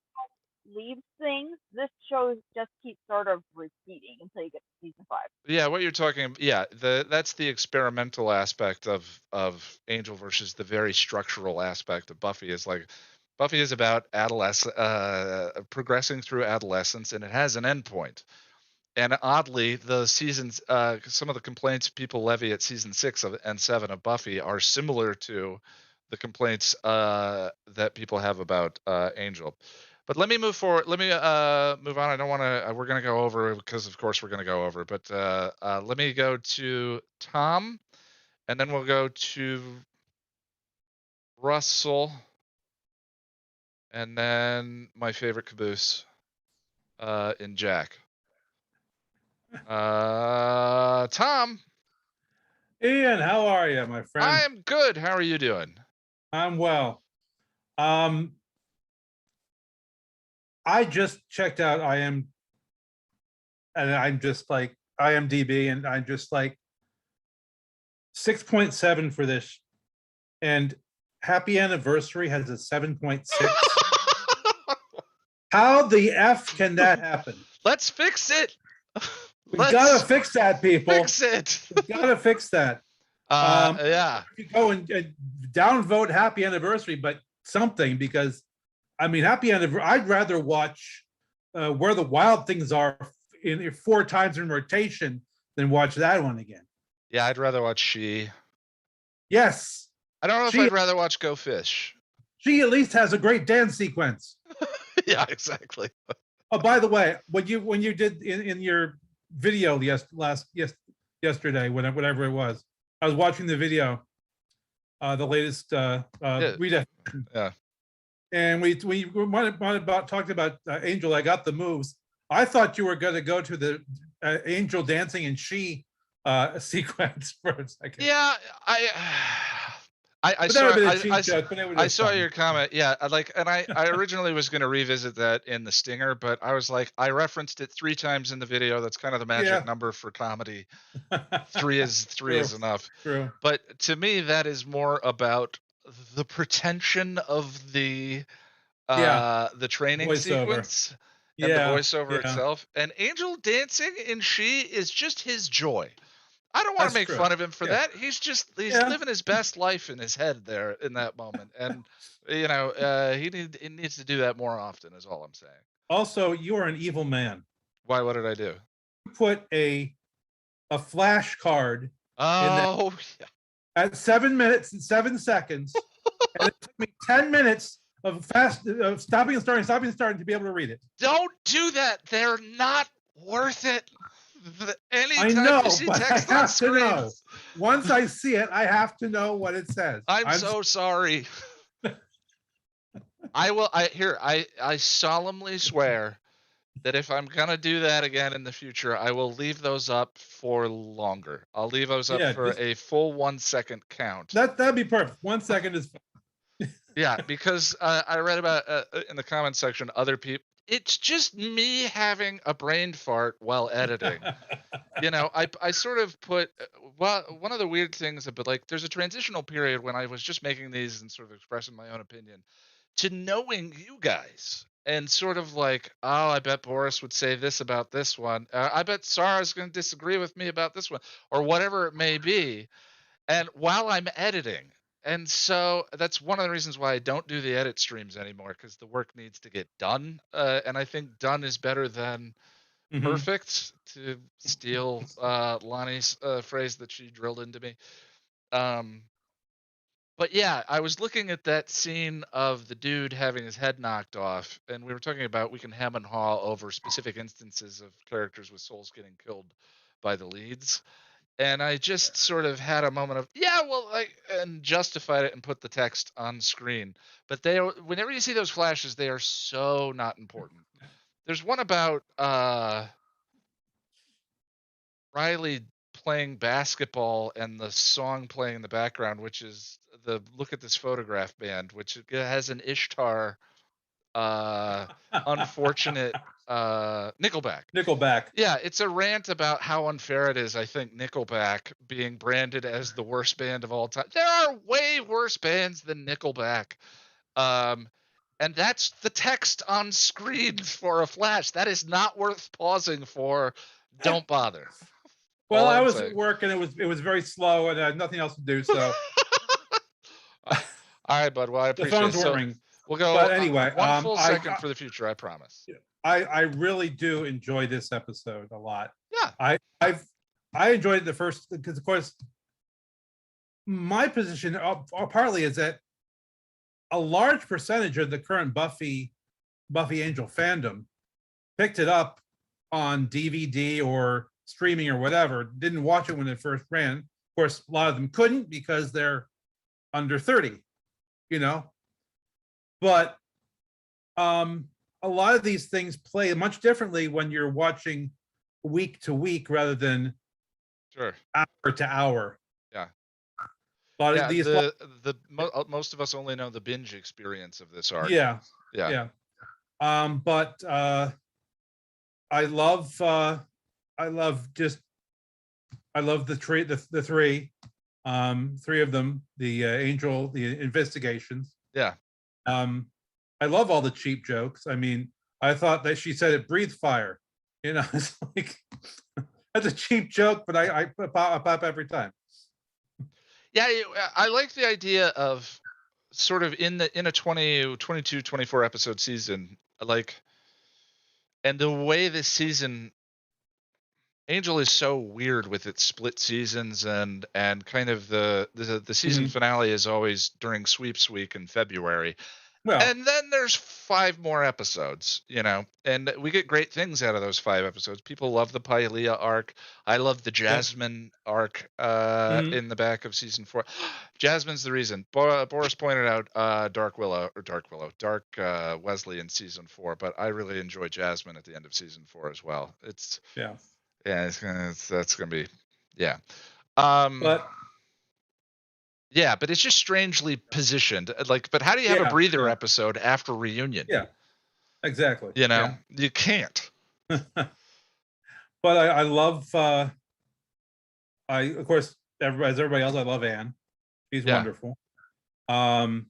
S9: leaves things, this show just keeps sort of repeating until you get to season 5.
S1: Yeah, what you're talking, that's the experimental aspect of Angel versus the very structural aspect of Buffy. Is like Buffy is about progressing through adolescence, and it has an endpoint. And oddly, the seasons, some of the complaints people levy at season 6 and 7 of Buffy are similar to the complaints that people have about Angel. But let me move forward. Let me move on. I don't want to. We're going to go over because, of course, we're going to go over. But let me go to Tom, and then we'll go to Russell, and then my favorite caboose in Jack. Tom.
S10: Ian, how are you, my friend?
S1: I am good. How are you doing?
S10: I'm well. I just checked out and I'm just like IMDb, and I'm just like 6.7 for this, and Happy Anniversary has a 7.6. How the F can that happen?
S1: Let's fix it.
S10: We gotta fix that, people.
S1: Fix it.
S10: We gotta fix that.
S1: Yeah.
S10: You go and downvote Happy Anniversary, but something, because I mean, Happy Anniversary. I'd rather watch Where the Wild Things Are in 4 times in rotation than watch that one again.
S1: Yeah, I'd rather watch She.
S10: Yes.
S1: I don't know if I'd rather watch Go Fish.
S10: She at least has a great dance sequence.
S1: Yeah, exactly.
S10: Oh, by the way, when you did in your video yesterday, whatever it was, I was watching the video, the latest redefinition.
S1: Yeah.
S10: And we talked about Angel. I got the moves. I thought you were going to go to the Angel dancing and She sequence for a second.
S1: Yeah, I saw your comment. Yeah, I originally was going to revisit that in the stinger, but I was like, I referenced it 3 times in the video. That's kind of the magic number for comedy. 3 is enough.
S10: True.
S1: But to me, that is more about the pretension of the training sequence and the voiceover itself. And Angel dancing in She is just his joy. I don't want to make fun of him for that. He's living his best life in his head there in that moment. And he needs to do that more often is all I'm saying.
S10: Also, you are an evil man.
S1: Why? What did I do?
S10: You put a flash card at 7 minutes and 7 seconds. And it took me 10 minutes of stopping and starting to be able to read it.
S1: Don't do that. They're not worth it. Anytime
S10: know,
S1: you see
S10: but I
S1: text on
S10: have to
S1: screen,
S10: know. Once I see it, I have to know what it says.
S1: I'm so sorry. I solemnly swear that if I'm gonna do that again in the future, I will leave those up for longer. I'll leave those up
S10: Yeah,
S1: for
S10: just-
S1: a full 1 second count.
S10: That'd be perfect. 1 second is
S1: Yeah, because I read about in the comments section other people. It's just me having a brain fart while editing. You know, I sort of put well, one of the weird things, but like there's a transitional period when I was just making these and sort of expressing my own opinion to knowing you guys and sort of like, oh, I bet Boris would say this about this one. I bet Sarah's going to disagree with me about this one, or whatever it may be. And while I'm editing, and so that's one of the reasons why I don't do the edit streams anymore, because the work needs to get done. And I think done is better than
S10: Mhm.
S1: perfect, to steal Lonnie's phrase that she drilled into me. But yeah, I was looking at that scene of the dude having his head knocked off, and we were talking about we can hem and haw over specific instances of characters with souls getting killed by the leads. And I just sort of had a moment of, yeah, well, and justified it and put the text on screen. But whenever you see those flashes, they are so not important. There's one about Riley playing basketball and the song playing in the background, which is the Look at This Photograph band, which has an Ishtar unfortunate Nickelback.
S10: Nickelback.
S1: Yeah, it's a rant about how unfair it is, I think, Nickelback being branded as the worst band of all time. There are way worse bands than Nickelback. And that's the text on screen for a flash. That is not worth pausing for. Don't bother.
S10: Well,
S1: All
S10: I
S1: I'm
S10: was
S1: saying.
S10: at work and it was very slow and I had nothing else to do. So
S1: All right, bud. Well, I
S10: the
S1: appreciate it.
S10: phones
S1: So
S10: weren't ringing.
S1: we'll go
S10: But anyway,
S1: one full
S10: I-
S1: second for the future, I promise.
S10: I really do enjoy this episode a lot.
S1: Yeah.
S10: I enjoyed it the first because of course my position partly is that a large percentage of the current Buffy Angel fandom picked it up on DVD or streaming or whatever, didn't watch it when it first ran. Of course, a lot of them couldn't because they're under 30, you know. But a lot of these things play much differently when you're watching week to week rather than
S1: Sure.
S10: hour to hour.
S1: Yeah.
S10: A lot
S1: Yeah,
S10: of these,
S1: most of us only know the binge experience of this arc.
S10: yeah,
S1: Yeah.
S10: yeah. But I love the three of them, the Angel, the investigations.
S1: Yeah.
S10: I love all the cheap jokes. I mean, I thought that she said it breathed fire. You know, it's like that's a cheap joke, but I pop every time.
S1: Yeah, I like the idea of sort of in a 22, 24 episode season, like, and the way this season, Angel is so weird with its split seasons and kind of the season finale is always during sweeps week in February.
S10: Well,
S1: And then there's 5 more episodes, you know, and we get great things out of those 5 episodes. People love the Pylia arc. I love the Jasmine arc in the back of season 4. Jasmine's the reason. Boris pointed out Dark Wesley in season 4, but I really enjoy Jasmine at the end of season 4 as well. That's gonna be
S10: but
S1: yeah, but it's just strangely positioned. Like, but how do you have a breather episode after reunion?
S10: Yeah, exactly.
S1: You know, you can't.
S10: But I love, of course, everybody else, I love Anne. She's wonderful. And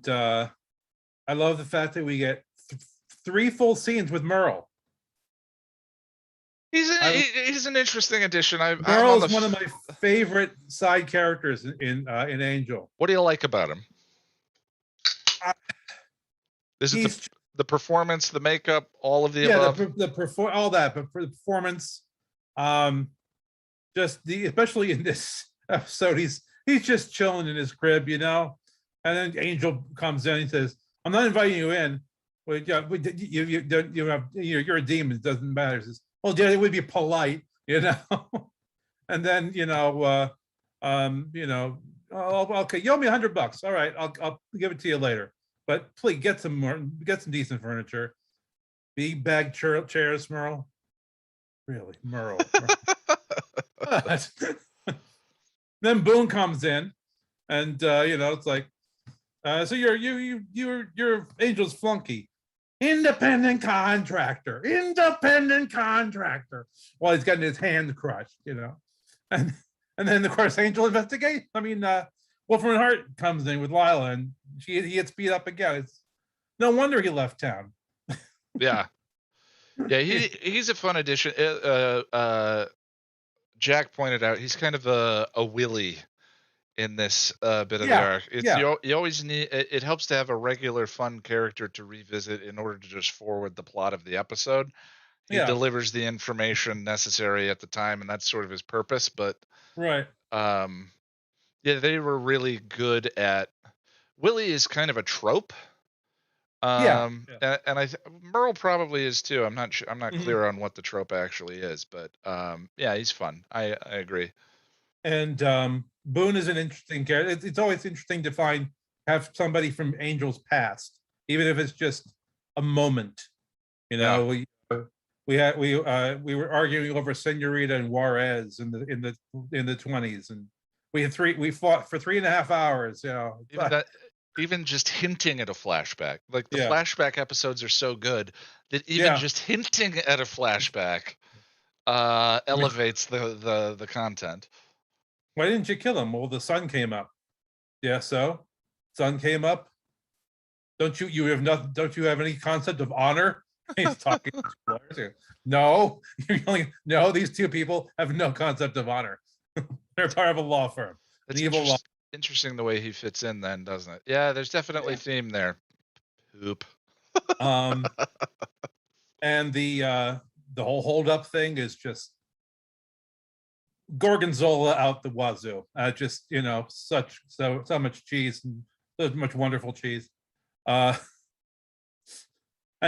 S10: I love the fact that we get 3 full scenes with Merle.
S1: He's an interesting addition.
S10: Merle is one of my favorite side characters in Angel.
S1: What do you like about him? Is it the performance, the makeup, all of the above?
S10: All that, but for the performance, especially in this episode, he's just chilling in his crib, you know. And then Angel comes in and says, "I'm not inviting you in. Well, you're a demon. It doesn't matter." He says, well, yeah, it would be polite, you know. And then, oh, okay, you owe me $100. All right, I'll give it to you later. But please get some decent furniture. Big bag chairs, Merle. Really, Merle. But then Boone comes in, and it's like, so you're Angel's flunky. Independent contractor. While he's getting his hand crushed, and then of course Angel investigates. I mean, Wolfram Hart comes in with Lila, and he gets beat up again. It's no wonder he left town.
S1: Yeah, he's a fun addition. Jack pointed out he's kind of a Willy in this bit of the arc. You always need it helps to have a regular fun character to revisit in order to just forward the plot of the episode. He delivers the information necessary at the time, and that's sort of his purpose. But
S10: right,
S1: they were really good at. Willie is kind of a trope. And Merle probably is too. I'm not sure. I'm not clear on what the trope actually is, but he's fun. I agree.
S10: And Boone is an interesting character. It's always interesting to have somebody from Angel's past, even if it's just a moment. We were arguing over Senorita and Juarez in the 20s, and we fought for 3.5 hours.
S1: Even just hinting at a flashback, like the flashback episodes are so good that even just hinting at a flashback elevates the content.
S10: Why didn't you kill him? Well, the sun came up. Yeah, so sun came up. Don't you have any concept of honor? He's talking to lawyers. No, no, these two people have no concept of honor. They're part of a law firm.
S1: It's evil law. Interesting the way he fits in then, doesn't it? Yeah, there's definitely theme there. Poop.
S10: And the whole hold up thing is just Gorgonzola out the wazoo. Just so much cheese and so much wonderful cheese. And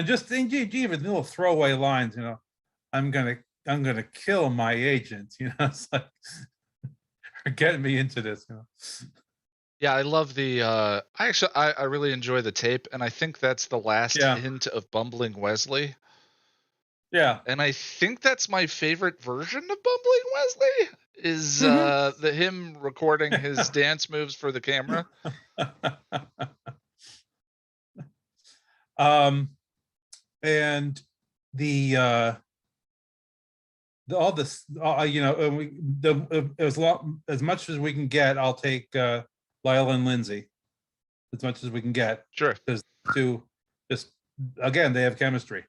S10: just even little throwaway lines, I'm gonna kill my agent. It's like getting me into this.
S1: Yeah, I love the. I really enjoy the tape, and I think that's the last hint of bumbling Wesley.
S10: Yeah,
S1: and I think that's my favorite version of bumbling Wesley is the him recording his dance moves for the camera.
S10: And as much as we can get, I'll take Lila and Lindsay as much as we can get.
S1: Sure.
S10: Because again, they have chemistry.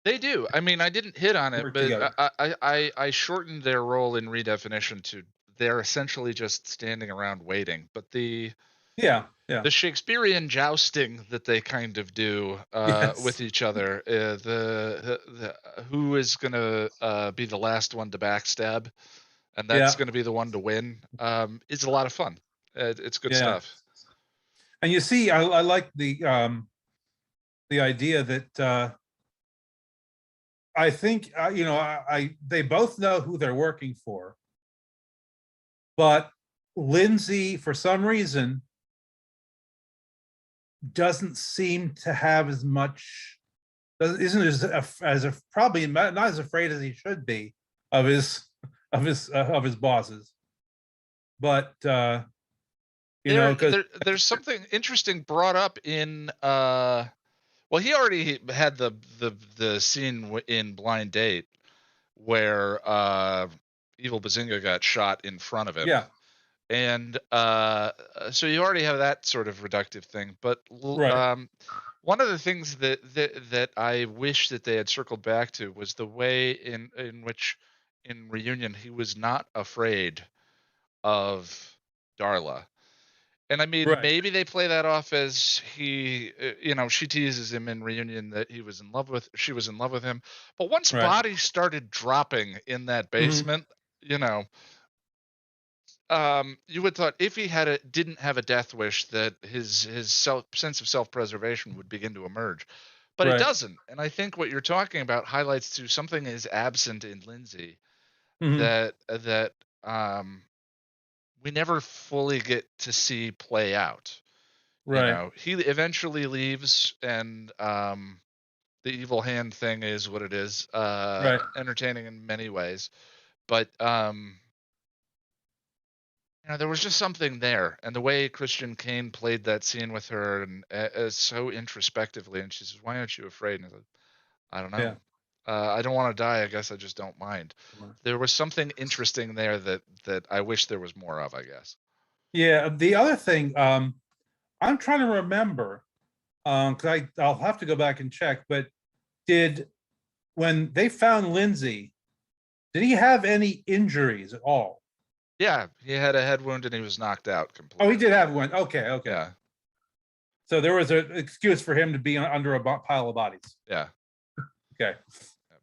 S1: They do. I mean, I didn't hit on it, but I shortened their role in Redefinition to they're essentially just standing around waiting. But the Shakespearean jousting that they kind of do with each other, the who is going to be the last one to backstab, and that's going to be the one to win, is a lot of fun. It's good stuff.
S10: And you see, I like the idea that I think they both know who they're working for, but Lindsay, for some reason, doesn't seem to have as much, isn't probably not as afraid as he should be of his bosses. But
S1: there's something interesting brought up in well, he already had the scene in Blind Date where Evil Bazinga got shot in front of him.
S10: Yeah.
S1: And so you already have that sort of reductive thing. But one of the things that I wish that they had circled back to was the way in which in Reunion he was not afraid of Darla. And I mean, maybe they play that off as she teases him in Reunion that she was in love with him. But once bodies started dropping in that basement, you would thought if he didn't have a death wish that his sense of self-preservation would begin to emerge. but
S10: Right.
S1: it doesn't. And I think what you're talking about highlights to something is absent in Lindsay
S10: Mhm.
S1: that we never fully get to see play out. You
S10: Right.
S1: know, he eventually leaves, and the evil hand thing is what it is.
S10: Right.
S1: Entertaining in many ways, but you know, there was just something there, and the way Christian Kane played that scene with her, and so introspectively, and she says, "Why aren't you afraid?" And I said, "I don't know.
S10: Yeah.
S1: I don't want to die. I guess I just don't mind." There was something interesting there that I wish there was more of, I guess.
S10: Yeah. The other thing, I'm trying to remember, because I'll have to go back and check, but when they found Lindsay, did he have any injuries at all?
S1: Yeah, he had a head wound and he was knocked out completely.
S10: Oh, he did have one. Okay. Okay.
S1: Yeah,
S10: So there was an excuse for him to be under a pile of bodies.
S1: yeah.
S10: Okay.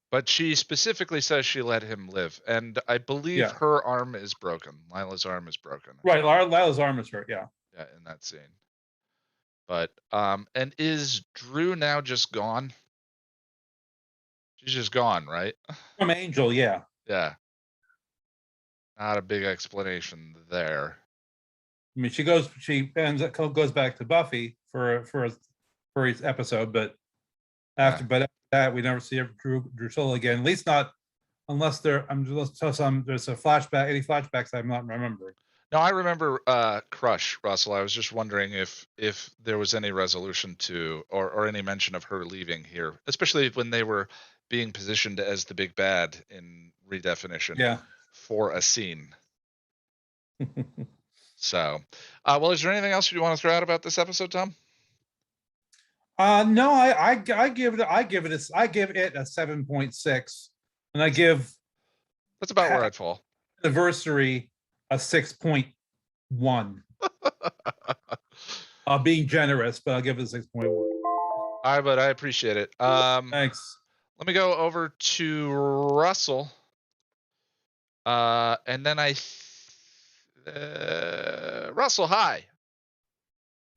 S1: But she specifically says she let him live, and I believe
S10: Yeah.
S1: her arm is broken. Lila's arm is broken.
S10: Right. Lila's arm is hurt. Yeah.
S1: Yeah, in that scene. But and is Drew now just gone? She's just gone, right?
S10: From Angel. Yeah.
S1: Yeah. Not a big explanation there.
S10: I mean, she ends up goes back to Buffy for his episode, but after that we never see Drusilla again. At least not unless there's a flashback. Any flashbacks I'm not remembering.
S1: No, I remember Crush, Russell. I was just wondering if there was any resolution to or any mention of her leaving here, especially when they were being positioned as the big bad in Redefinition.
S10: Yeah.
S1: For a scene. So, well, is there anything else you want to throw out about this episode, Tom?
S10: No, I give it a 7.6, and I give
S1: That's about where I'd fall.
S10: Anniversary a 6.1. Being generous, but I'll give it a 6.1.
S1: All right, but I appreciate it.
S10: Thanks.
S1: Let me go over to Russell. And then Russell, hi.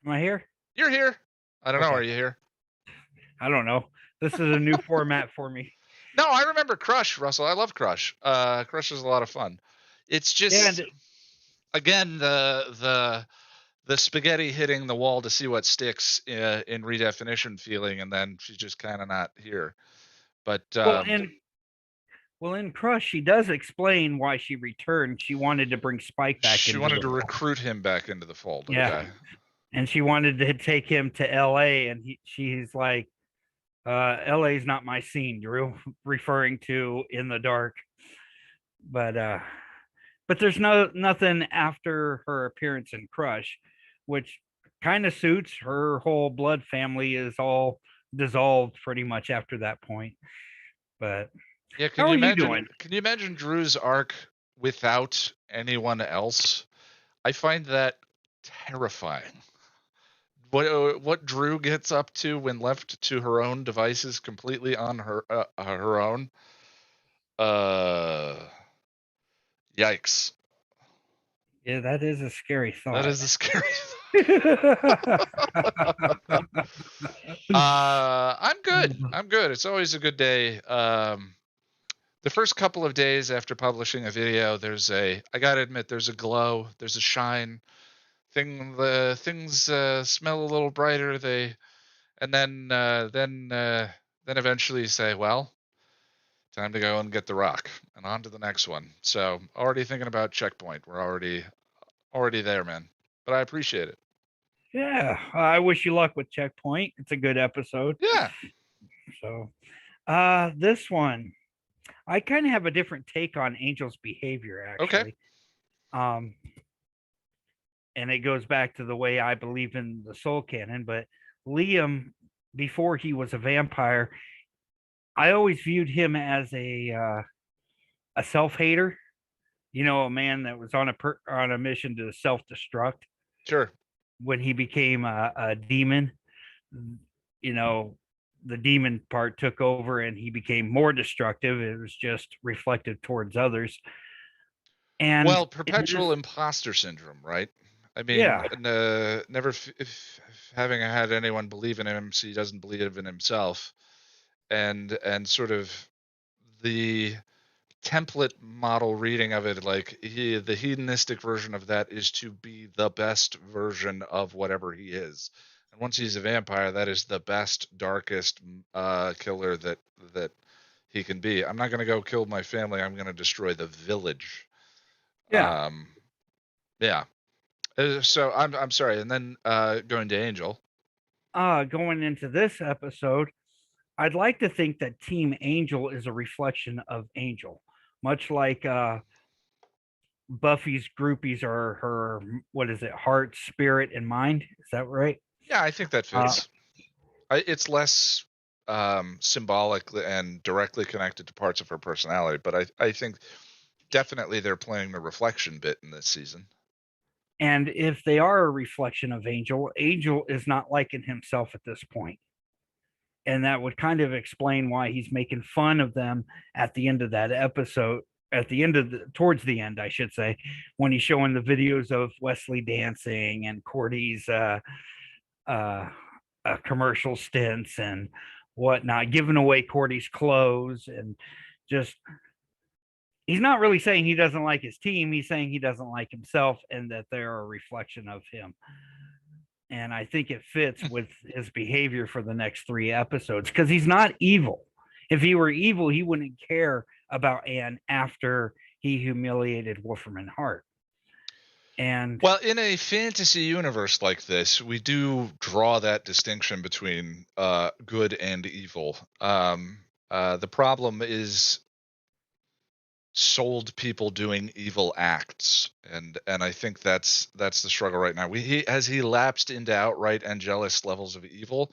S11: Am I here?
S1: You're here. I don't know.
S11: Okay.
S1: Are you here?
S11: I don't know. This is a new format for me.
S1: No, I remember Crush, Russell. I love Crush. Crush is a lot of fun. It's just again the spaghetti hitting the wall to see what sticks in Redefinition feeling, and then she's just kind of not here. But
S11: well, in Crush, she does explain why she returned. She wanted to bring Spike back.
S1: She wanted to recruit him back into the fold.
S11: Yeah.
S1: Okay.
S11: And she wanted to take him to LA, and she's like, LA's not my scene, Drew, referring to In the Dark. But there's nothing after her appearance in Crush, which kind of suits. Her whole blood family is all dissolved pretty much after that point. But
S1: yeah,
S11: how are you doing?
S1: Can you imagine Drew's arc without anyone else? I find that terrifying. What Drew gets up to when left to her own devices, completely on her own. Yikes.
S11: Yeah, that is a scary thought.
S1: That is a scary I'm good. I'm good. It's always a good day. The first couple of days after publishing a video, I gotta admit, there's a glow, there's a shine. The things smell a little brighter. And then eventually you say, well, time to go and get the rock and on to the next one. So already thinking about Checkpoint. We're already there, man. But I appreciate it.
S11: Yeah, I wish you luck with Checkpoint. It's a good episode.
S1: Yeah.
S11: So, this one, I kind of have a different take on Angel's behavior, actually.
S1: Okay.
S11: And it goes back to the way I believe in the soul canon. But Liam, before he was a vampire, I always viewed him as a self-hater. You know, a man that was on a mission to self-destruct.
S1: Sure.
S11: When he became a demon, you know, the demon part took over and he became more destructive. It was just reflected towards others. And
S1: well, perpetual imposter syndrome, right? I mean,
S11: Yeah.
S1: never if having had anyone believe in him, so he doesn't believe in himself, and sort of the template model reading of it, like the hedonistic version of that is to be the best version of whatever he is. And once he's a vampire, that is the best, darkest killer that he can be. I'm not going to go kill my family. I'm going to destroy the village.
S11: Yeah.
S1: Yeah. So I'm sorry. And then going to Angel.
S11: Going into this episode, I'd like to think that Team Angel is a reflection of Angel, much like Buffy's groupies are her, what is it, heart, spirit, and mind? Is that right?
S1: Yeah, I think that fits. It's less symbolic and directly connected to parts of her personality, but I think definitely they're playing the reflection bit in this season.
S11: And if they are a reflection of Angel, Angel is not liking himself at this point. And that would kind of explain why he's making fun of them at the end of that episode, towards the end, I should say, when he's showing the videos of Wesley dancing and Cordy's commercial stints and whatnot, giving away Cordy's clothes, and just, he's not really saying he doesn't like his team. He's saying he doesn't like himself and that they're a reflection of him. And I think it fits with his behavior for the next 3 episodes, because he's not evil. If he were evil, he wouldn't care about Anne after he humiliated Wolfram Hart. And
S1: well, in a fantasy universe like this, we do draw that distinction between good and evil. The problem is sold people doing evil acts, and I think that's the struggle right now. Has he lapsed into outright Angelus levels of evil?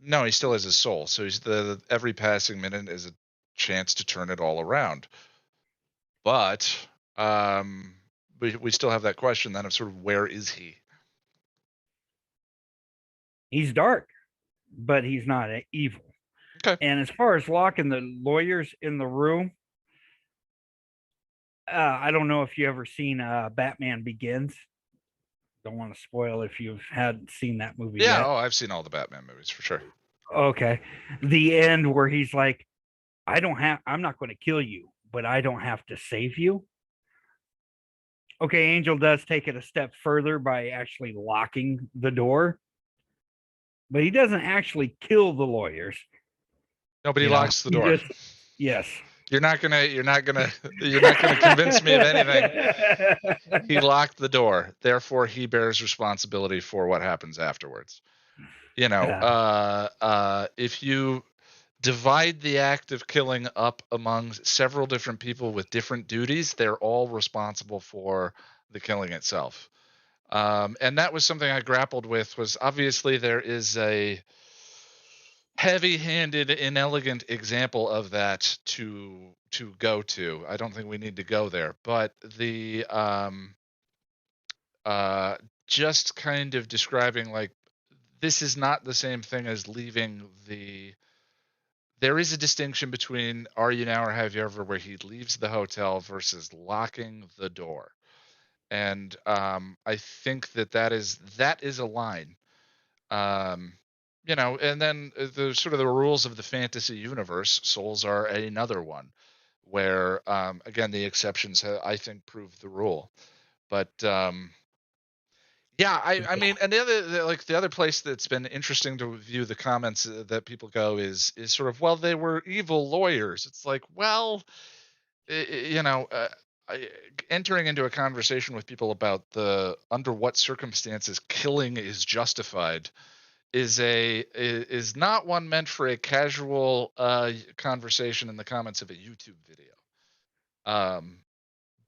S1: No, he still has his soul. So he's every passing minute is a chance to turn it all around. But we still have that question then of sort of where is he?
S11: He's dark, but he's not evil.
S1: Okay.
S11: And as far as locking the lawyers in the room, I don't know if you ever seen Batman Begins. Don't want to spoil if you've seen that movie
S1: Yeah,
S11: yet.
S1: I've seen all the Batman movies for sure.
S11: Okay. The end where he's like, I'm not going to kill you, but I don't have to save you. Okay, Angel does take it a step further by actually locking the door, but he doesn't actually kill the lawyers.
S1: Nobody locks the door.
S11: Yes.
S1: You're not gonna convince me of anything. He locked the door, therefore he bears responsibility for what happens afterwards. If you divide the act of killing up among several different people with different duties, they're all responsible for the killing itself. And that was something I grappled with. Was obviously there is a heavy-handed, inelegant example of that to go to. I don't think we need to go there, but the just kind of describing, like, this is not the same thing as leaving the. There is a distinction between Are You Now or Have You Ever, where he leaves the hotel versus locking the door, and I think that is a line. And then the sort of the rules of the fantasy universe, souls are another one, where again the exceptions I think prove the rule. But yeah, I mean, and the other place that's been interesting to view the comments that people go is sort of, well, they were evil lawyers. It's like, well, entering into a conversation with people about under what circumstances killing is justified is not one meant for a casual conversation in the comments of a YouTube video.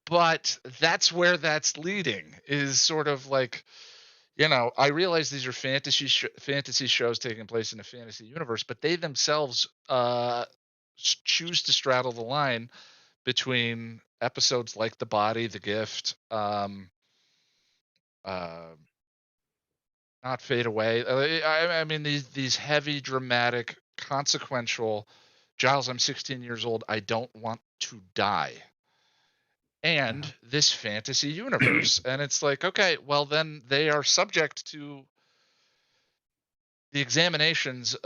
S1: But that's where that's leading, is sort of like, I realize these are fantasy shows taking place in a fantasy universe, but they themselves choose to straddle the line between episodes like The Body, The Gift, Not Fade Away. I mean, these heavy, dramatic, consequential, Giles, I'm 16 years old, I don't want to die. and this fantasy universe. And it's like, okay, well then they are subject to the examinations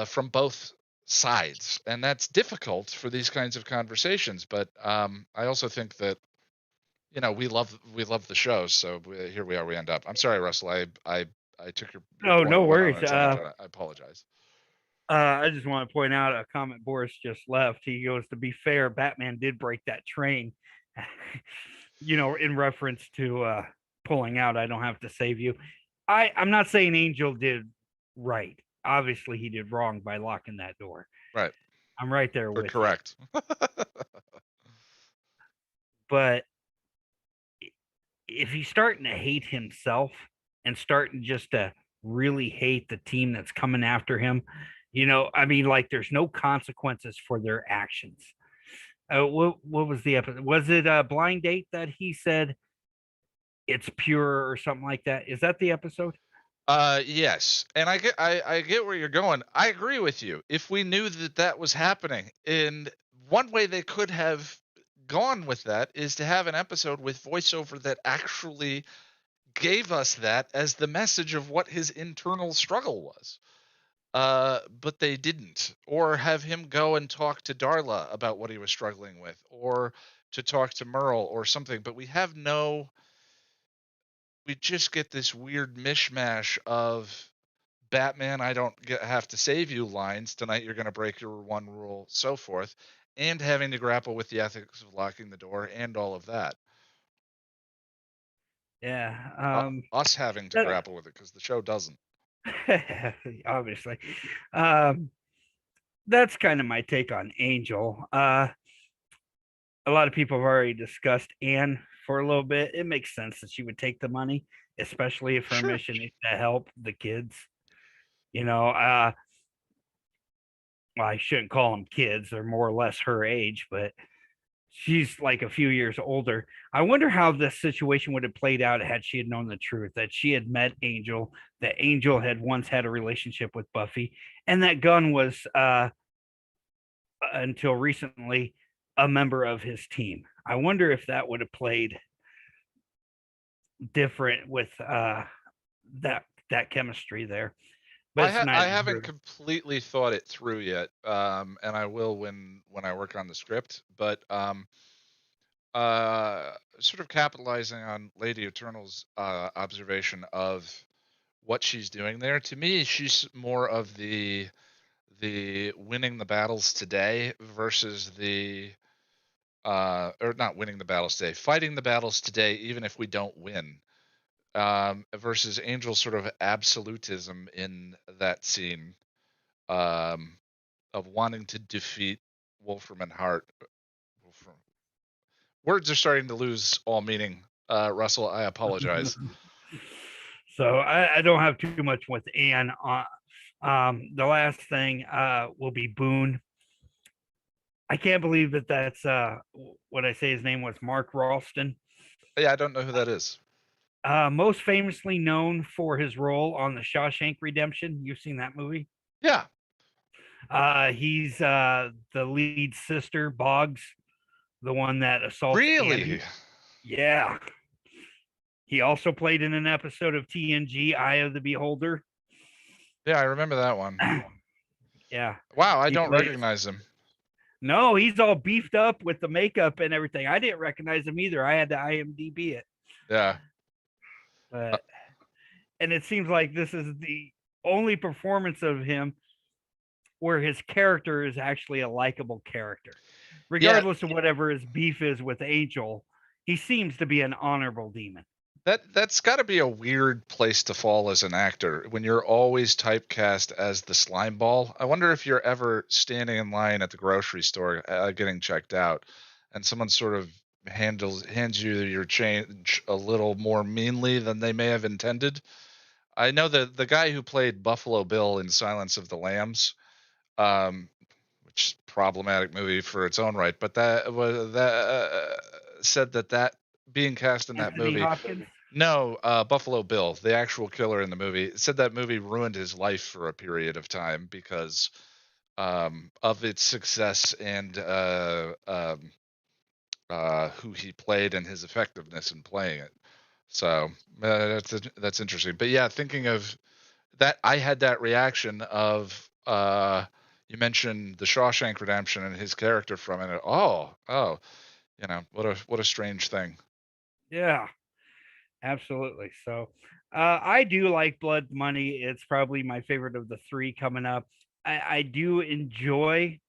S1: from both sides, and that's difficult for these kinds of conversations. But I also think that we love the show, so here we are. We end up. I'm sorry, Russell. I took your
S11: No,
S1: point
S11: no
S1: and went on
S11: worries.
S1: a tangent. I apologize.
S11: I just want to point out a comment Boris just left. He goes, to be fair, Batman did break that train, in reference to pulling out. I don't have to save you. I'm not saying Angel did right. Obviously, he did wrong by locking that door.
S1: Right.
S11: I'm right there
S1: But
S11: with
S1: correct.
S11: But if he's starting to hate himself and starting just to really hate the team that's coming after him, like there's no consequences for their actions. What was the episode? Was it a Blind Date that he said it's pure or something like that? Is that the episode?
S1: Yes, and I get where you're going. I agree with you. If we knew that was happening, and one way they could have gone with that is to have an episode with voiceover that actually gave us that as the message of what his internal struggle was. But they didn't, or have him go and talk to Darla about what he was struggling with, or to talk to Merle or something. But we just get this weird mishmash of Batman, I don't have to save you lines. Tonight you're going to break your one rule, so forth, and having to grapple with the ethics of locking the door and all of that.
S11: Yeah.
S1: Us having to grapple with it because the show doesn't.
S11: Obviously. That's kind of my take on Angel. A lot of people have already discussed Anne for a little bit. It makes sense that she would take the money, especially if her mission is to help the kids. Well, I shouldn't call them kids. They're more or less her age, but she's like a few years older. I wonder how this situation would have played out had she had known the truth, that she had met Angel, that Angel had once had a relationship with Buffy, and that Gunn was, until recently, a member of his team. I wonder if that would have played different with that chemistry there. But
S1: I haven't completely thought it through yet, and I will when I work on the script. But sort of capitalizing on Lady Eternal's observation of what she's doing there. To me, she's more of the winning the battles today versus or not winning the battles today, fighting the battles today, even if we don't win. Versus Angel's sort of absolutism in that scene, of wanting to defeat Wolfram and Hart. Words are starting to lose all meaning. Russell, I apologize.
S11: So I don't have too much with Anne. The last thing will be Boone. I can't believe that's what I say his name was, Mark Ralston.
S1: Yeah, I don't know who that is.
S11: Most famously known for his role on the Shawshank Redemption. You've seen that movie?
S1: Yeah.
S11: He's the lead sister, Boggs, the one that assaults
S1: Really?
S11: Andy. Yeah. He also played in an episode of TNG, Eye of the Beholder.
S1: Yeah, I remember that one.
S11: Yeah.
S1: Wow, I don't recognize him.
S11: No, he's all beefed up with the makeup and everything. I didn't recognize him either. I had to IMDb it.
S1: Yeah.
S11: And it seems like this is the only performance of him where his character is actually a likable character. Regardless of whatever his beef is with Angel, he seems to be an honorable demon.
S1: That's got to be a weird place to fall as an actor when you're always typecast as the slime ball. I wonder if you're ever standing in line at the grocery store getting checked out, and someone sort of hands you your change a little more meanly than they may have intended. I know that the guy who played Buffalo Bill in Silence of the Lambs, which is a problematic movie for its own right, but said that being cast in that movie.
S11: Hopkins?
S1: No, Buffalo Bill, the actual killer in the movie, said that movie ruined his life for a period of time because of its success and who he played and his effectiveness in playing it. So that's interesting. But yeah, thinking of that, I had that reaction of you mentioned the Shawshank Redemption and his character from it. Oh, you know, what a strange thing.
S11: Yeah, absolutely. So I do like Blood Money. It's probably my favorite of the three coming up. I do enjoy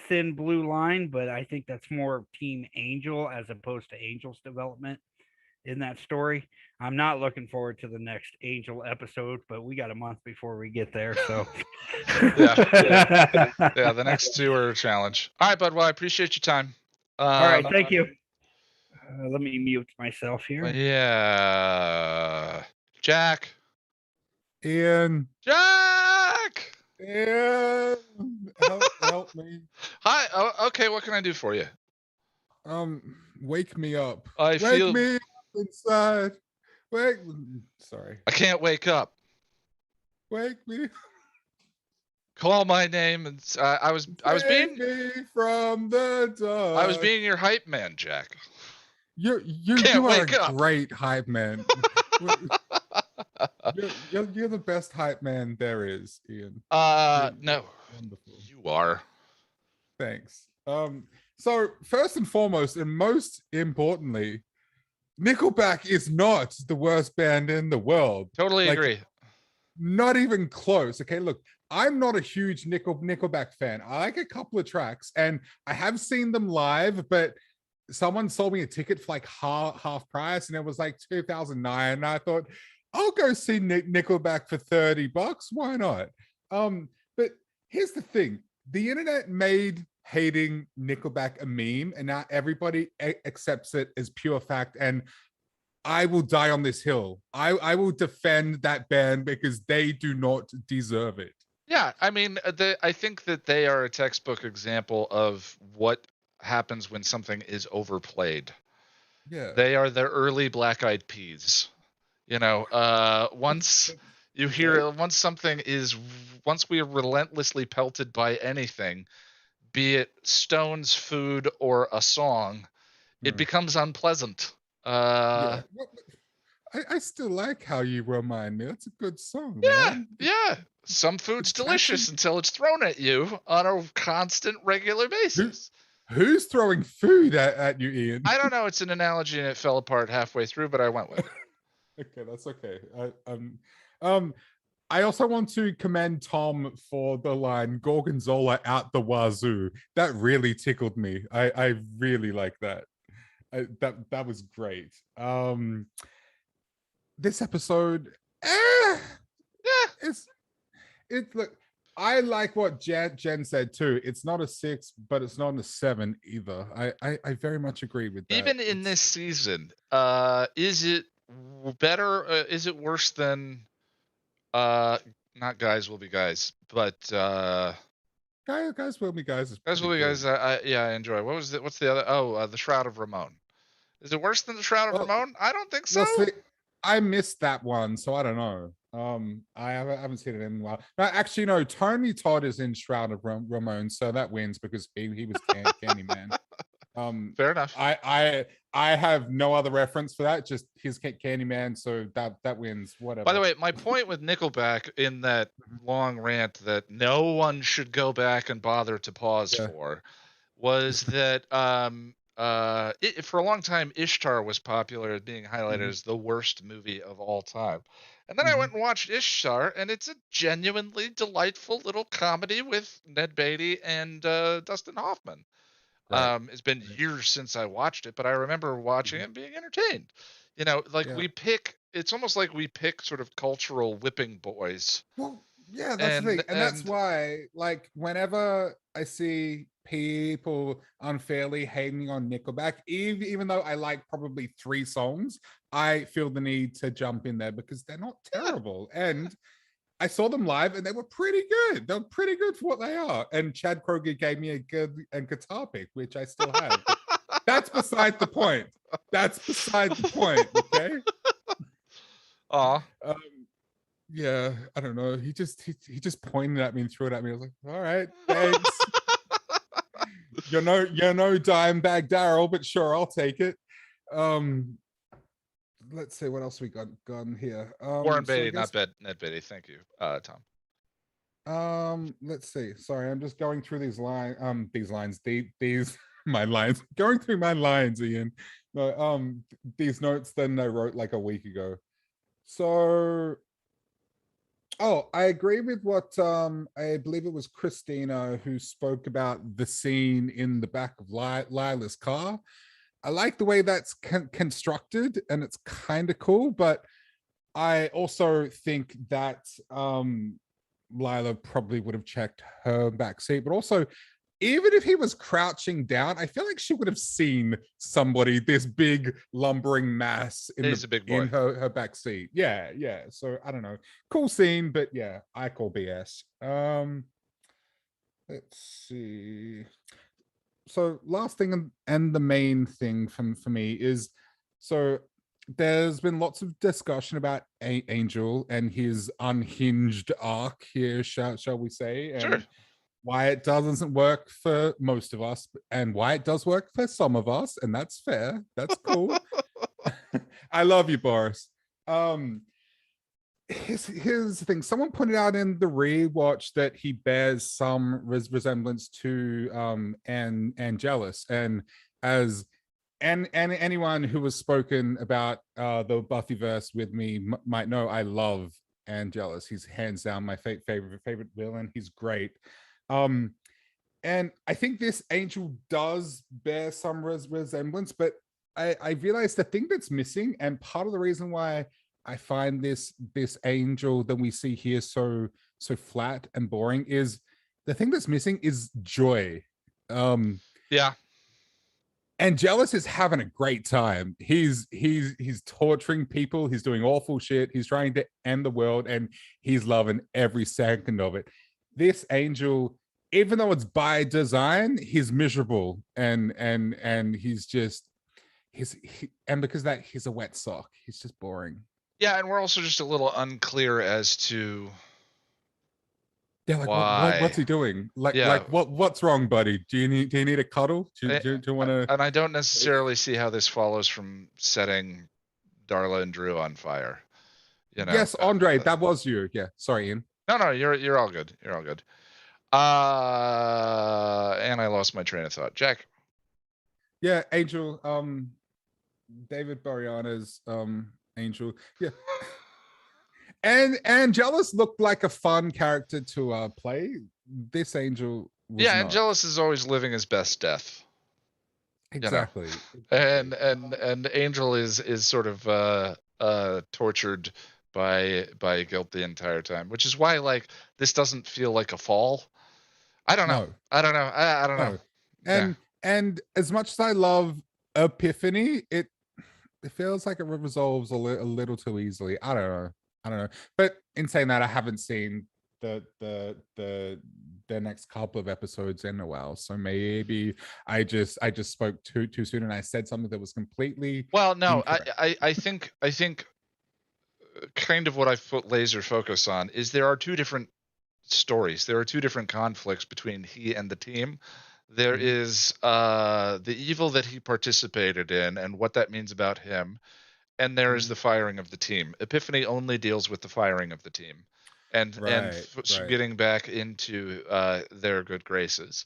S11: Thin Blue Line, but I think that's more Team Angel as opposed to Angel's development in that story. I'm not looking forward to the next Angel episode, but we got a month before we get there. So
S1: yeah, the next two are a challenge. All right, bud. Well, I appreciate your time.
S11: All right, thank you. Let me mute myself here.
S1: Yeah, Jack.
S7: Ian.
S1: Jack.
S7: Ian. Help me.
S1: Hi. Oh, okay. What can I do for you?
S7: Wake me up.
S1: Wake
S7: me up inside. Sorry.
S1: I can't wake up.
S7: Wake me.
S1: Call my name, and I was being
S7: me from the dark.
S1: I was being your hype man, Jack.
S7: You
S1: Can't
S7: are
S1: wake
S7: a
S1: up.
S7: great hype man. you're the best hype man there is, Ian.
S1: No,
S7: wonderful.
S1: You are.
S7: Thanks. So first and foremost, and most importantly, Nickelback is not the worst band in the world.
S1: Totally agree.
S7: Not even close. Okay, look, I'm not a huge Nickelback fan. I like a couple of tracks, and I have seen them live, but someone sold me a ticket for like half price, and it was like 2009. And I thought, I'll go see Nickelback for $30. Why not? But here's the thing: the internet made hating Nickelback a meme, and now everybody accepts it as pure fact. And I will die on this hill. I will defend that band because they do not deserve it.
S1: Yeah, I mean, I think that they are a textbook example of what happens when something is overplayed.
S7: Yeah,
S1: they are the early Black Eyed Peas. You know, once you hear, once we are relentlessly pelted by anything, be it stones, food, or a song, it becomes unpleasant.
S7: I still like How You Remind Me. That's a good song.
S1: Yeah,
S7: man.
S1: yeah. Some food's delicious until it's thrown at you on a constant, regular basis.
S7: Who's throwing food at you, Ian?
S1: I don't know. It's an analogy, and it fell apart halfway through, but I went with it.
S7: Okay, that's okay. I also want to commend Tom for the line "Gorgonzola out the wazoo." That really tickled me. I really like that. That was great. This episode, look. I like what Jen said too. It's not a 6, but it's not a 7 either. I very much agree with that.
S1: Even in this season, is it better? Is it worse than not Guys Will Be Guys, but
S7: Guys Will Be Guys.
S1: Guys Will Be Guys. I enjoy. What's the other? Oh, The Shroud of Ramon. Is it worse than The Shroud of Ramon? I don't think so.
S7: Well, see, I missed that one, so I don't know. I haven't seen it in a while. No, actually, no. Tony Todd is in Shroud of Ramon, so that wins because he was Candyman.
S1: Fair enough.
S7: I have no other reference for that. Just his Candyman, so that wins. Whatever.
S1: By the way, my point with Nickelback in that long rant that no one should go back and bother to pause for was that for a long time Ishtar was popular as being highlighted as the worst movie of all time. And then I went and watched Ishtar, and it's a genuinely delightful little comedy with Ned Beatty and Dustin Hoffman. Right. It's been years since I watched it, but I remember watching it and being entertained. You know, like it's almost like we pick sort of cultural whipping boys.
S7: Well, yeah, that's the thing. And that's why, like, whenever I see people unfairly hating on Nickelback, even though I like probably 3 songs, I feel the need to jump in there because they're not terrible. And I saw them live and they were pretty good. They're pretty good for what they are. And Chad Kroger gave me a good guitar pick, which I still have. That's beside the point. That's beside the point. Okay. Yeah, I don't know. He just pointed at me and threw it at me. I was like, all right, thanks. you're no Dimebag Daryl, but sure, I'll take it. Let's see what else we got gone here.
S1: Warren
S7: so I
S1: Beatty,
S7: guess-
S1: not Ned Beatty. Thank you, Tom.
S7: Let's see. Sorry, I'm just going through these lines. These my lines. Going through my lines, Ian. No, these notes then I wrote like a week ago. So, I agree with what I believe it was Christina who spoke about the scene in the back of Lila's car. I like the way that's constructed, and it's kind of cool, but I also think that Lila probably would have checked her back seat, but also even if he was crouching down, I feel like she would have seen somebody, this big lumbering mass in,
S1: He's a big boy.
S7: in her back seat. Yeah. So I don't know. Cool scene, but yeah, I call BS. Let's see. So last thing and the main thing for me is, so there's been lots of discussion about Angel and his unhinged arc here, shall we say, and
S1: Sure.
S7: why it doesn't work for most of us and why it does work for some of us, and that's fair. That's cool. I love you, Boris. Here's the thing. Someone pointed out in the rewatch that he bears some resemblance to Angelus, and as and anyone who has spoken about the Buffyverse with me might know, I love Angelus. He's hands down my favorite villain. He's great. And I think this Angel does bear some resemblance, but I realized the thing that's missing, and part of the reason why I find this Angel that we see here so flat and boring is the thing that's missing is joy.
S1: Yeah.
S7: Angelus is having a great time. He's torturing people. He's doing awful shit. He's trying to end the world, and he's loving every second of it. This Angel, even though it's by design, he's miserable, and he's just and because of that, he's a wet sock. He's just boring.
S1: Yeah, and we're also just a little unclear as to
S7: Yeah, like
S1: why.
S7: what's he doing? Like
S1: Yeah.
S7: like what's wrong, buddy? Do you need a cuddle? Do you want to?
S1: And I don't necessarily see how this follows from setting Darla and Drew on fire. You know.
S7: Yes, Andre, that was you. Yeah, sorry, Ian.
S1: No, you're all good. You're all good. And I lost my train of thought. Jack.
S7: Yeah, Angel. David Boreanaz's Angel. Yeah. And Angelus looked like a fun character to play. This Angel was
S1: Yeah,
S7: not.
S1: Angelus is always living his best death.
S7: Exactly.
S1: And Angel is sort of tortured by guilt the entire time, which is why like this doesn't feel like a fall. I don't know.
S7: No.
S1: I don't know. I don't know.
S7: No. And as much as I love Epiphany, it feels like it resolves a little too easily. I don't know. But in saying that, I haven't seen the next couple of episodes in a while, so maybe I just spoke too soon and I said something that was completely
S1: Well, no,
S7: incorrect.
S1: I think kind of what I put laser focus on is there are two different stories. There are two different conflicts between he and the team. There is the evil that he participated in and what that means about him. And there is the firing of the team. Epiphany only deals with the firing of the team and
S7: Right.
S1: getting back into their good graces.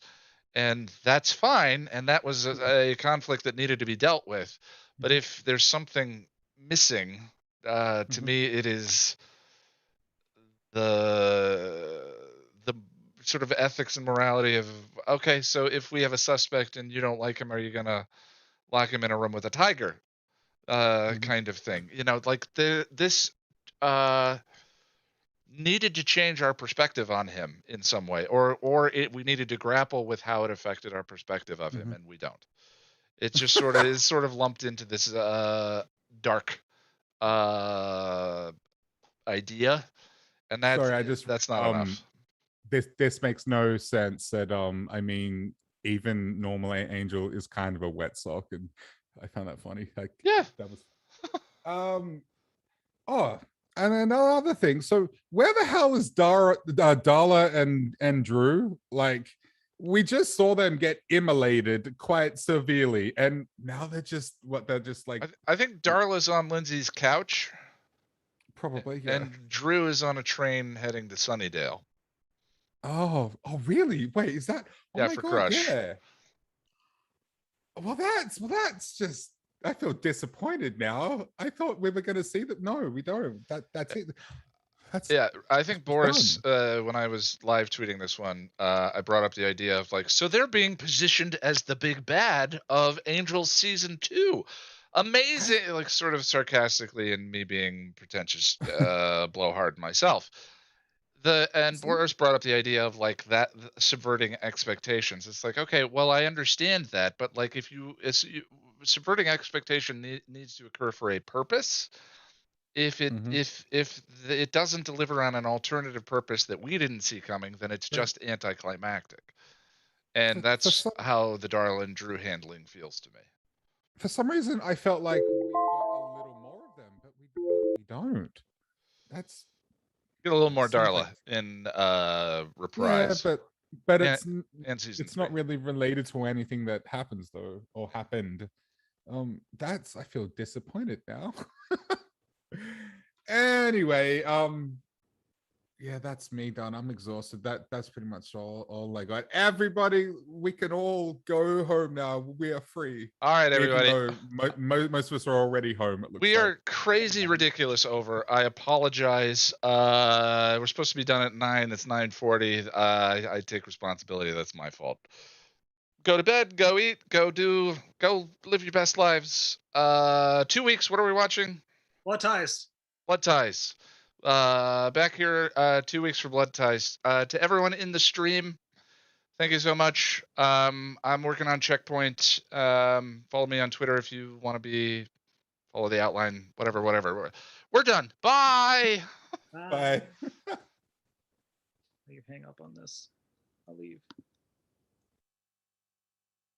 S1: And that's fine. And that was a conflict that needed to be dealt with. But if there's something missing, to me, it is the sort of ethics and morality of, okay, so if we have a suspect and you don't like him, are you going to lock him in a room with a tiger? Kind of thing, you know, like this needed to change our perspective on him in some way, or we needed to grapple with how it affected our perspective of him, and we don't. It just sort of is sort of lumped into this dark idea, and that's not enough.
S7: This makes no sense. That I mean, even normally Angel is kind of a wet sock, and I found that funny. Like,
S1: yeah,
S7: that was. Oh, and another thing. So, where the hell is Darla and Drew? Like, we just saw them get immolated quite severely, and now they're just like
S1: I think Darla's on Lindsay's couch,
S7: probably yeah.
S1: and Drew is on a train heading to Sunnydale.
S7: Oh really? Wait, is that? Oh
S1: Yeah,
S7: my
S1: for
S7: God,
S1: Crush.
S7: yeah. Well, that's just. I feel disappointed now. I thought we were going to see that. No, we don't. That's it. That's
S1: Yeah, I think
S7: it's
S1: Boris, when I was live tweeting this one, I brought up the idea of like, so they're being positioned as the big bad of Angels season 2. Amazing, like sort of sarcastically, and me being pretentious, blowhard myself. Boris brought up the idea of like that subverting expectations. It's like, okay, well, I understand that, but like if subverting expectation needs to occur for a purpose. If it doesn't deliver on an alternative purpose that we didn't see coming, then it's just anticlimactic. And that's how the Darla and Drew handling feels to me.
S7: For some reason, I felt like we got a little more of them, but we don't. That's
S1: get a little more
S7: seems
S1: Darla
S7: like-
S1: in Reprise.
S7: Yeah, but
S1: And season
S7: it's not really related to anything that happens though, or happened. I feel disappointed now. Anyway, yeah, that's me done. I'm exhausted. That's pretty much all I got. Everybody, we can all go home now. We are free.
S1: All right,
S7: Even
S1: everybody.
S7: though most of us are already home. It looks
S1: We
S7: like.
S1: are crazy ridiculous over. I apologize. We're supposed to be done at 9. It's 9:40. I take responsibility. That's my fault. Go to bed, go eat, go live your best lives. 2 weeks, what are we watching?
S3: Blood Ties.
S1: Blood Ties. Back here 2 weeks for Blood Ties. To everyone in the stream, thank you so much. I'm working on Checkpoint. Follow me on Twitter if you want to follow the outline, whatever. We're done. Bye.
S7: Bye.
S3: You hang up on this. I'll leave.